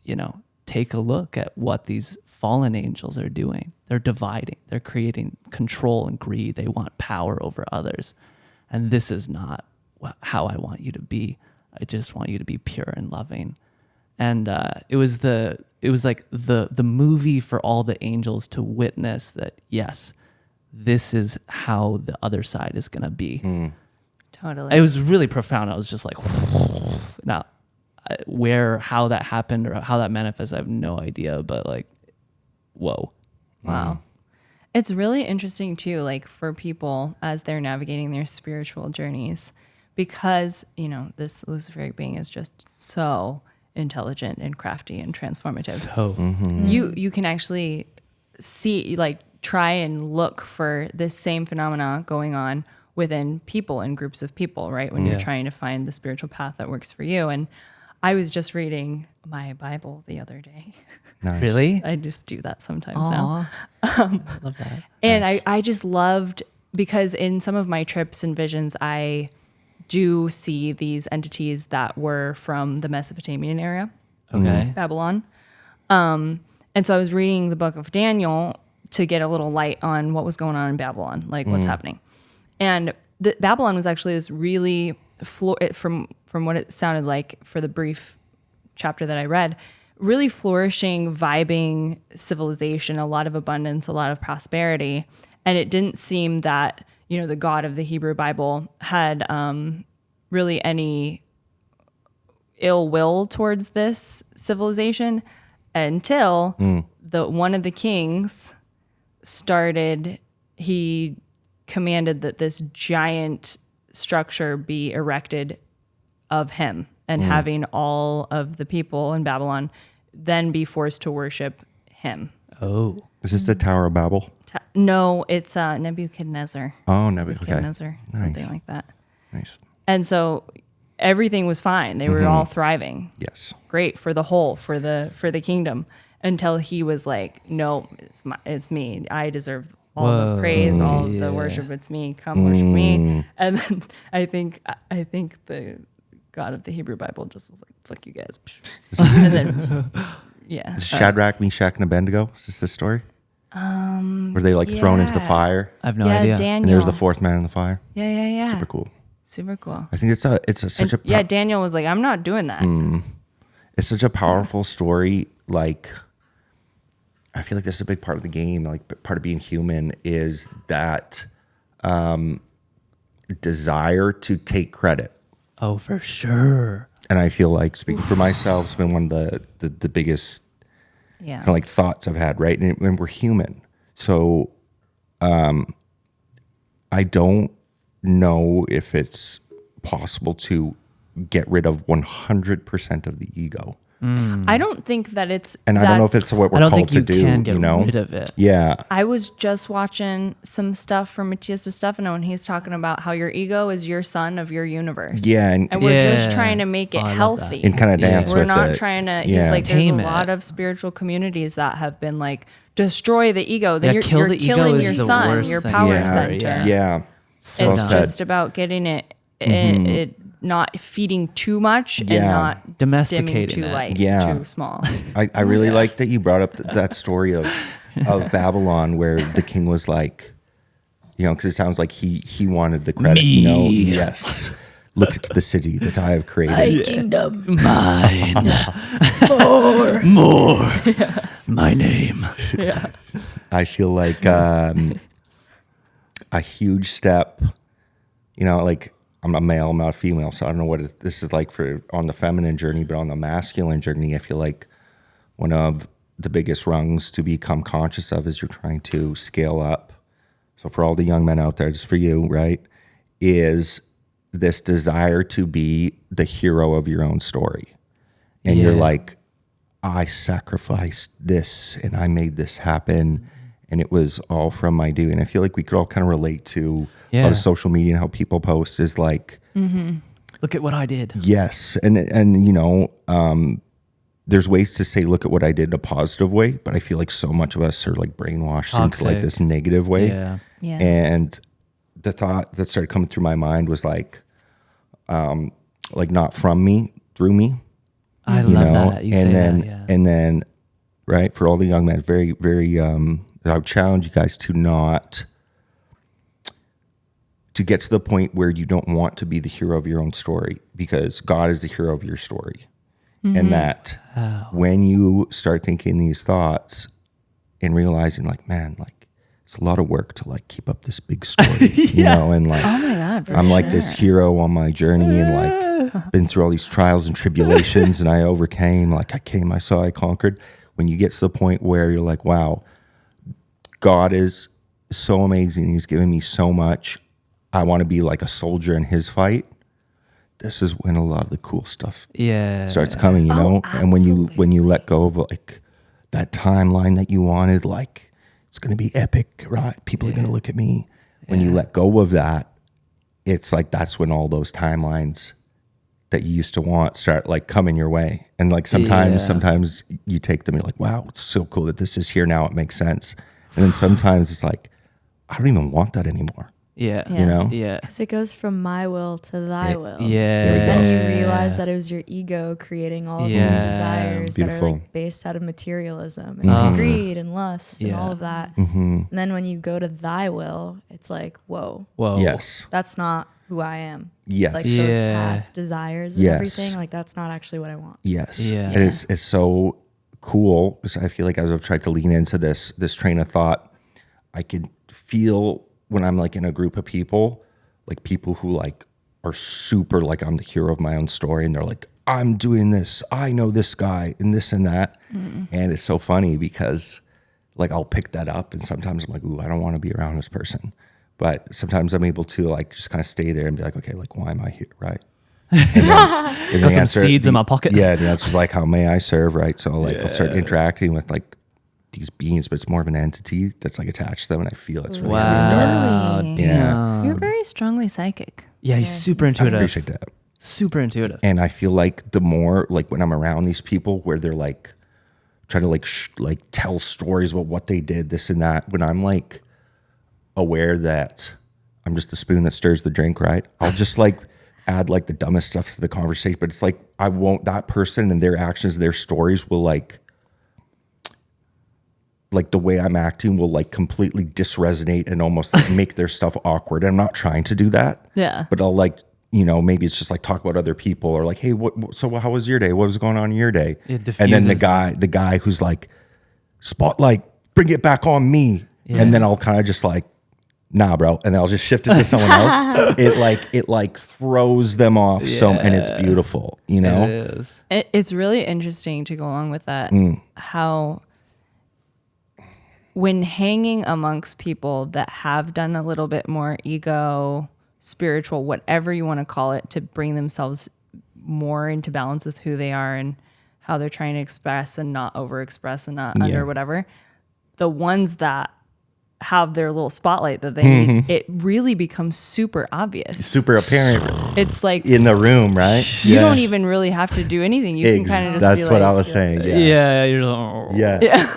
Speaker 1: you know, take a look at what these fallen angels are doing. They're dividing. They're creating control and greed. They want power over others. And this is not how I want you to be. I just want you to be pure and loving. And it was like the movie for all the angels to witness that, yes, this is how the other side is going to be.
Speaker 3: Totally.
Speaker 1: It was really profound. I was just like, now, how that happened or how that manifests, I have no idea. But like, whoa.
Speaker 3: Wow. It's really interesting too, like for people as they're navigating their spiritual journeys, because, you know, this Luciferic being is just so intelligent and crafty and transformative.
Speaker 1: So
Speaker 3: You can actually see, like, try and look for this same phenomena going on within people and groups of people, right? When you're trying to find the spiritual path that works for you. And I was just reading my Bible the other day.
Speaker 2: Nice.
Speaker 1: really?
Speaker 3: I just do that sometimes now.
Speaker 1: I love that.
Speaker 3: And I just loved, because in some of my trips and visions, I do see these entities that were from the Mesopotamian area,
Speaker 1: Okay.
Speaker 3: Babylon. And so I was reading the book of Daniel to get a little light on what was going on in Babylon, like what's happening. And Babylon was actually this really, from what it sounded like for the brief chapter that I read, really flourishing, vibing civilization, a lot of abundance, a lot of prosperity. And it didn't seem that, you know, the God of the Hebrew Bible had really any ill will towards this civilization until one of the kings he commanded that this giant structure be erected of him, and having all of the people in Babylon then be forced to worship him.
Speaker 1: Oh.
Speaker 2: Is this the Tower of Babel?
Speaker 3: No, it's Nebuchadnezzar.
Speaker 2: Oh, Nebuchadnezzar.
Speaker 3: Nebuchadnezzar,
Speaker 2: Nice.
Speaker 3: something like that.
Speaker 2: Nice.
Speaker 3: And so everything was fine. They were all thriving.
Speaker 2: Yes.
Speaker 3: Great for the whole, for the kingdom, until he was like, no, it's me. I deserve all the
Speaker 1: Whoa.
Speaker 3: praise, all
Speaker 1: Yeah.
Speaker 3: the worship. It's me. Come worship me. And then I think the God of the Hebrew Bible just was like, fuck you guys. And then, yeah.
Speaker 2: Is Shadrach, Meshach, and Abednego? Is this the story? Were they like thrown into the
Speaker 3: yeah.
Speaker 2: fire?
Speaker 1: I have no
Speaker 3: yeah,
Speaker 1: idea.
Speaker 3: Daniel.
Speaker 2: And there's the fourth man in the fire.
Speaker 3: Yeah.
Speaker 2: Super cool.
Speaker 3: Super cool.
Speaker 2: I think it's such a
Speaker 3: Yeah, Daniel was like, I'm not doing that.
Speaker 2: it's such a powerful story. Like, I feel like this is a big part of the game. Like, part of being human is that desire to take credit.
Speaker 1: Oh, for sure.
Speaker 2: And I feel like, speaking for myself, it's been one of the biggest
Speaker 3: Yeah.
Speaker 2: kind of like thoughts I've had, right? And we're human. So I don't know if it's possible to get rid of 100% of the ego.
Speaker 3: I don't think that it's.
Speaker 2: And I don't know if it's what
Speaker 1: I
Speaker 2: we're
Speaker 1: don't
Speaker 2: called
Speaker 1: think
Speaker 2: to
Speaker 1: you
Speaker 2: do,
Speaker 1: can get
Speaker 2: you know?
Speaker 1: rid of it.
Speaker 2: Yeah.
Speaker 3: I was just watching some stuff from Matthias de Stefano, and he's talking about how your ego is your son of your universe.
Speaker 2: Yeah.
Speaker 3: And we're just
Speaker 1: Yeah.
Speaker 3: trying to make it
Speaker 1: Oh, I love
Speaker 3: healthy.
Speaker 2: And kind of dance
Speaker 3: We're
Speaker 2: with
Speaker 3: not
Speaker 2: it.
Speaker 3: trying to.
Speaker 2: Yeah.
Speaker 3: He's like, there's
Speaker 1: Tame
Speaker 3: a
Speaker 1: it.
Speaker 3: lot of spiritual communities that have been like, destroy the ego. Then
Speaker 1: Yeah,
Speaker 3: you're
Speaker 1: kill the ego
Speaker 3: killing
Speaker 1: is
Speaker 3: your
Speaker 1: the
Speaker 3: son,
Speaker 1: worst
Speaker 3: your
Speaker 1: thing
Speaker 3: power
Speaker 2: yeah.
Speaker 3: center.
Speaker 2: Yeah.
Speaker 1: So
Speaker 2: Well
Speaker 3: It's
Speaker 1: dumb.
Speaker 2: said.
Speaker 3: just about getting it not feeding too much and
Speaker 2: Yeah.
Speaker 3: not
Speaker 1: Domesticating
Speaker 3: dimming too
Speaker 1: it.
Speaker 3: light,
Speaker 2: Yeah.
Speaker 3: too small.
Speaker 2: I really like that you brought up that story of Babylon, where the king was like, you know, because it sounds like he wanted the credit. You know, yes. Look at the city that I have created.
Speaker 4: Kingdom.
Speaker 1: Mine. More. My name.
Speaker 2: I feel like a huge step, you know, like I'm a male, I'm not a female, so I don't know what this is like for on the feminine journey, but on the masculine journey, I feel like one of the biggest rungs to become conscious of as you're trying to scale up. So for all the young men out there, just for you, right, is this desire to be the hero of your own story. And you're
Speaker 1: Yeah.
Speaker 2: like, I sacrificed this and I made this happen. And it was all from my doing. I feel like we could all kind of relate to a lot
Speaker 1: Yeah.
Speaker 2: of social media and how people post is like,
Speaker 1: Look at what I did.
Speaker 2: yes. And you know, there's ways to say, look at what I did in a positive way. But I feel like so much of us are like brainwashed into like
Speaker 1: Toxic.
Speaker 2: this negative way.
Speaker 1: Yeah.
Speaker 5: Yeah.
Speaker 2: And the thought that started coming through my mind was like not from me, through me.
Speaker 1: I
Speaker 2: You
Speaker 1: love
Speaker 2: know,
Speaker 1: that. You
Speaker 2: and
Speaker 1: say
Speaker 2: then
Speaker 1: that, yeah.
Speaker 2: and then, right, for all the young men, very, very. I would challenge you guys to get to the point where you don't want to be the hero of your own story, because God is the hero of your story, and that when you start thinking these thoughts and realizing, like, man, like it's a lot of work to like keep up this big story, you know, and like.
Speaker 5: Oh my God. for
Speaker 2: I'm like
Speaker 5: sure.
Speaker 2: this hero on my journey and like been through all these trials and tribulations and I overcame, like I came, I saw, I conquered. When you get to the point where you're like, wow, God is so amazing. He's given me so much. I want to be like a soldier in his fight. This is when a lot of the cool stuff
Speaker 1: Yeah.
Speaker 2: starts coming, you know? And when you let go of like that timeline that you wanted, like it's going to be epic, right? People are going to look at me. When you let go of that, it's like that's when all those timelines that you used to want start like coming your way. And like sometimes you take them, you're like, wow, it's so cool that this is here now. It makes sense. And then sometimes it's like, I don't even want that anymore.
Speaker 1: Yeah.
Speaker 2: You know?
Speaker 1: Yeah.
Speaker 4: Because it goes from my will to thy will.
Speaker 1: Yeah.
Speaker 2: There we go.
Speaker 4: Then you realize that it was your ego creating all of
Speaker 1: Yeah.
Speaker 4: these desires that are
Speaker 2: Beautiful.
Speaker 4: like based out of materialism and greed and lust and
Speaker 1: Yeah.
Speaker 4: all of that.
Speaker 2: Mm-hmm.
Speaker 4: And then when you go to thy will, it's like, whoa,
Speaker 1: Whoa.
Speaker 2: Yes.
Speaker 4: that's not who I am.
Speaker 2: Yes.
Speaker 4: Like those
Speaker 1: Yeah.
Speaker 4: past desires and
Speaker 2: Yes.
Speaker 4: everything, like that's not actually what I want.
Speaker 2: Yes.
Speaker 1: Yeah.
Speaker 2: And it's so cool because I feel like as I've tried to lean into this train of thought, I can feel when I'm like in a group of people, like people who like are super like I'm the hero of my own story and they're like, I'm doing this, I know this guy and this and that. And it's so funny because like I'll pick that up and sometimes I'm like, ooh, I don't want to be around this person. But sometimes I'm able to like just kind of stay there and be like, okay, like why am I here, right? And
Speaker 1: Got
Speaker 2: the
Speaker 1: some seeds in my pocket.
Speaker 2: Yeah, the answer's like, how may I serve, right? So like I'll start interacting with like these beings, but it's more of an entity that's like attached to them, and I feel it's really heavy and dark.
Speaker 1: Wow.
Speaker 5: Really?
Speaker 2: Yeah.
Speaker 1: Damn.
Speaker 5: You're very strongly psychic.
Speaker 1: Yeah, he's super
Speaker 2: I
Speaker 1: intuitive.
Speaker 2: appreciate that.
Speaker 1: Super intuitive.
Speaker 2: And I feel like the more like when I'm around these people where they're like trying to like tell stories about what they did, this and that, when I'm like aware that I'm just the spoon that stirs the drink, right? I'll just like add like the dumbest stuff to the conversation, but it's like I won't, that person and their actions, their stories will like the way I'm acting will like completely disresonate and almost like make their stuff awkward. And I'm not trying to do that.
Speaker 3: Yeah.
Speaker 2: But I'll like, you know, maybe it's just like talk about other people or like, hey, so how was your day? What was going on in your day?
Speaker 1: It
Speaker 2: And then
Speaker 1: diffuses
Speaker 2: the guy who's like, spotlight, bring it back on me.
Speaker 1: Yeah.
Speaker 2: And then I'll kind of just like, nah, bro. And then I'll just shift it to someone else. It like throws them off. So, and it's beautiful, you know?
Speaker 1: It is.
Speaker 3: It's really interesting to go along with that. How when hanging amongst people that have done a little bit more ego, spiritual, whatever you want to call it, to bring themselves more into balance with who they are and how they're trying to express and not overexpress and not under whatever, the ones that have their little spotlight that they need, it really becomes super obvious.
Speaker 2: Super apparent
Speaker 3: It's like
Speaker 2: in the room, right?
Speaker 3: you don't even really have to do anything. You can kind of just
Speaker 2: That's
Speaker 3: be
Speaker 2: what
Speaker 3: like,
Speaker 2: I was saying. Yeah.
Speaker 1: Yeah, you're like,
Speaker 2: Yeah.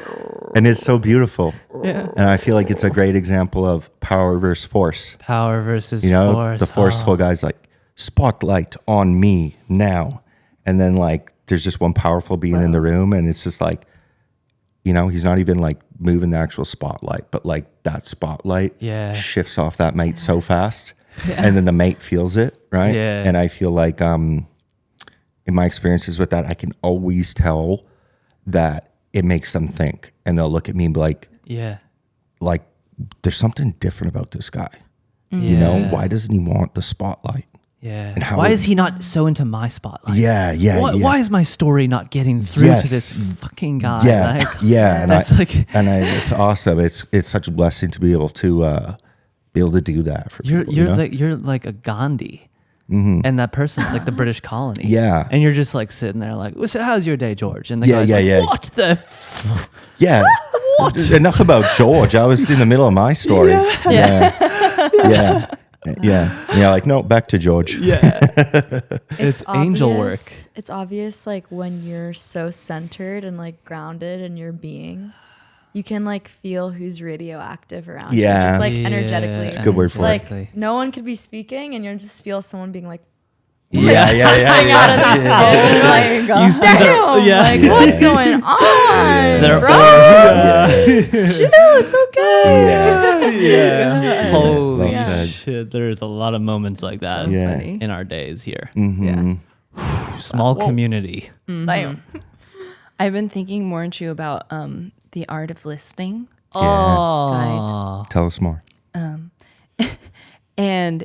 Speaker 2: And it's so beautiful. Yeah. And I feel like it's a great example of power versus force.
Speaker 1: power versus
Speaker 2: You know,
Speaker 1: force.
Speaker 2: the forceful guy's like, spotlight on me now. And then like there's just one powerful being in the room and it's just like, you know, he's not even like moving the actual spotlight, but like that spotlight shifts off that mate so fast. And then the mate feels it, right?
Speaker 1: Yeah.
Speaker 2: And I feel like in my experiences with that, I can always tell that it makes them think. And they'll look at me and be like,
Speaker 1: Yeah.
Speaker 2: like there's something different about this guy. You know, why doesn't he want the spotlight?
Speaker 1: Yeah.
Speaker 2: And how
Speaker 1: why
Speaker 2: would-
Speaker 1: is he not so into my spotlight?
Speaker 2: Yeah.
Speaker 1: Why is my story not getting through to this fucking guy?
Speaker 2: Yeah,
Speaker 1: Like,
Speaker 2: yeah, and
Speaker 1: that's like
Speaker 2: it's awesome. It's such a blessing to be able to be able to do that for people. You know?
Speaker 1: You're like a Gandhi. And that person's like the British colony.
Speaker 2: Yeah.
Speaker 1: And you're just like sitting there like, so how's your day, George? And the
Speaker 2: Yeah,
Speaker 1: guy's
Speaker 2: yeah,
Speaker 1: like,
Speaker 2: yeah.
Speaker 1: what the f-?
Speaker 2: Yeah. What? Enough about George. I was in the middle of my story. Yeah. Yeah. Like, no, back to George.
Speaker 1: Yeah. It's angel work.
Speaker 4: It's obvious, like, when you're so centered and like grounded in your being, you can like feel who's radioactive around you.
Speaker 2: Yeah.
Speaker 4: Just like
Speaker 1: Yeah.
Speaker 4: energetically.
Speaker 2: It's a good word for it.
Speaker 4: Like no one could be speaking and you just feel someone being like,
Speaker 2: Yeah.
Speaker 3: out of their skin. Like,
Speaker 1: You see
Speaker 4: damn, like what's going on?
Speaker 1: They're
Speaker 4: Bro? Chill, it's okay.
Speaker 1: Yeah. Holy
Speaker 2: Well said.
Speaker 1: shit. There's a lot of moments like that
Speaker 2: Yeah.
Speaker 1: in our days here.
Speaker 2: Mm-hmm.
Speaker 1: Small community.
Speaker 3: I've been thinking more and you about the art of listening.
Speaker 1: Oh.
Speaker 2: Tell us more.
Speaker 3: And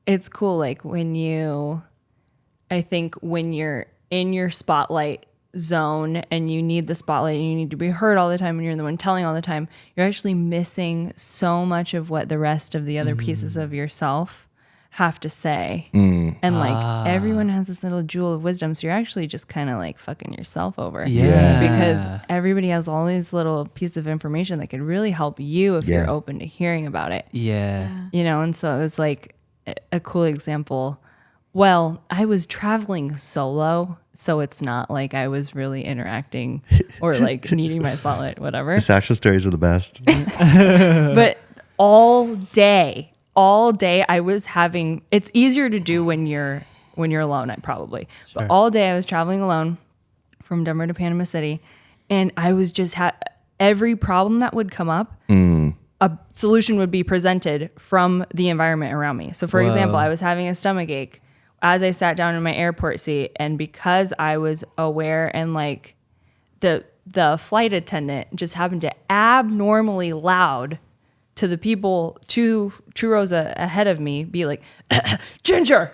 Speaker 3: it's cool, like I think when you're in your spotlight zone and you need the spotlight and you need to be heard all the time and you're the one telling all the time, you're actually missing so much of what the rest of the other pieces of yourself have to say. And like everyone has this little jewel of wisdom, so you're actually just kind of like fucking yourself over.
Speaker 1: Yeah.
Speaker 3: Because everybody has all these little pieces of information that could really help you if you're open to hearing about it.
Speaker 1: Yeah.
Speaker 3: You know, and so it was like a cool example. Well, I was traveling solo, so it's not like I was really interacting or like needing my spotlight, whatever.
Speaker 2: Sasha stories are the best.
Speaker 3: But all day I was having, it's easier to do when you're alone, probably.
Speaker 1: Sure.
Speaker 3: But all day I was traveling alone from Denver to Panama City, and I was just every problem that would come up, a solution would be presented from the environment around me. So for example, I was having a stomach ache as I sat down in my airport seat, and because I was aware and like the flight attendant just happened to abnormally loud to the people two rows ahead of me be like, Ginger,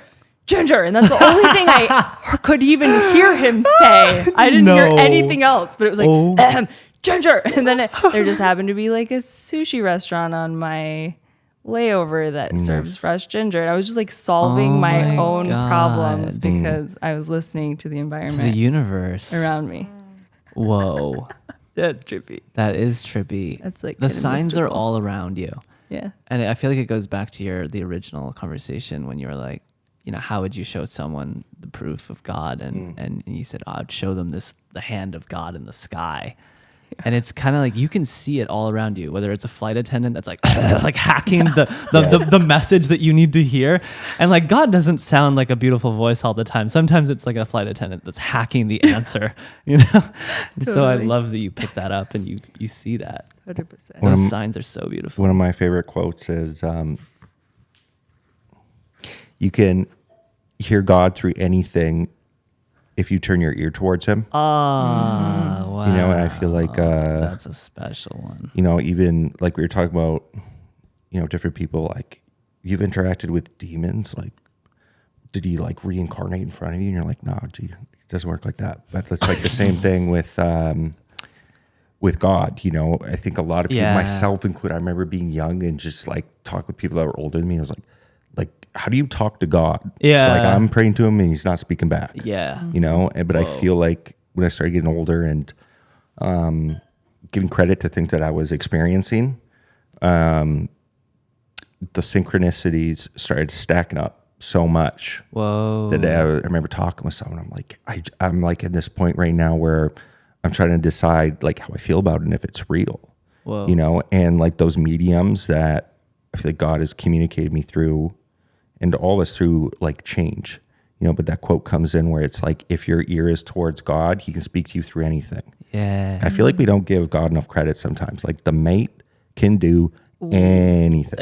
Speaker 3: and that's the only thing I could even hear him say. I didn't hear anything else, but it was like, Ginger, and then there just happened to be like a sushi restaurant on my layover that serves fresh ginger, and I was just like solving my own problems because I was listening to the environment,
Speaker 1: To the universe
Speaker 3: around me.
Speaker 1: Whoa.
Speaker 3: That's trippy.
Speaker 1: That is trippy.
Speaker 3: That's like
Speaker 1: the
Speaker 3: kinda
Speaker 1: signs are
Speaker 3: mystical.
Speaker 1: all around you.
Speaker 3: Yeah.
Speaker 1: And I feel like it goes back to the original conversation when you were like, you know, how would you show someone the proof of God? And you said, I'd show them the hand of God in the sky. And it's kind of like you can see it all around you, whether it's a flight attendant that's like like hacking the message that you need to hear. And like God doesn't sound like a beautiful voice all the time. Sometimes it's like a flight attendant that's hacking the answer, you know? So I love that you pick that up and you see that.
Speaker 3: 100%.
Speaker 1: Those signs are so beautiful.
Speaker 2: One of my favorite quotes is, you can hear God through anything if you turn your ear towards him.
Speaker 1: Wow.
Speaker 2: You know, and I feel like,
Speaker 1: that's a special one.
Speaker 2: you know, even like we were talking about, you know, different people, like you've interacted with demons, like did he like reincarnate in front of you? And you're like, no, gee, it doesn't work like that. But it's like the same thing with God, you know. I think a lot of people, myself included, I remember being young and just like talk with people that were older than me. I was like, how do you talk to God?
Speaker 1: Yeah.
Speaker 2: It's like I'm praying to him and he's not speaking back.
Speaker 1: Yeah.
Speaker 2: You know, but I feel like when I started getting older and giving credit to things that I was experiencing, the synchronicities started stacking up so much.
Speaker 1: Whoa.
Speaker 2: That I remember talking with someone. I'm like, I'm like at this point right now where I'm trying to decide like how I feel about it and if it's real.
Speaker 1: Whoa.
Speaker 2: You know, and like those mediums that I feel like God has communicated me through and to all of us through like change. You know, but that quote comes in where it's like, if your ear is towards God, he can speak to you through anything.
Speaker 1: Yeah.
Speaker 2: I feel like we don't give God enough credit sometimes. Like the mate can do anything,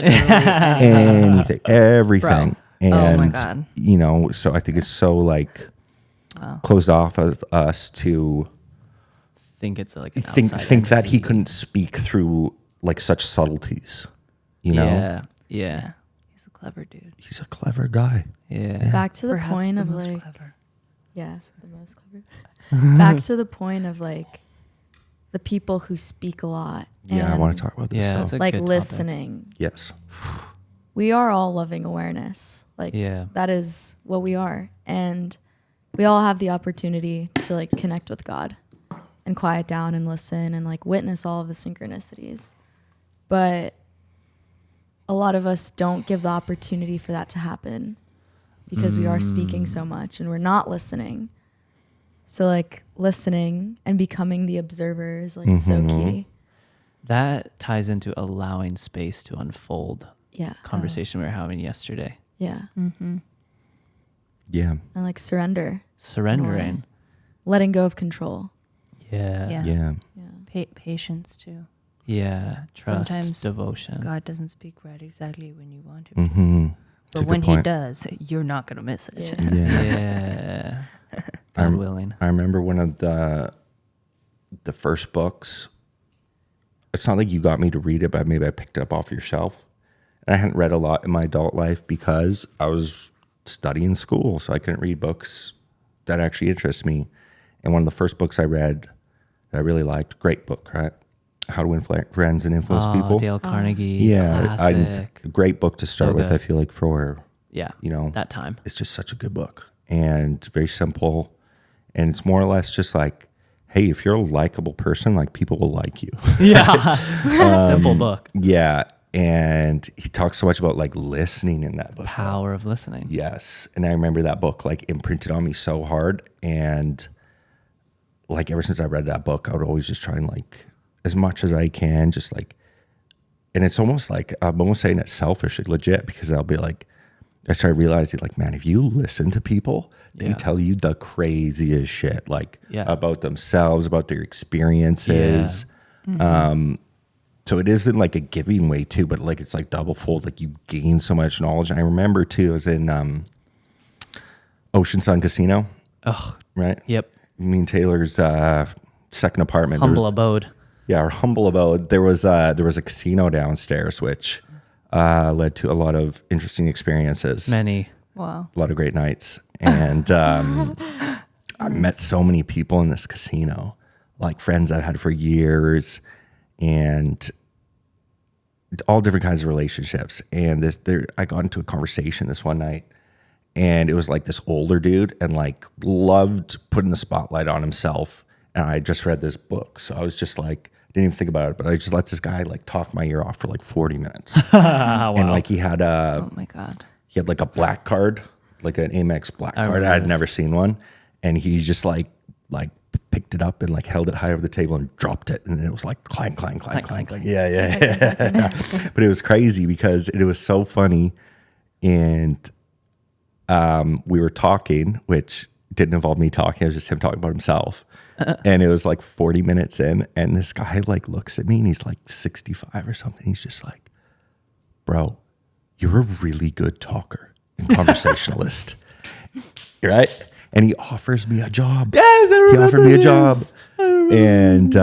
Speaker 2: everything. And,
Speaker 3: Oh my God.
Speaker 2: you know, so I think it's so like closed off of us to
Speaker 1: think it's like an
Speaker 2: think
Speaker 1: outside
Speaker 2: that he
Speaker 1: entity.
Speaker 2: couldn't speak through like such subtleties, you know?
Speaker 1: Yeah. Yeah.
Speaker 3: He's a clever dude.
Speaker 2: He's a clever guy.
Speaker 1: Yeah.
Speaker 4: Back to the
Speaker 3: Perhaps
Speaker 4: point
Speaker 3: the
Speaker 4: of
Speaker 3: most
Speaker 4: like,
Speaker 3: clever.
Speaker 4: yes, the most clever. Back to the point of like the people who speak a lot.
Speaker 2: Yeah, I
Speaker 4: and,
Speaker 2: want to talk about this.
Speaker 1: Yeah,
Speaker 2: though.
Speaker 1: it's a
Speaker 4: like
Speaker 1: good topic.
Speaker 4: listening.
Speaker 2: Yes.
Speaker 4: we are all loving awareness. Like that is what we are. And we all have the opportunity to like connect with God and quiet down and listen and like witness all of the synchronicities. But a lot of us don't give the opportunity for that to happen because we are speaking so much and we're not listening. So like listening and becoming the observer is like so key.
Speaker 1: That ties into allowing space to unfold.
Speaker 4: Yeah.
Speaker 1: Conversation we were having yesterday.
Speaker 4: Yeah.
Speaker 2: Yeah.
Speaker 4: And like surrendering. Letting go of control.
Speaker 1: Yeah.
Speaker 5: Patience too.
Speaker 1: Yeah. Trust,
Speaker 5: Sometimes
Speaker 1: devotion.
Speaker 5: God doesn't speak right exactly when you want him to. But when he does, you're not going to miss it.
Speaker 1: Yeah. God willing.
Speaker 2: I remember one of the first books. It's not like you got me to read it, but maybe I picked it up off your shelf. And I hadn't read a lot in my adult life because I was studying school, so I couldn't read books that actually interest me. And one of the first books I read that I really liked, great book, right? How to Win Friends and Influence People.
Speaker 1: Dale Carnegie.
Speaker 2: Yeah,
Speaker 1: Classic.
Speaker 2: great book to start with. I feel like for
Speaker 1: that time.
Speaker 2: It's just such a good book and very simple, and it's more or less just like, hey, if you're a likable person, like people will like you.
Speaker 1: Yeah, simple book.
Speaker 2: Yeah, and he talks so much about like listening in that book.
Speaker 1: Power of listening.
Speaker 2: Yes, and I remember that book like imprinted on me so hard, and like ever since I read that book, I would always just try and like as much as I can, just like, and it's almost like I'm almost saying it's selfish, legit, because I'll be like, I started realizing like, man, if you listen to people, they tell you the craziest shit, like about themselves, about their experiences. So it isn't like a giving way too, but like it's like double fold. Like you gain so much knowledge. And I remember too, I was in Ocean Sun Casino.
Speaker 1: Oh,
Speaker 2: right.
Speaker 1: Yep.
Speaker 2: Me and Taylor's second apartment.
Speaker 1: Humble abode.
Speaker 2: Yeah, our humble abode. There was a casino downstairs, which led to a lot of interesting experiences.
Speaker 1: Many.
Speaker 5: Wow.
Speaker 2: A lot of great nights. And I met so many people in this casino, like friends I've had for years, and all different kinds of relationships. And I got into a conversation this one night, and it was like this older dude and like loved putting the spotlight on himself. And I just read this book. So I was just like, didn't even think about it, but I just let this guy like talk my ear off for like 40 minutes.
Speaker 1: Wow.
Speaker 2: And like he had
Speaker 5: Oh my God.
Speaker 2: he had like a black card, like an Amex black card. I had never seen one. And he just like picked it up and like held it high over the table and dropped it. And it was like clang, clang, clang, clang, clang. Yeah. But it was crazy because it was so funny. And we were talking, which didn't involve me talking. It was just him talking about himself. And it was like 40 minutes in, and this guy like looks at me and he's like 65 or something. He's just like, bro, you're a really good talker and conversationalist. Right? And he offers me a job.
Speaker 1: Yes, I remember
Speaker 2: He offered me a
Speaker 1: this.
Speaker 2: job. And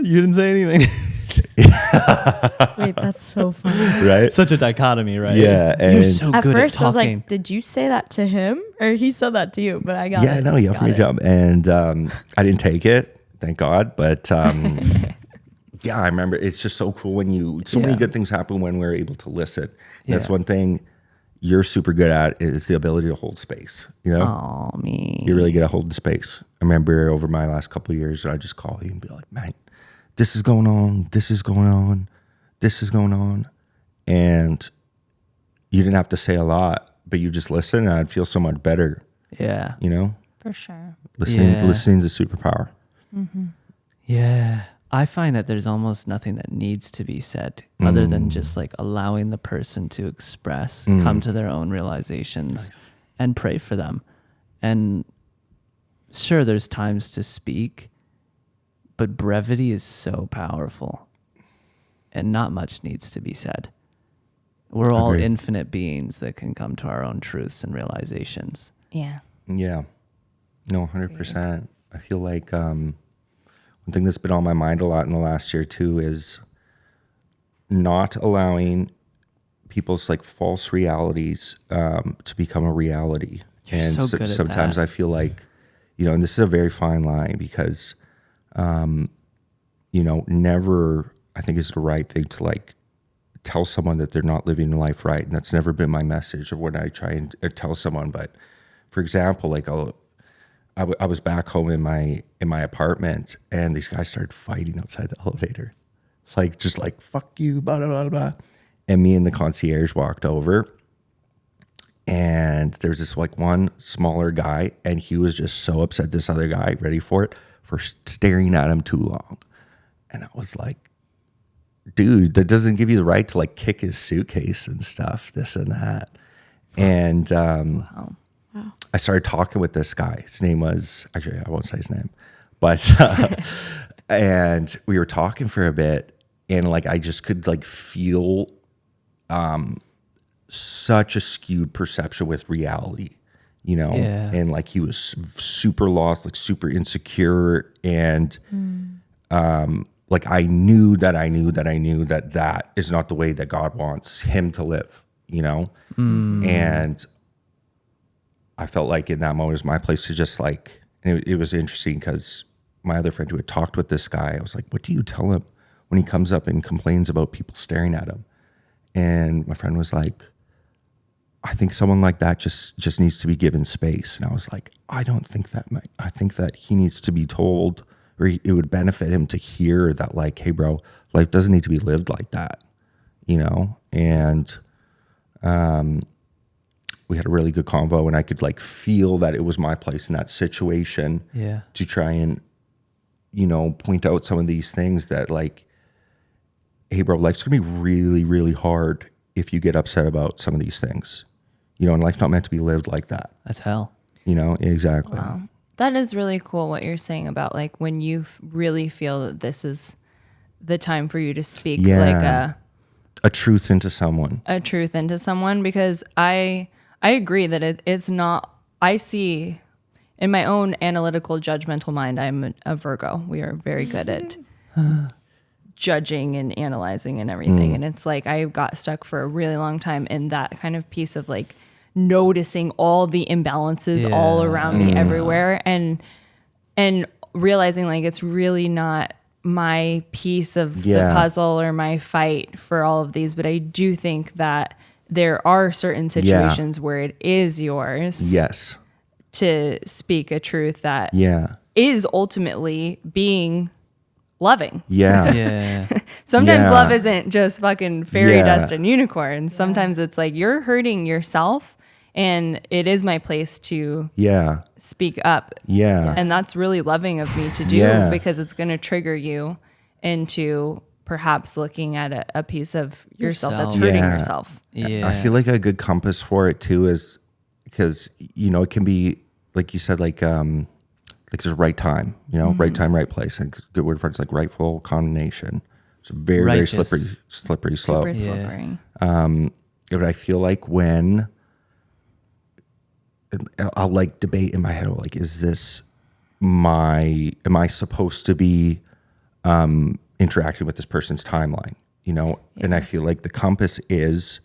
Speaker 1: you didn't say anything.
Speaker 4: Wait, that's so funny.
Speaker 2: right?
Speaker 1: Such a dichotomy, right?
Speaker 2: Yeah.
Speaker 1: You're
Speaker 2: And
Speaker 1: so
Speaker 4: At
Speaker 1: good
Speaker 4: first,
Speaker 1: at
Speaker 4: I was
Speaker 1: talking.
Speaker 4: like, did you say that to him? Or he said that to you? But I got it.
Speaker 2: yeah, no, he offered me a job. And I didn't take it, thank God. But yeah, I remember it's just so cool when so many good things happen when we're able to listen. That's one thing you're super good at, is the ability to hold space. You know?
Speaker 1: Oh, me.
Speaker 2: You're really good at holding space. I remember over my last couple of years, I just call you and be like, man, this is going on, this is going on, this is going on. And you didn't have to say a lot, but you just listen, and I'd feel so much better.
Speaker 1: Yeah.
Speaker 2: You know?
Speaker 5: For sure.
Speaker 2: Listening's a superpower.
Speaker 1: Yeah. I find that there's almost nothing that needs to be said other than just like allowing the person to express, come to their own realizations, and pray for them. And sure, there's times to speak, but brevity is so powerful and not much needs to be said. We're all
Speaker 2: Agreed.
Speaker 1: infinite beings that can come to our own truths and realizations.
Speaker 5: Yeah.
Speaker 2: Yeah. No, 100%. I feel like one thing that's been on my mind a lot in the last year too is not allowing people's like false realities to become a reality.
Speaker 1: You're so good at
Speaker 2: sometimes
Speaker 1: that.
Speaker 2: I feel like, and this is a very fine line because, never, I think is the right thing to like tell someone that they're not living life right. And that's never been my message of when I try and tell someone. But for example, like I was back home in my apartment, and these guys started fighting outside the elevator. Like, just like, fuck you, blah, blah, blah, blah. And me and the concierge walked over, and there's this like one smaller guy, and he was just so upset, this other guy, ready for it, for staring at him too long. And I was like, dude, that doesn't give you the right to like kick his suitcase and stuff, this and that. And
Speaker 3: Wow.
Speaker 2: I started talking with this guy. His name was, actually, I won't say his name, but, and we were talking for a bit, and like, I just could like feel such a skewed perception with reality, you know?
Speaker 1: Yeah.
Speaker 2: And like, he was super lost, like super insecure. And like, I knew that that is not the way that God wants him to live, you know? And I felt like in that moment it was my place to just like, and it was interesting because my other friend who had talked with this guy, I was like, what do you tell him when he comes up and complains about people staring at him? And my friend was like, I think someone like that just needs to be given space. And I was like, I don't think that, I think that he needs to be told, or it would benefit him to hear that, like, hey bro, life doesn't need to be lived like that, you know? And we had a really good convo, and I could like feel that it was my place in that situation to try and, you know, point out some of these things that like, hey bro, life's gonna be really, really hard if you get upset about some of these things, you know, and life's not meant to be lived like that.
Speaker 1: That's hell.
Speaker 2: You know, exactly.
Speaker 3: Wow. That is really cool what you're saying about like when you really feel that this is the time for you to speak like
Speaker 2: a truth into someone.
Speaker 3: a truth into someone, because I agree that it's not, I see in my own analytical judgmental mind, I'm a Virgo. We are very good at judging and analyzing and everything. And it's like, I got stuck for a really long time in that kind of piece of like noticing all the imbalances all around me everywhere, and realizing like it's really not my piece of the puzzle or my fight for all of these. But I do think that there are certain situations where it is yours to speak a truth that is ultimately being loving. Sometimes love isn't just fucking fairy dust and unicorns. Sometimes it's like you're hurting yourself, and it is my place to speak up. And that's really loving of me to do, because it's going to trigger you into perhaps looking at a piece of yourself that's hurting yourself.
Speaker 2: I feel like a good compass for it too is because, you know, it can be, like you said, like there's a right time, you know, right time, right place. And good word for it's like rightful condemnation. It's a very,
Speaker 1: Righteous.
Speaker 2: very slippery slope.
Speaker 3: Super slippery.
Speaker 2: But I feel like when I'll like debate in my head, like, is this am I supposed to be interacting with this person's timeline, you know? And I feel like the compass is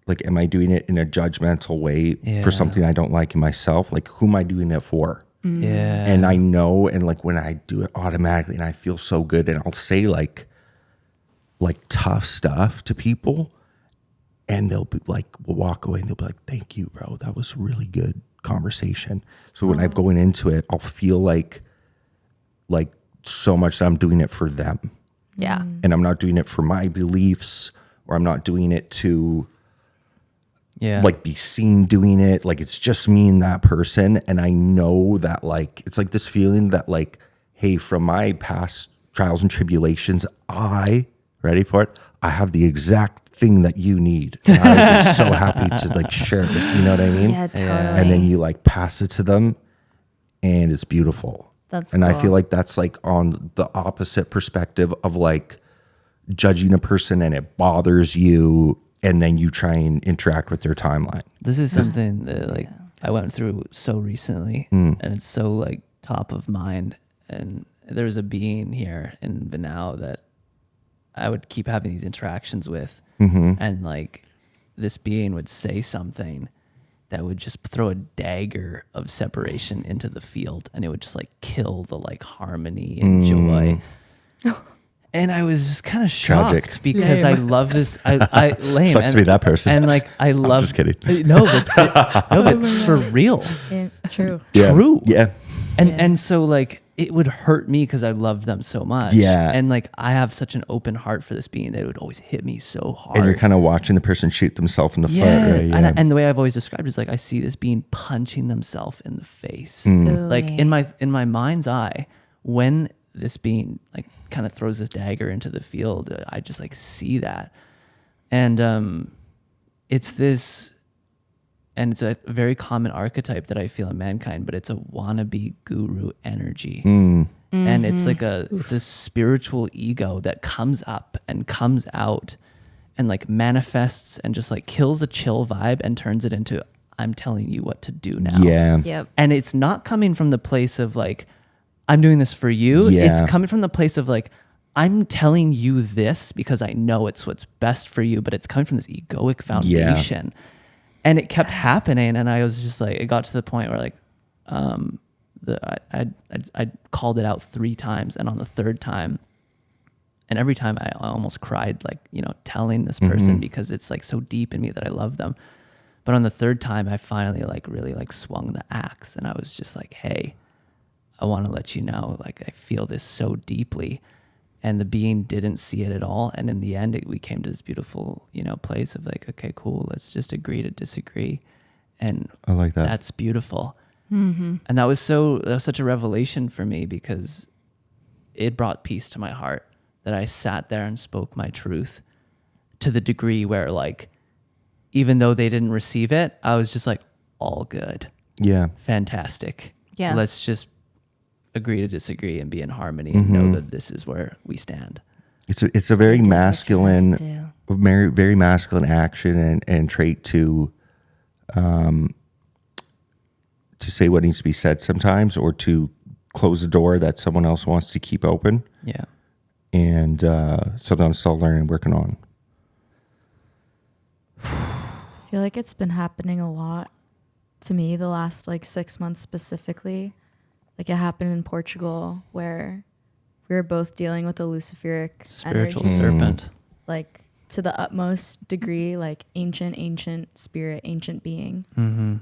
Speaker 2: like, am I doing it in a judgmental way for something I don't like in myself? Like, who am I doing it for? And I know, and like when I do it automatically and I feel so good, and I'll say like tough stuff to people, and they'll be like, we'll walk away and they'll be like, thank you, bro. That was a really good conversation. So when I'm going into it, I'll feel like so much that I'm doing it for them. And I'm not doing it for my beliefs, or I'm not doing it to like be seen doing it. Like, it's just me and that person. And I know that like, it's like this feeling that like, hey, from my past trials and tribulations, ready for it, I have the exact thing that you need. And I would be so happy to like share it. You know what I mean?
Speaker 3: Yeah, totally.
Speaker 2: And then you like pass it to them, and it's beautiful.
Speaker 3: That's
Speaker 2: and
Speaker 3: cool.
Speaker 2: I feel like that's like on the opposite perspective of like judging a person and it bothers you, and then you try and interact with their timeline.
Speaker 1: This is something that like I went through so recently, and it's so like top of mind. And there's a being here in Vinau that I would keep having these interactions with, and like this being would say something that would just throw a dagger of separation into the field, and it would just like kill the like harmony and joy. And I was just kind of shocked
Speaker 2: Tragic.
Speaker 1: because
Speaker 3: Lame.
Speaker 1: I love this. I lame.
Speaker 2: Sucks to be that person.
Speaker 1: And like I love.
Speaker 2: just kidding.
Speaker 1: No, but for real,
Speaker 4: It's true.
Speaker 1: true.
Speaker 2: Yeah.
Speaker 1: And so like it would hurt me because I loved them so much.
Speaker 2: Yeah.
Speaker 1: And like I have such an open heart for this being that it would always hit me so hard.
Speaker 2: And you're kind of watching the person shoot themselves in the
Speaker 1: yeah.
Speaker 2: foot, right? Yeah.
Speaker 1: And the way I've always described it is like I see this being punching themselves in the face.
Speaker 2: Mm.
Speaker 1: Like in my mind's eye, when this being like kind of throws this dagger into the field, I just like see that. And it's this, and it's a very common archetype that I feel in mankind, but it's a wannabe guru energy.
Speaker 2: Mm.
Speaker 1: And it's like it's a spiritual ego that comes up and comes out and like manifests and just like kills a chill vibe and turns it into, I'm telling you what to do now.
Speaker 2: Yeah.
Speaker 3: Yep.
Speaker 1: And it's not coming from the place of like, I'm doing this for you.
Speaker 2: Yeah.
Speaker 1: It's coming from the place of like, I'm telling you this because I know it's what's best for you, but it's coming from this egoic foundation. And it kept happening. And I was just like, it got to the point where like, I called it out 3 times. And on the 3rd time, and every time I almost cried, like, you know, telling this person because it's like so deep in me that I love them. But on the 3rd time, I finally like really like swung the axe, and I was just like, hey, I want to let you know, like, I feel this so deeply. And the being didn't see it at all. And in the end, we came to this beautiful, you know, place of like, okay, cool, let's just agree to disagree. And
Speaker 2: I like that.
Speaker 1: that's beautiful. And that was such a revelation for me because it brought peace to my heart that I sat there and spoke my truth to the degree where like, even though they didn't receive it, I was just like, all good.
Speaker 2: Yeah.
Speaker 1: Fantastic.
Speaker 3: Yeah.
Speaker 1: Let's just agree to disagree and be in harmony and know that this is where we stand.
Speaker 2: It's a very masculine,
Speaker 3: do.
Speaker 2: very, very masculine action and trait to say what needs to be said sometimes, or to close the door that someone else wants to keep open.
Speaker 1: Yeah.
Speaker 2: And something I'm still learning and working on.
Speaker 4: I feel like it's been happening a lot to me the last like 6 months specifically. Like it happened in Portugal where we were both dealing with a Luciferic
Speaker 1: Spiritual
Speaker 4: energy,
Speaker 1: serpent.
Speaker 4: like to the utmost degree, like ancient spirit, ancient being.
Speaker 1: Mm-hmm.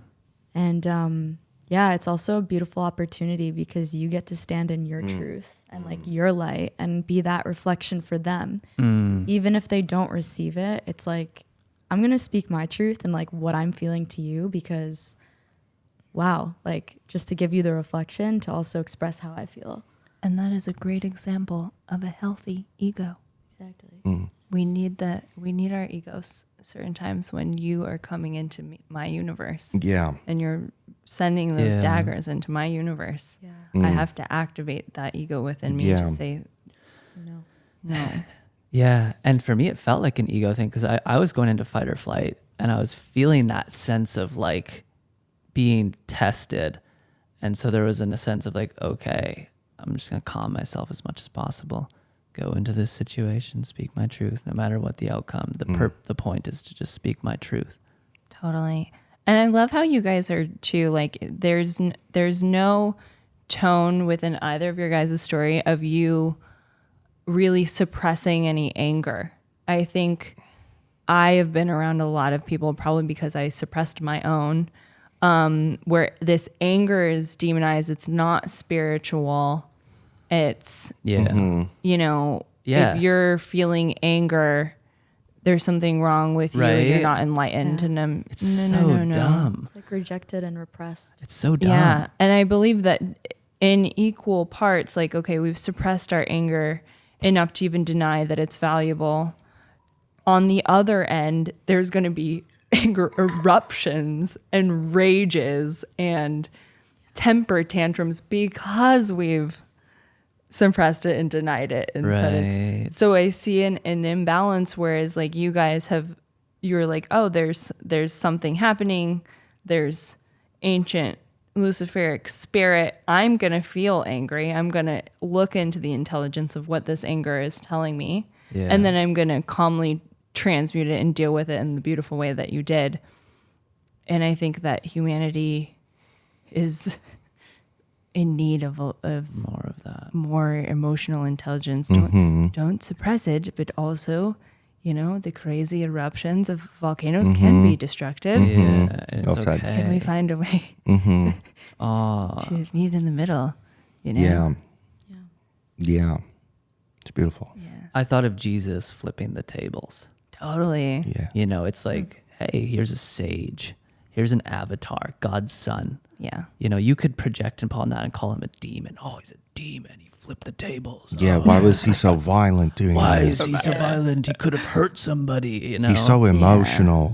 Speaker 4: And yeah, it's also a beautiful opportunity because you get to stand in your truth and like your light and be that reflection for them. Even if they don't receive it, it's like, I'm going to speak my truth and like what I'm feeling to you because, wow, like just to give you the reflection to also express how I feel.
Speaker 5: And that is a great example of a healthy ego.
Speaker 4: Exactly.
Speaker 5: We need our egos certain times when you are coming into my universe
Speaker 2: Yeah.
Speaker 5: and you're sending those
Speaker 1: Yeah.
Speaker 5: daggers into my universe.
Speaker 4: Yeah.
Speaker 5: I have to activate that ego within me
Speaker 2: Yeah.
Speaker 5: to say no.
Speaker 1: Yeah. And for me, it felt like an ego thing because I was going into fight or flight and I was feeling that sense of like being tested. And so there was a sense of like, okay, I'm just going to calm myself as much as possible. Go into this situation, speak my truth, no matter what the outcome. The point is to just speak my truth.
Speaker 5: Totally. And I love how you guys are too, like there's no tone within either of your guys' story of you really suppressing any anger. I think I have been around a lot of people, probably because I suppressed my own, where this anger is demonized. It's not spiritual. It's,
Speaker 1: Yeah.
Speaker 5: you know,
Speaker 1: Yeah.
Speaker 5: if you're feeling anger, there's something wrong with you.
Speaker 1: Right.
Speaker 5: You're not enlightened.
Speaker 4: Yeah.
Speaker 5: And I'm,
Speaker 1: It's so dumb.
Speaker 4: It's like rejected and repressed.
Speaker 1: It's so dumb.
Speaker 5: Yeah. And I believe that in equal parts, like, okay, we've suppressed our anger enough to even deny that it's valuable. On the other end, there's going to be anger eruptions and rages and temper tantrums because we've suppressed it and denied it and said
Speaker 1: Right.
Speaker 5: it's so I see an imbalance, whereas like you guys you're like, oh, there's something happening, there's ancient Luciferic spirit, I'm gonna feel angry, I'm gonna look into the intelligence of what this anger is telling me,
Speaker 1: Yeah.
Speaker 5: and then I'm gonna calmly transmute it and deal with it in the beautiful way that you did. And I think that humanity is in need of
Speaker 1: More of that.
Speaker 5: more emotional intelligence. Don't suppress it, but also, the crazy eruptions of volcanoes can be destructive.
Speaker 1: Yeah, and
Speaker 2: Well
Speaker 1: it's
Speaker 2: said.
Speaker 1: okay.
Speaker 5: Can we find a way to meet in the middle?
Speaker 2: Yeah. Yeah. It's beautiful.
Speaker 1: I thought of Jesus flipping the tables.
Speaker 5: Totally.
Speaker 2: Yeah.
Speaker 1: It's like, hey, here's a sage. Here's an avatar, God's son.
Speaker 5: Yeah.
Speaker 1: You could project upon that and call him a demon. Oh, he's a demon. He flipped the tables.
Speaker 2: Yeah.
Speaker 1: Oh,
Speaker 2: Why was he so violent doing
Speaker 1: why
Speaker 2: that?
Speaker 1: is he so violent? He could have hurt somebody,
Speaker 2: He's so emotional.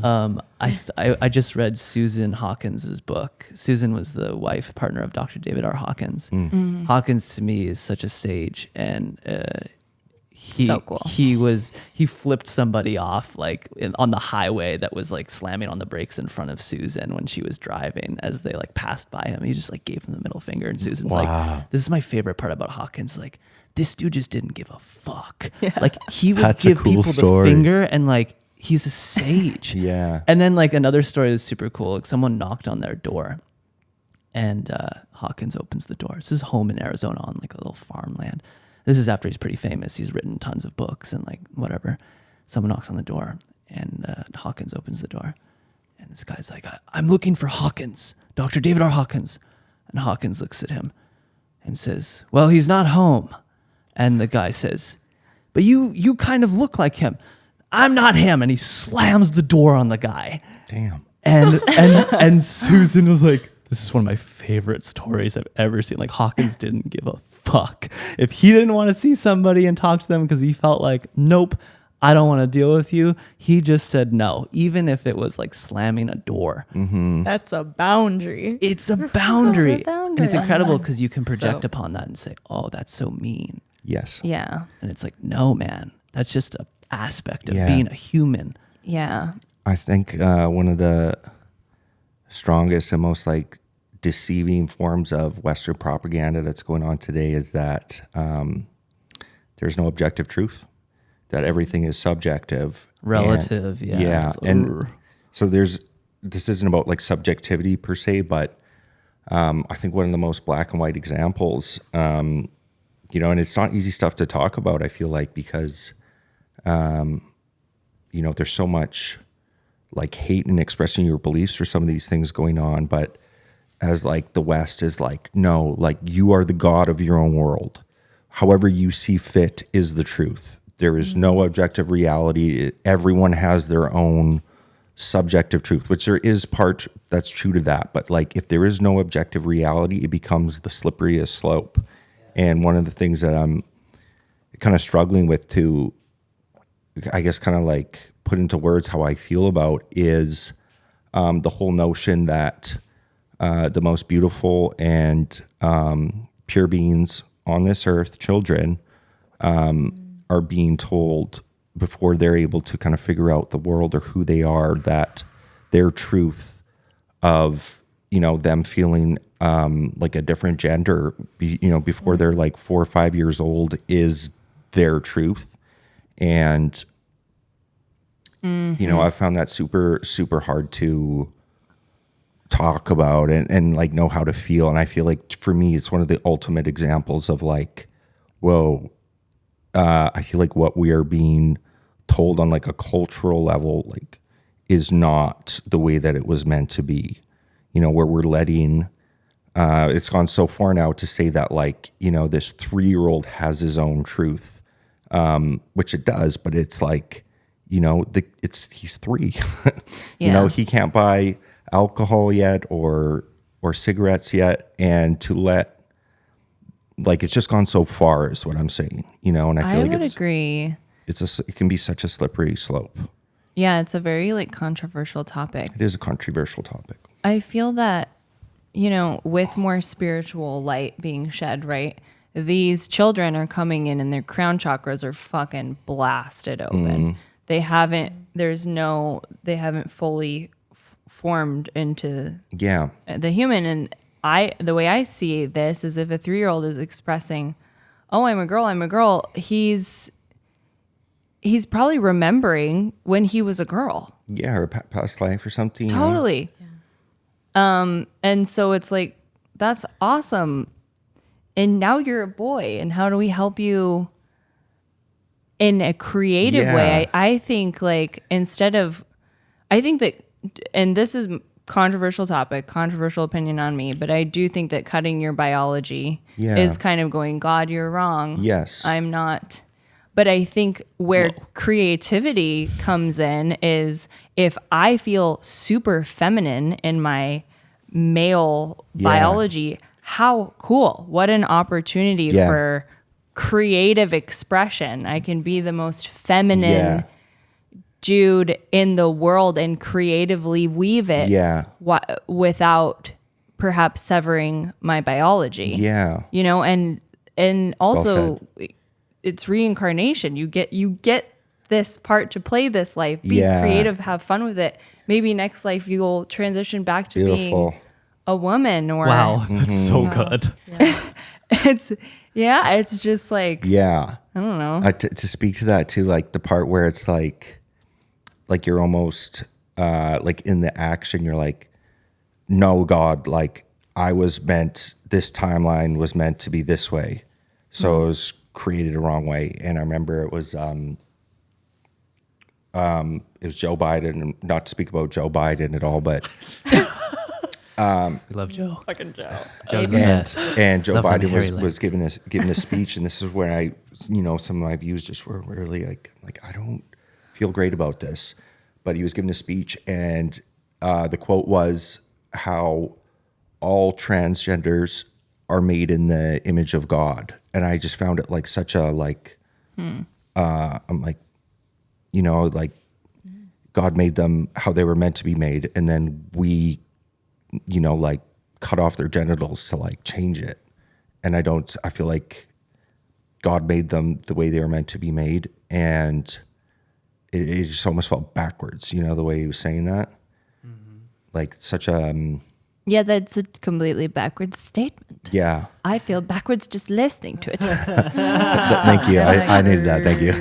Speaker 1: I just read Susan Hawkins's book. Susan was the wife partner of Dr. David R. Hawkins. Hawkins to me is such a sage, and
Speaker 5: So cool.
Speaker 1: He flipped somebody off on the highway that was like slamming on the brakes in front of Susan when she was driving as they like passed by him. He just like gave him the middle finger, and Susan's like, "This is my favorite part about Hawkins. Like, this dude just didn't give a fuck. Like he would
Speaker 2: That's a
Speaker 1: give
Speaker 2: cool
Speaker 1: people
Speaker 2: story.
Speaker 1: the finger and like." He's a sage.
Speaker 2: Yeah.
Speaker 1: And then like another story was super cool. Like, someone knocked on their door, and Hawkins opens the door. It's his home in Arizona on like a little farmland. This is after he's pretty famous. He's written tons of books and like whatever. Someone knocks on the door, and Hawkins opens the door. And this guy's like, I'm looking for Hawkins, Dr. David R. Hawkins. And Hawkins looks at him and says, well, he's not home. And the guy says, but you kind of look like him. I'm not him. And he slams the door on the guy.
Speaker 2: Damn.
Speaker 1: And Susan was like, this is one of my favorite stories I've ever seen. Like, Hawkins didn't give a fuck. If he didn't want to see somebody and talk to them because he felt like, nope, I don't want to deal with you, he just said no, even if it was like slamming a door.
Speaker 3: That's a boundary.
Speaker 1: It's a boundary.
Speaker 5: It's a boundary.
Speaker 1: And it's incredible because you can project upon that and say, oh, that's so mean.
Speaker 2: Yes.
Speaker 5: Yeah.
Speaker 1: And it's like, no, man, that's just an aspect of
Speaker 2: Yeah.
Speaker 1: being a human.
Speaker 5: Yeah.
Speaker 2: I think one of the strongest and most like deceiving forms of Western propaganda that's going on today is that there's no objective truth, that everything is subjective.
Speaker 1: Relative,
Speaker 2: And,
Speaker 1: yeah.
Speaker 2: Yeah.
Speaker 1: It's,
Speaker 2: And so this isn't about like subjectivity per se, but I think one of the most black and white examples, and it's not easy stuff to talk about, I feel like, because, there's so much like hate and expressing your beliefs for some of these things going on. But as like the West is like, no, like you are the God of your own world. However you see fit is the truth. There is no objective reality. Everyone has their own subjective truth, which there is part that's true to that. But like if there is no objective reality, it becomes the slipperiest slope. And one of the things that I'm kind of struggling with to, I guess, kind of like put into words how I feel about is the whole notion that the most beautiful and pure beings on this earth, children, are being told before they're able to kind of figure out the world or who they are, that their truth of, them feeling like a different gender, before they're like 4 or 5 years old is their truth. And, I found that super, super hard to talk about and like know how to feel. And I feel like for me, it's one of the ultimate examples of like, whoa, I feel like what we are being told on like a cultural level, like is not the way that it was meant to be, where we're letting, it's gone so far now to say that like, this 3-year-old has his own truth, which it does, but it's like, he's 3,
Speaker 5: Yeah.
Speaker 2: He can't buy alcohol yet or cigarettes yet. And to let, like, it's just gone so far is what I'm saying, and I feel
Speaker 5: would
Speaker 2: like
Speaker 5: agree.
Speaker 2: it can be such a slippery slope.
Speaker 5: Yeah, it's a very like controversial topic.
Speaker 2: It is a controversial topic.
Speaker 5: I feel that, with more spiritual light being shed, right? These children are coming in and their crown chakras are fucking blasted open. They haven't fully formed into the human. And the way I see this is if a 3-year-old is expressing, oh, I'm a girl, he's probably remembering when he was a girl.
Speaker 2: Yeah, or a past life or something.
Speaker 5: Totally. And so it's like, that's awesome. now you're a boy, and how do we help you in a creative way? I think like I think that, and this is controversial topic, controversial opinion on me, but I do think that cutting your biology is kind of going, God, you're wrong.
Speaker 2: Yes.
Speaker 5: I'm not. But I think where creativity comes in is if I feel super feminine in my male biology, how cool. What an opportunity for creative expression. I can be the most feminine dude in the world and creatively weave it without perhaps severing my biology.
Speaker 2: Yeah.
Speaker 5: You know, and also it's reincarnation. You get this part to play this life. Be creative, have fun with it. Maybe next life you'll transition back to being a woman or
Speaker 1: wow, that's so good.
Speaker 5: It's just like I don't know.
Speaker 2: To speak to that too, like the part where it's like you're almost like in the action, you're like, no, God, like this timeline was meant to be this way. So it was created a wrong way. And I remember it was Joe Biden, and not to speak about Joe Biden at all, but
Speaker 1: we love Joe.
Speaker 5: Fucking Joe.
Speaker 1: Joe's the best.
Speaker 2: And Joe
Speaker 1: Love them
Speaker 2: Biden
Speaker 1: hairy
Speaker 2: was
Speaker 1: legs.
Speaker 2: giving a speech, and this is where I, some of my views just were really like I don't feel great about this. But he was giving a speech, and the quote was how all transgenders are made in the image of God. And I just found it like such a I'm like, like God made them how they were meant to be made, and then we, like cut off their genitals to like change it. And I feel like God made them the way they were meant to be made, and it just almost felt backwards, the way he was saying that. Like such a
Speaker 5: Yeah, that's a completely backwards statement.
Speaker 2: yeah.
Speaker 5: I feel backwards just listening to it.
Speaker 2: Thank you. I needed that. Thank you.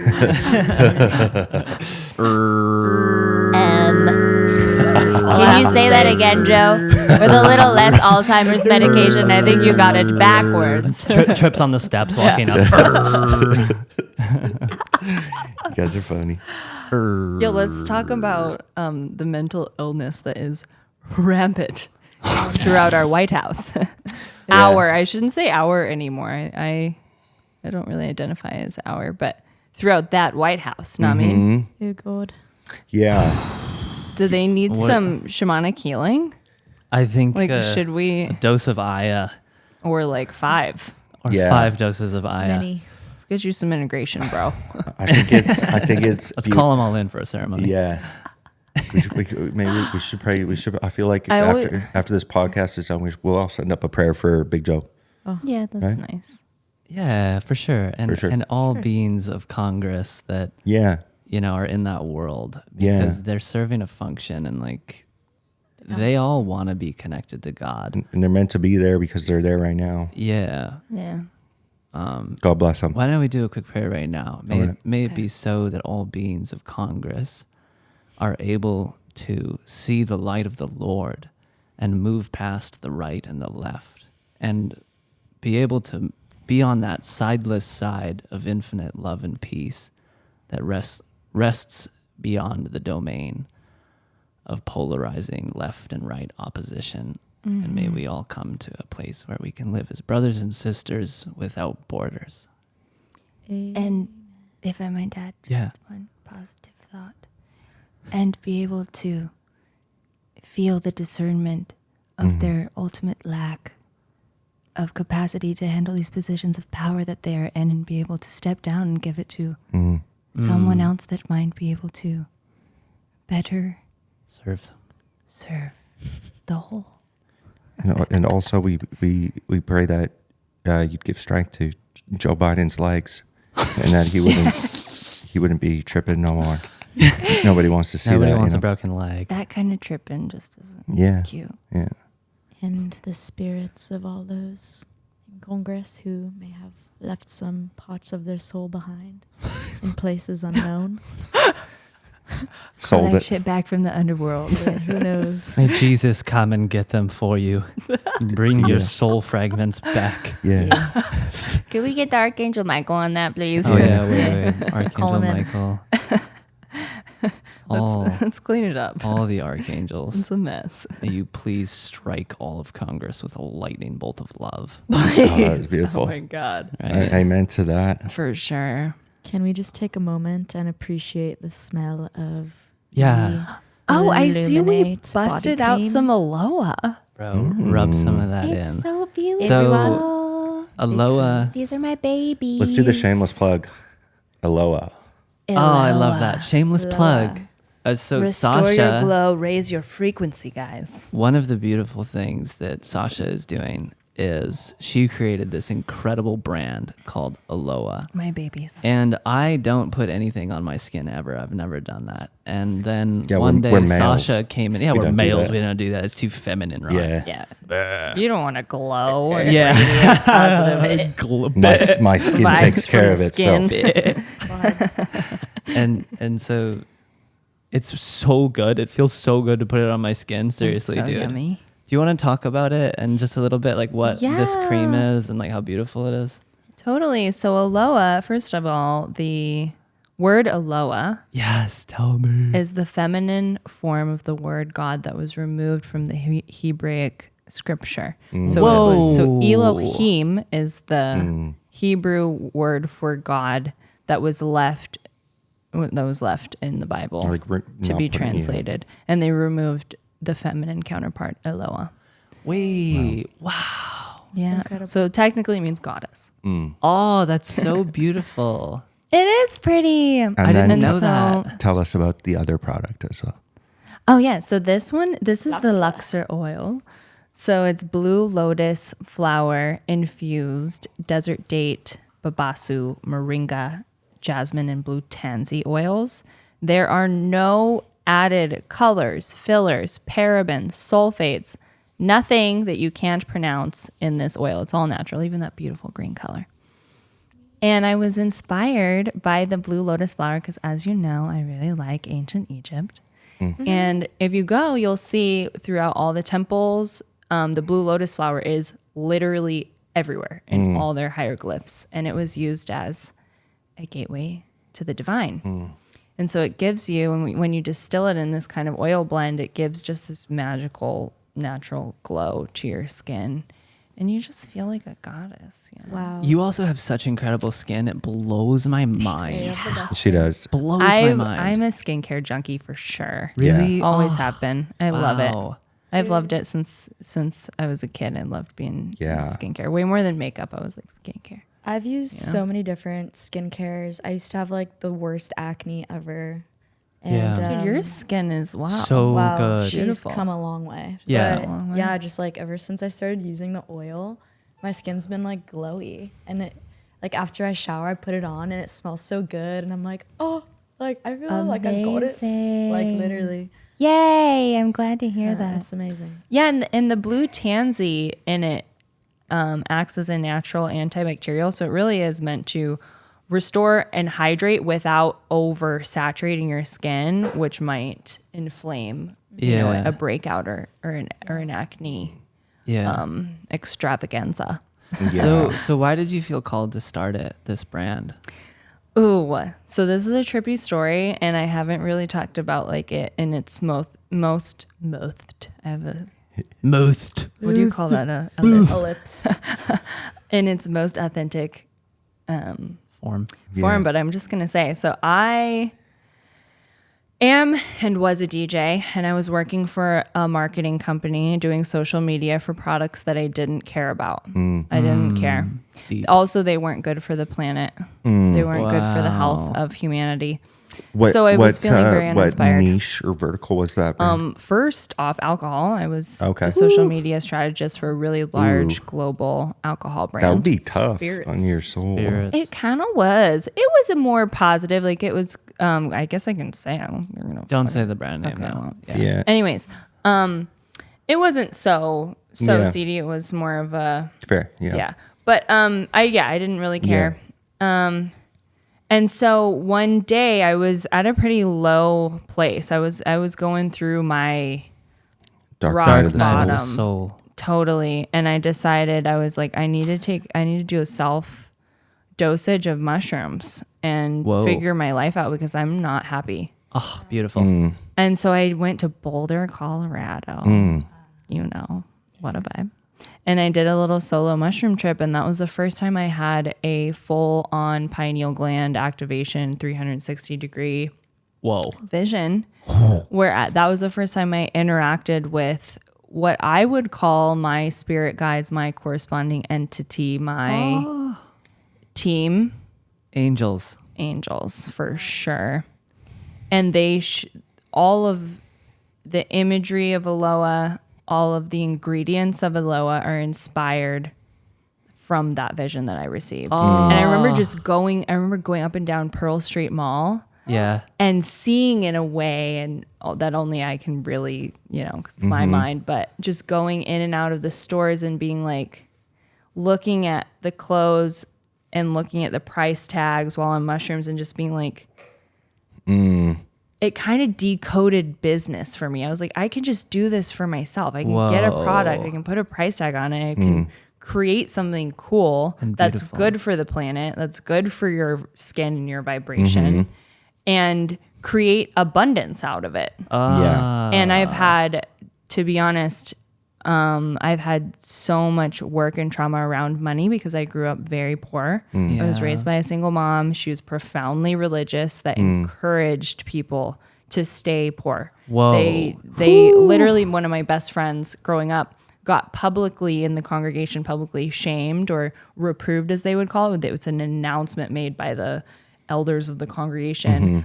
Speaker 5: Can you say that again, Joe? With a little less Alzheimer's medication, I think you got it backwards.
Speaker 1: Trips on the steps walking up.
Speaker 2: You guys are funny.
Speaker 5: Yo, let's talk about the mental illness that is rampant throughout our White House. I shouldn't say our anymore. I don't really identify as our, but throughout that White House, not me.
Speaker 4: Oh God.
Speaker 2: Yeah.
Speaker 5: Do they need some shamanic healing?
Speaker 1: I think
Speaker 5: Should we,
Speaker 1: a dose of Aya
Speaker 5: or like 5?
Speaker 1: or 5 doses of Aya.
Speaker 4: Many.
Speaker 5: Let's get you some integration, bro.
Speaker 2: I think it's
Speaker 1: Let's call them all in for a ceremony.
Speaker 2: Yeah. Maybe we should pray. I feel like after this podcast is done, we'll all send up a prayer for Big Joe.
Speaker 5: Yeah, that's nice.
Speaker 1: Yeah, for sure. And
Speaker 2: sure.
Speaker 1: and all beings of Congress that
Speaker 2: Yeah.
Speaker 1: are in that world, because they're serving a function, and like they all want to be connected to God.
Speaker 2: And they're meant to be there because they're there right now.
Speaker 1: Yeah.
Speaker 5: Yeah.
Speaker 2: God bless them.
Speaker 1: Why don't we do a quick prayer right now? May it be so that all beings of Congress are able to see the light of the Lord and move past the right and the left, and be able to be on that sideless side of infinite love and peace that rests beyond the domain of polarizing left and right opposition. And may we all come to a place where we can live as brothers and sisters without borders.
Speaker 5: And if I might add just one positive thought, and be able to feel the discernment of their ultimate lack of capacity to handle these positions of power that they are in, and be able to step down and give it to someone else that might be able to better
Speaker 1: Serve them.
Speaker 5: serve the whole.
Speaker 2: And also we pray that you'd give strength to Joe Biden's legs, and that he wouldn't be tripping no more. Nobody wants to see
Speaker 1: Nobody
Speaker 2: that.
Speaker 1: wants a broken leg.
Speaker 5: That kind of tripping just isn't cute.
Speaker 2: Yeah.
Speaker 4: And the spirits of all those in Congress who may have left some parts of their soul behind in places unknown.
Speaker 2: Sold
Speaker 5: that
Speaker 2: it.
Speaker 5: shit back from the underworld.
Speaker 4: Who knows?
Speaker 1: May Jesus come and get them for you. Bring
Speaker 2: Yeah.
Speaker 1: your soul fragments back.
Speaker 2: Yeah.
Speaker 5: Can we get the Archangel Michael on that, please?
Speaker 1: Oh yeah, wait.
Speaker 4: Call
Speaker 1: Archangel
Speaker 4: him in.
Speaker 1: Michael. all,
Speaker 5: Let's clean it up.
Speaker 1: all the archangels.
Speaker 5: It's a mess.
Speaker 1: May you please strike all of Congress with a lightning bolt of love.
Speaker 2: Oh, that was beautiful.
Speaker 5: Oh my God.
Speaker 1: Right?
Speaker 2: Amen to that.
Speaker 5: For sure.
Speaker 4: Can we just take a moment and appreciate the smell of
Speaker 1: Yeah.
Speaker 5: Oh, I see we
Speaker 4: Illuminate
Speaker 5: busted
Speaker 4: body
Speaker 5: out
Speaker 4: cream?
Speaker 5: some Aloha.
Speaker 1: Bro, rub some of that in.
Speaker 5: so beautiful.
Speaker 1: So, Aloha.
Speaker 5: These are my babies.
Speaker 2: Let's do the shameless plug. Aloha.
Speaker 1: Oh, I love that. Shameless plug. So
Speaker 3: Restore your
Speaker 1: Sasha,
Speaker 3: glow, raise your frequency, guys.
Speaker 1: one of the beautiful things that Sasha is doing is she created this incredible brand called Aloha.
Speaker 5: My babies.
Speaker 1: And I don't put anything on my skin ever. I've never done that. And then
Speaker 2: Yeah,
Speaker 1: one
Speaker 2: we're
Speaker 1: day
Speaker 2: males.
Speaker 1: Sasha came in. Yeah,
Speaker 2: We
Speaker 1: we're
Speaker 2: don't do
Speaker 1: males.
Speaker 2: that.
Speaker 1: We don't do that. It's too feminine, right?
Speaker 2: Yeah.
Speaker 5: Yeah. You don't want to glow. Or
Speaker 1: Yeah.
Speaker 5: positive
Speaker 2: My skin
Speaker 5: vibes
Speaker 2: takes care of
Speaker 5: from the
Speaker 2: itself.
Speaker 5: skin.
Speaker 1: and so it's so good. It feels so good to put it on my skin. Seriously,
Speaker 5: so
Speaker 1: dude.
Speaker 5: yummy.
Speaker 1: Do you want to talk about it and just a little bit like what this cream
Speaker 5: Yeah.
Speaker 1: is and like how beautiful it is?
Speaker 5: Totally. So Aloha, first of all, the word Aloha
Speaker 1: Yes, tell me.
Speaker 5: is the feminine form of the word God that was removed from the Hebraic scripture. So Elohim is the Hebrew word for God that was left in the Bible
Speaker 2: Like,
Speaker 5: to
Speaker 2: not
Speaker 5: be
Speaker 2: putting-
Speaker 5: translated, and they removed the feminine counterpart Eloah.
Speaker 1: Wait, wow.
Speaker 5: Yeah.
Speaker 4: incredible.
Speaker 5: So technically it means goddess.
Speaker 1: Oh, that's so beautiful.
Speaker 5: It is pretty.
Speaker 2: And
Speaker 1: I
Speaker 2: then
Speaker 1: didn't know
Speaker 5: so-
Speaker 1: that.
Speaker 2: Tell us about the other product as well.
Speaker 5: Oh yeah, so this is the Luxor oil. So it's blue lotus flower infused desert date, babasu, moringa, jasmine, and blue tansy oils. There are no added colors, fillers, parabens, sulfates, nothing that you can't pronounce in this oil. It's all natural, even that beautiful green color. And I was inspired by the blue lotus flower because, as you know, I really like ancient Egypt. And if you go, you'll see throughout all the temples, the blue lotus flower is literally everywhere in all their hieroglyphs. And it was used as a gateway to the divine. And so it gives you, when you distill it in this kind of oil blend, it gives just this magical, natural glow to your skin. And you just feel like a goddess. You know?
Speaker 4: Wow.
Speaker 1: You also have such incredible skin. It blows my mind.
Speaker 2: She does.
Speaker 1: Blows my
Speaker 5: I'm
Speaker 1: mind.
Speaker 5: a skincare junkie for sure.
Speaker 1: Really?
Speaker 5: Always
Speaker 1: Oh,
Speaker 5: have been. I love it.
Speaker 1: wow.
Speaker 5: I've loved it since I was a kid. I loved being
Speaker 2: Yeah.
Speaker 5: skincare. Way more than makeup. I was like skincare.
Speaker 4: I've used so many different skincares. I used to have like the worst acne ever. And
Speaker 1: Yeah.
Speaker 5: Dude, your skin is wow.
Speaker 1: So
Speaker 4: wow,
Speaker 1: good.
Speaker 4: she's
Speaker 5: Beautiful.
Speaker 4: come a long way.
Speaker 1: Yeah.
Speaker 4: But,
Speaker 5: A long way.
Speaker 4: yeah, just like ever since I started using the oil, my skin's been like glowy. And it, like after I shower, I put it on and it smells so good. And I'm like, oh, like I feel like a goddess. Like
Speaker 5: Amazing.
Speaker 4: literally.
Speaker 5: Yay! I'm glad to hear that.
Speaker 4: It's amazing.
Speaker 5: Yeah, and the blue tansy in it acts as a natural antibacterial, so it really is meant to restore and hydrate without oversaturating your skin, which might inflame,
Speaker 1: Yeah.
Speaker 5: a breakout or an acne
Speaker 1: Yeah.
Speaker 5: extravaganza.
Speaker 1: So why did you feel called to start this brand?
Speaker 5: Ooh, so this is a trippy story, and I haven't really talked about like it in its most. I have a
Speaker 1: Most.
Speaker 5: what do you call that? A list.
Speaker 4: Ellipse.
Speaker 5: In its most authentic
Speaker 1: Form.
Speaker 5: form, but I'm just gonna say, so I am and was a DJ, and I was working for a marketing company doing social media for products that I didn't care about. I didn't care.
Speaker 1: Deep.
Speaker 5: Also, they weren't good for the planet. They weren't good for the health
Speaker 1: Wow.
Speaker 5: of humanity.
Speaker 2: What,
Speaker 5: So I was feeling very uninspired.
Speaker 2: What niche or vertical was that? brand?
Speaker 5: First off, alcohol. I was
Speaker 2: Okay.
Speaker 5: a social media strategist for a really large global alcohol brand.
Speaker 2: That would be tough
Speaker 4: Spirits.
Speaker 2: on your soul.
Speaker 1: Spirits.
Speaker 5: It kind of was. It was a more positive. Like it was. I guess I can say. I don't. You're gonna
Speaker 1: Don't say the brand name
Speaker 5: Okay, I
Speaker 1: now.
Speaker 5: won't.
Speaker 2: Yeah.
Speaker 5: Anyways, it wasn't so
Speaker 2: Yeah.
Speaker 5: seedy. It was more of a
Speaker 2: Fair. Yeah.
Speaker 5: yeah. But I didn't really care. And so one day I was at a pretty low place. I was going through my
Speaker 2: Dark
Speaker 5: rock
Speaker 2: night of the
Speaker 5: bottom.
Speaker 2: soul.
Speaker 1: Soul.
Speaker 5: Totally. And I decided, I was like, I need to do a self dosage of mushrooms and
Speaker 1: Whoa.
Speaker 5: figure my life out because I'm not happy.
Speaker 1: Oh, beautiful.
Speaker 5: And so I went to Boulder, Colorado. You know, what a vibe. And I did a little solo mushroom trip, and that was the first time I had a full-on pineal gland activation, 360-degree
Speaker 1: Whoa.
Speaker 5: vision. That was the first time I interacted with what I would call my spirit guides, my corresponding entity, my team.
Speaker 1: Angels.
Speaker 5: Angels, for sure. And they all of the imagery of Aloha, all of the ingredients of Aloha are inspired from that vision that I received. And I remember going up and down Pearl Street Mall
Speaker 1: Yeah.
Speaker 5: and seeing in a way, and that only I can really, because it's my mind, but just going in and out of the stores and being like, looking at the clothes and looking at the price tags while on mushrooms and just being like, it kind of decoded business for me. I was like, I can just do this for myself. I can get a product. I can put a price tag on it. I can create something cool
Speaker 1: And
Speaker 5: that's
Speaker 1: beautiful.
Speaker 5: good for the planet, that's good for your skin and your vibration, and create abundance out of it.
Speaker 2: Yeah.
Speaker 5: And I've had, to be honest, I've had so much work and trauma around money because I grew up very poor. I was raised by a single mom. She was profoundly religious that encouraged people to stay poor.
Speaker 1: Whoa.
Speaker 5: They literally, one of my best friends growing up got publicly in the congregation, publicly shamed or reproved, as they would call it. It was an announcement made by the elders of the congregation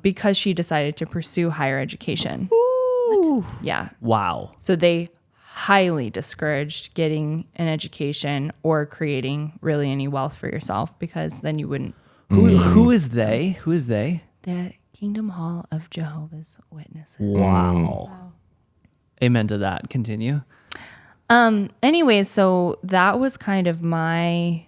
Speaker 5: because she decided to pursue higher education. Yeah.
Speaker 1: Wow.
Speaker 5: So they highly discouraged getting an education or creating really any wealth for yourself, because then you wouldn't.
Speaker 1: Who is they? Who is they?
Speaker 5: The Kingdom Hall of Jehovah's Witnesses.
Speaker 1: Wow. Amen to that. Continue.
Speaker 5: Anyways, so that was kind of my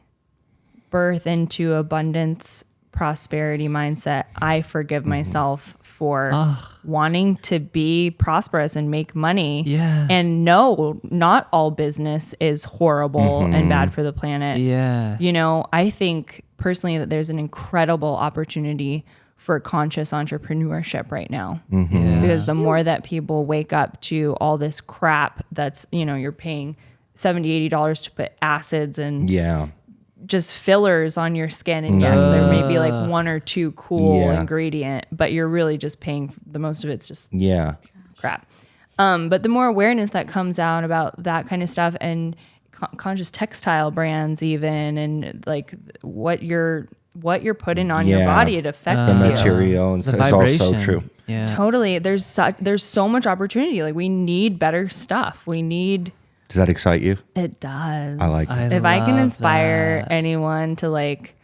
Speaker 5: birth into abundance, prosperity mindset. I forgive myself for wanting to be prosperous and make money.
Speaker 1: Yeah.
Speaker 5: And no, not all business is horrible and bad for the planet.
Speaker 1: Yeah.
Speaker 5: I think personally that there's an incredible opportunity for conscious entrepreneurship right now.
Speaker 1: Yeah.
Speaker 5: Because the more that people wake up to all this crap that's, you're paying $70, $80 to put acids and just fillers on your skin. And yes, there may be like one or two cool ingredient, but you're really just paying, the most of it's just crap. But the more awareness that comes out about that kind of stuff, and conscious textile brands even, and like what you're putting on your body, it affects
Speaker 2: the
Speaker 5: you.
Speaker 2: material, and
Speaker 1: The
Speaker 2: so it's all so
Speaker 1: vibration.
Speaker 2: true.
Speaker 1: Yeah.
Speaker 5: Totally. There's so much opportunity. Like, we need better stuff.
Speaker 2: Does that excite you?
Speaker 5: It does.
Speaker 2: I like it.
Speaker 5: If I can
Speaker 1: love
Speaker 5: inspire
Speaker 1: that.
Speaker 5: anyone to like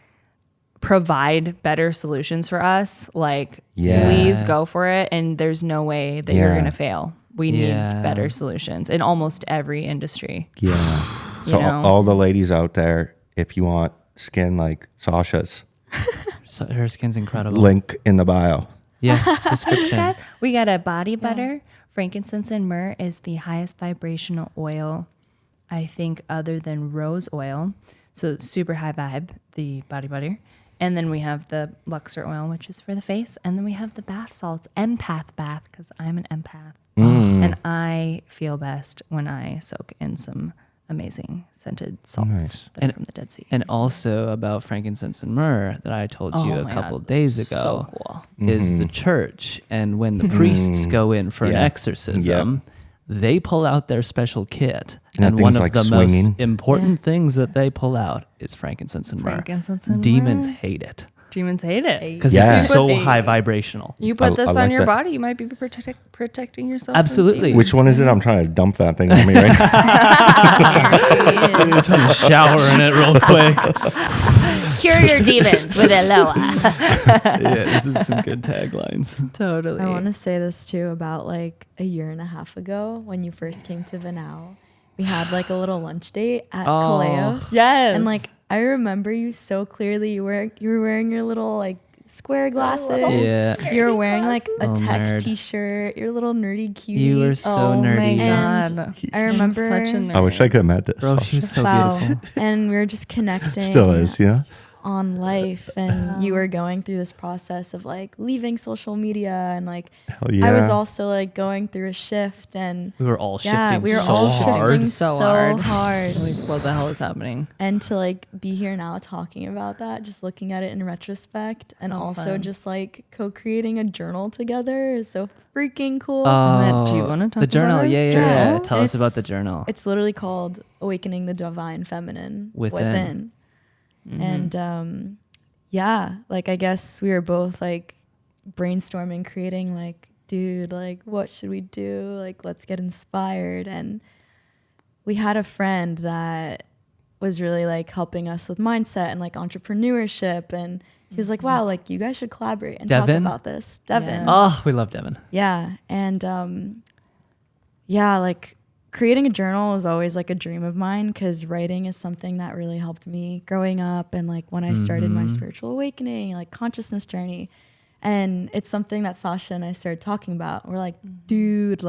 Speaker 5: provide better solutions for us, like
Speaker 2: Yeah.
Speaker 5: please go for it. And there's no way that you're
Speaker 2: Yeah.
Speaker 5: going to fail. We need
Speaker 1: Yeah.
Speaker 5: better solutions in almost every industry.
Speaker 2: Yeah. So
Speaker 5: know?
Speaker 2: all the ladies out there, if you want skin like Sasha's,
Speaker 1: So her skin's incredible.
Speaker 2: link in the bio.
Speaker 1: Yeah. Description.
Speaker 5: We got a body butter. Frankincense and myrrh is the highest vibrational oil, I think, other than rose oil. So super high vibe, the body butter. And then we have the Luxor oil, which is for the face. And then we have the bath salts, empath bath, because I'm an empath. And I feel best when I soak in some amazing scented salts that are from the Dead Sea.
Speaker 1: And also about frankincense and myrrh that I told you
Speaker 5: Oh
Speaker 1: a
Speaker 5: my
Speaker 1: couple
Speaker 5: God,
Speaker 1: days
Speaker 5: so
Speaker 1: ago
Speaker 5: cool.
Speaker 1: is the church. And when the priests go in for an
Speaker 2: Yeah.
Speaker 1: exorcism, they pull out their special kit.
Speaker 2: And that
Speaker 1: And one
Speaker 2: thing's
Speaker 1: of
Speaker 2: like
Speaker 1: the
Speaker 2: swinging.
Speaker 1: most important things that they pull out is frankincense and myrrh.
Speaker 5: Frankincense and
Speaker 1: Demons
Speaker 5: myrrh.
Speaker 1: hate it
Speaker 5: Demons hate it.
Speaker 1: because
Speaker 2: Yeah.
Speaker 1: it's so
Speaker 5: You put the-
Speaker 1: high vibrational.
Speaker 5: You put
Speaker 2: I
Speaker 5: this on
Speaker 2: like
Speaker 5: your
Speaker 2: that.
Speaker 5: body, you might be protecting yourself. from
Speaker 1: Absolutely.
Speaker 5: demons.
Speaker 2: Which one is it? I'm trying to dump that thing on me right now.
Speaker 1: I'm trying to shower in it real quick.
Speaker 5: Cure your demons with Aloha.
Speaker 1: Yeah, this is some good taglines.
Speaker 5: Totally.
Speaker 4: I want to say this too about like a year and a half ago when you first came to Vanau. We had like a little lunch date at Kaleos.
Speaker 5: Yes.
Speaker 4: And like I remember you so clearly. You were wearing your little like square glasses.
Speaker 1: Yeah.
Speaker 4: You were wearing like a
Speaker 1: Little
Speaker 4: tech
Speaker 1: nerd.
Speaker 4: t-shirt. Your little nerdy cutie.
Speaker 1: You were so
Speaker 5: Oh my
Speaker 1: nerdy.
Speaker 4: And
Speaker 5: God.
Speaker 4: I remember.
Speaker 5: I'm such a nerd.
Speaker 2: I wish I could have met this.
Speaker 1: Bro, she was so
Speaker 4: Wow.
Speaker 1: beautiful.
Speaker 4: And we were just connecting.
Speaker 2: Still is, you know?
Speaker 4: On life, and you were going through this process of like leaving social media, and like
Speaker 2: Hell yeah.
Speaker 4: I was also like going through a shift, and
Speaker 1: We were all
Speaker 4: yeah,
Speaker 1: shifting
Speaker 4: we were
Speaker 1: so
Speaker 4: all
Speaker 1: hard.
Speaker 4: shifting
Speaker 5: So
Speaker 4: so
Speaker 5: hard.
Speaker 4: hard.
Speaker 5: Like, what the hell is happening?
Speaker 4: And to like be here now talking about that, just looking at it in retrospect, and also
Speaker 5: fun.
Speaker 4: just like co-creating a journal together is so freaking cool.
Speaker 5: Do you wanna talk
Speaker 1: the journal?
Speaker 5: about it?
Speaker 1: Yeah.
Speaker 4: Journal?
Speaker 1: Tell us about the
Speaker 4: It's-
Speaker 1: journal.
Speaker 4: It's literally called Awakening the Divine Feminine
Speaker 1: Within.
Speaker 4: And yeah, like I guess we were both like brainstorming, creating like, dude, like what should we do? Like let's get inspired. And we had a friend that was really like helping us with mindset and like entrepreneurship, and he was like, wow, like you guys should collaborate and
Speaker 1: Devin?
Speaker 4: talk about this. Devin.
Speaker 1: Oh, we love Devin.
Speaker 4: Yeah. And yeah, like creating a journal is always like a dream of mine, because writing is something that really helped me growing up, and like when I started my spiritual awakening, like consciousness journey. And it's something that Sasha and I started talking about. We're like, dude,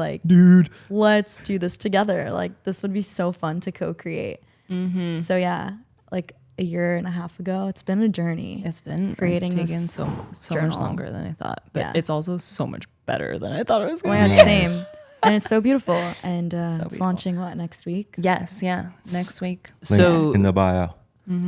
Speaker 4: let's do this together. Like this would be so fun to co-create. So yeah, like a year and a half ago, it's been a journey.
Speaker 5: It's been
Speaker 4: Creating
Speaker 5: it's taken
Speaker 4: this
Speaker 5: so much
Speaker 4: journal.
Speaker 5: longer than I thought, but
Speaker 4: Yeah.
Speaker 5: it's also so much better than I thought it was
Speaker 4: Oh
Speaker 5: going
Speaker 4: my
Speaker 5: to
Speaker 4: God,
Speaker 5: be.
Speaker 4: same. And it's so beautiful. And it's
Speaker 5: beautiful.
Speaker 4: launching what, next week?
Speaker 5: Yes, yeah, next week.
Speaker 2: Link
Speaker 1: So
Speaker 2: in the bio.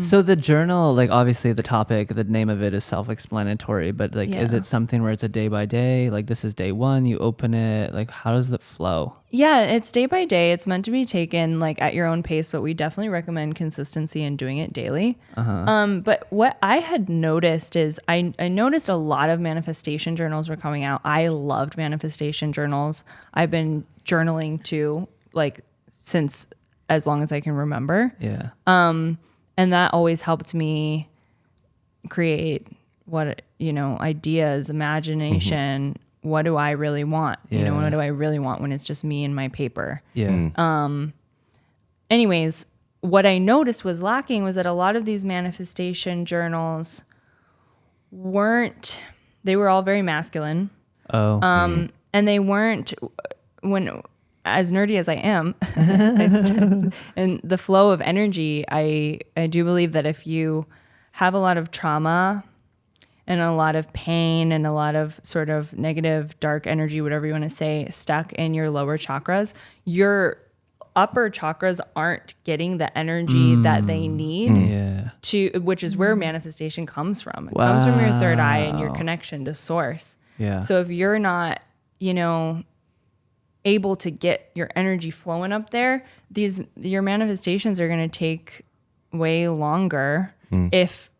Speaker 1: So the journal, like obviously the topic, the name of it is self-explanatory, but like, is
Speaker 5: Yeah.
Speaker 1: it something where it's a day by day? Like this is day one, you open it. Like how does it flow?
Speaker 5: Yeah, it's day by day. It's meant to be taken like at your own pace, but we definitely recommend consistency and doing it daily. But what I had noticed is I noticed a lot of manifestation journals were coming out. I loved manifestation journals. I've been journaling too, like since as long as I can remember.
Speaker 1: Yeah.
Speaker 5: And that always helped me create ideas, imagination. What do I really want?
Speaker 1: Yeah.
Speaker 5: What do I really want when it's just me and my paper?
Speaker 1: Yeah.
Speaker 5: Anyways, what I noticed was lacking was that a lot of these manifestation journals they were all very masculine.
Speaker 1: Oh.
Speaker 5: And they weren't, as nerdy as I am, and the flow of energy, I do believe that if you have a lot of trauma and a lot of pain and a lot of sort of negative, dark energy, whatever you want to say, stuck in your lower chakras, your upper chakras aren't getting the energy that they need
Speaker 1: Yeah.
Speaker 5: which is where manifestation comes from. It comes from your third eye and your
Speaker 1: Wow.
Speaker 5: connection to source.
Speaker 1: Yeah.
Speaker 5: So if you're not, able to get your energy flowing up there, your manifestations are going to take way longer if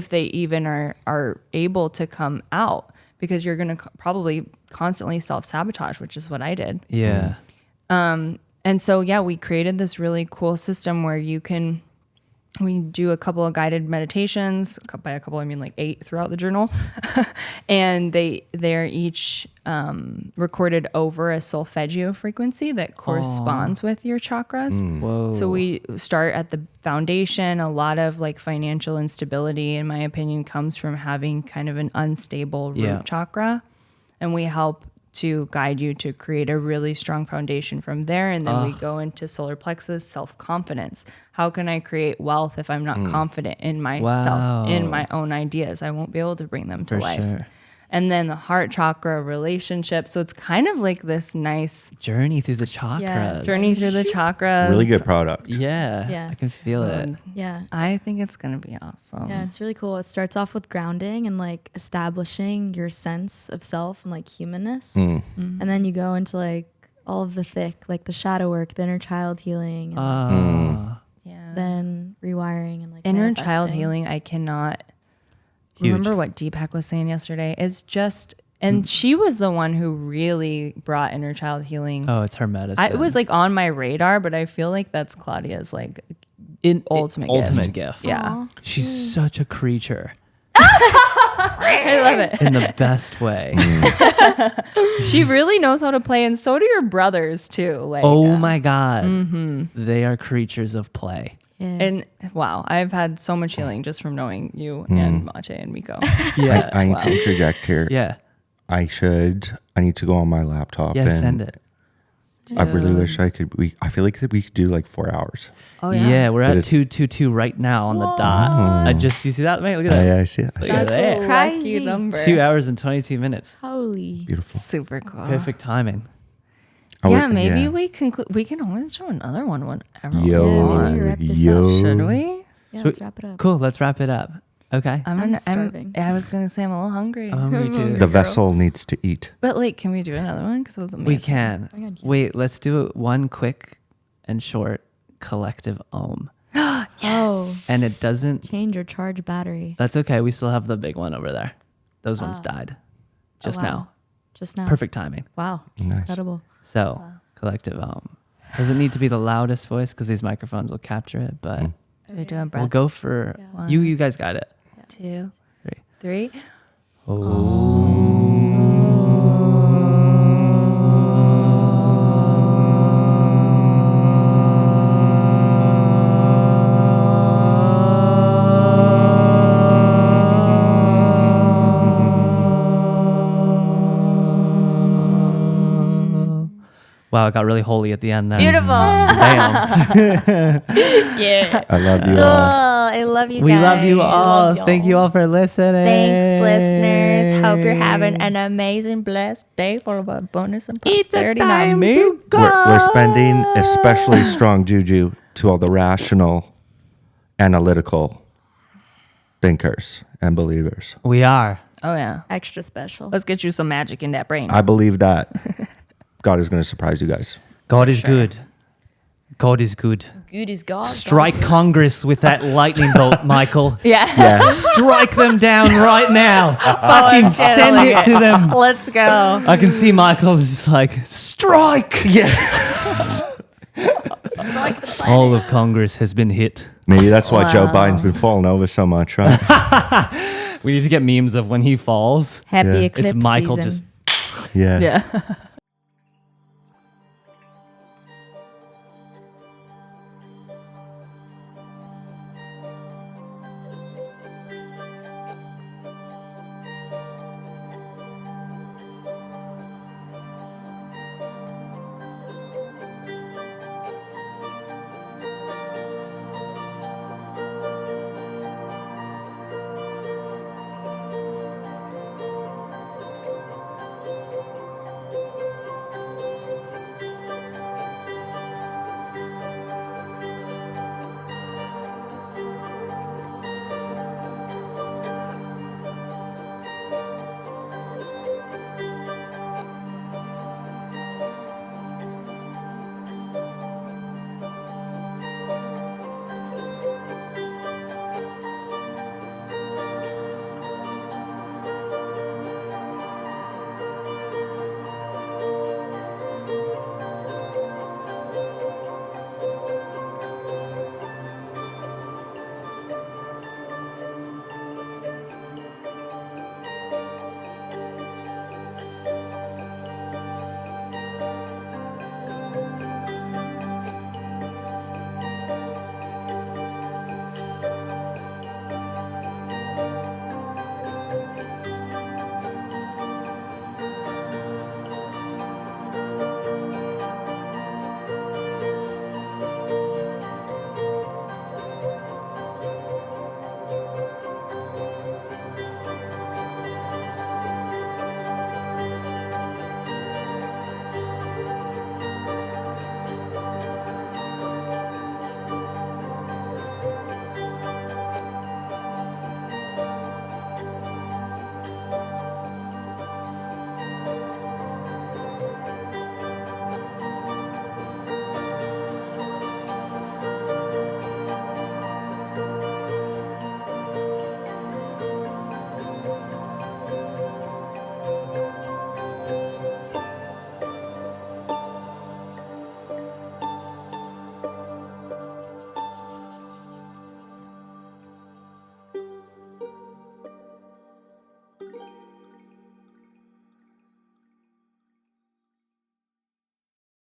Speaker 5: they even are able to come out, because you're going to probably constantly self-sabotage, which is what I did.
Speaker 1: Yeah.
Speaker 5: And so, yeah, we created this really cool system where we do a couple of guided meditations. By a couple, I mean like 8 throughout the journal. And they're each recorded over a solfeggio frequency that corresponds with your chakras.
Speaker 1: Whoa.
Speaker 5: So we start at the foundation. A lot of like financial instability, in my opinion, comes from having kind of an unstable root chakra. And we help to guide you to create a really strong foundation from there. And then we go into solar plexus, self-confidence. How can I create wealth if I'm not confident in myself, in my own ideas? I won't be able to bring them to
Speaker 1: For
Speaker 5: life.
Speaker 1: sure.
Speaker 5: And then the heart chakra, relationship. So it's kind of like this nice
Speaker 1: Journey through the chakras.
Speaker 4: Yeah.
Speaker 5: journey through the chakras.
Speaker 2: Really good product.
Speaker 1: Yeah.
Speaker 4: Yeah.
Speaker 1: I can feel it.
Speaker 4: Yeah.
Speaker 5: I think it's going to be awesome.
Speaker 4: Yeah, it's really cool. It starts off with grounding and like establishing your sense of self and like humanness. And then you go into like all of the thick, like the shadow work, the inner child healing, and
Speaker 5: Yeah.
Speaker 4: then rewiring and like
Speaker 5: Inner child
Speaker 4: manifesting.
Speaker 5: healing, I cannot
Speaker 1: Huge.
Speaker 5: remember what Deepak was saying yesterday. It's just, and she was the one who really brought inner child healing.
Speaker 1: Oh, it's her medicine.
Speaker 5: It was like on my radar, but I feel like that's Claudia's like ultimate gift. Yeah.
Speaker 4: Aw.
Speaker 1: She's such a creature
Speaker 5: I love it.
Speaker 1: in the best way.
Speaker 5: She really knows how to play, and so do your brothers too. Like,
Speaker 1: Oh my God. They are creatures of play.
Speaker 5: And wow, I've had so much healing just from knowing you and Mache and Miko.
Speaker 1: Yeah.
Speaker 2: I need to interject here.
Speaker 1: Yeah.
Speaker 2: I need to go on my laptop.
Speaker 1: Yeah,
Speaker 2: and
Speaker 1: send it.
Speaker 2: I really wish I could. I feel like we could do like 4 hours.
Speaker 5: Oh
Speaker 1: Yeah, we're
Speaker 2: But
Speaker 1: at
Speaker 2: it's-
Speaker 1: 222 right now on the dot. You see that, mate? Look at that.
Speaker 2: Yeah, I see it. I see
Speaker 1: Look
Speaker 2: it.
Speaker 1: at that.
Speaker 5: Lucky
Speaker 4: Crazy.
Speaker 5: number.
Speaker 1: 2 hours and 22 minutes.
Speaker 4: Holy.
Speaker 2: Beautiful.
Speaker 5: Super cool.
Speaker 1: Perfect timing.
Speaker 2: I
Speaker 5: Yeah,
Speaker 2: would-
Speaker 5: maybe
Speaker 2: yeah.
Speaker 5: we can always do another one whenever.
Speaker 2: Yo,
Speaker 4: Yeah, maybe we wrap this up.
Speaker 5: Should we?
Speaker 4: Yeah,
Speaker 1: So-
Speaker 4: let's wrap it up.
Speaker 1: Cool. Let's wrap it up. Okay.
Speaker 4: I'm starving.
Speaker 5: I was gonna say I'm a little hungry.
Speaker 1: I'm hungry too.
Speaker 2: The vessel needs to eat.
Speaker 5: But like, can we do another one? Because it was amazing.
Speaker 1: We can.
Speaker 4: Oh my God, yes.
Speaker 1: Wait, let's do one quick and short collective ohm.
Speaker 4: Oh,
Speaker 1: And it doesn't,
Speaker 4: change or charge battery.
Speaker 1: that's okay. We still have the big one over there. Those ones died just
Speaker 4: wow.
Speaker 1: now.
Speaker 4: Just now.
Speaker 1: Perfect timing.
Speaker 4: Wow.
Speaker 2: Nice.
Speaker 4: Incredible.
Speaker 1: So, collective ohm. Doesn't need to be the loudest voice because these microphones will capture it, but
Speaker 5: We're doing breath.
Speaker 1: we'll go for
Speaker 5: Yeah.
Speaker 1: you guys got it.
Speaker 5: 2,
Speaker 1: 3.
Speaker 5: 3.
Speaker 1: Wow, it got really holy at the end there.
Speaker 5: Beautiful.
Speaker 1: Damn.
Speaker 5: Yeah.
Speaker 2: I love you
Speaker 5: Oh,
Speaker 2: all.
Speaker 5: I love you guys.
Speaker 1: We love you all.
Speaker 5: Love y'all.
Speaker 1: Thank you all for listening.
Speaker 5: Thanks, listeners. Hope you're having an amazing, blessed day full of abundance and prosperity.
Speaker 1: time
Speaker 5: Now,
Speaker 1: to go.
Speaker 2: We're spending especially strong juju to all the rational, analytical thinkers and believers.
Speaker 1: We are.
Speaker 5: Oh, yeah.
Speaker 4: Extra special.
Speaker 5: Let's get you some magic in that brain.
Speaker 2: I believe that God is going to surprise you guys.
Speaker 1: God is good. God is good.
Speaker 4: Good is God.
Speaker 1: Strike Congress with that lightning bolt, Michael.
Speaker 5: yeah.
Speaker 2: Yes.
Speaker 1: Strike them down right now. Fucking send
Speaker 5: telling
Speaker 1: it to them.
Speaker 5: Let's go.
Speaker 1: I can see Michael just like, strike! All of Congress has been hit.
Speaker 2: Maybe that's why Joe Biden's been falling over so much, right?
Speaker 1: We need to get memes of when he falls.
Speaker 4: Happy
Speaker 2: Yeah.
Speaker 4: eclipse
Speaker 1: It's Michael
Speaker 4: season.
Speaker 1: just
Speaker 2: Yeah.
Speaker 5: Yeah.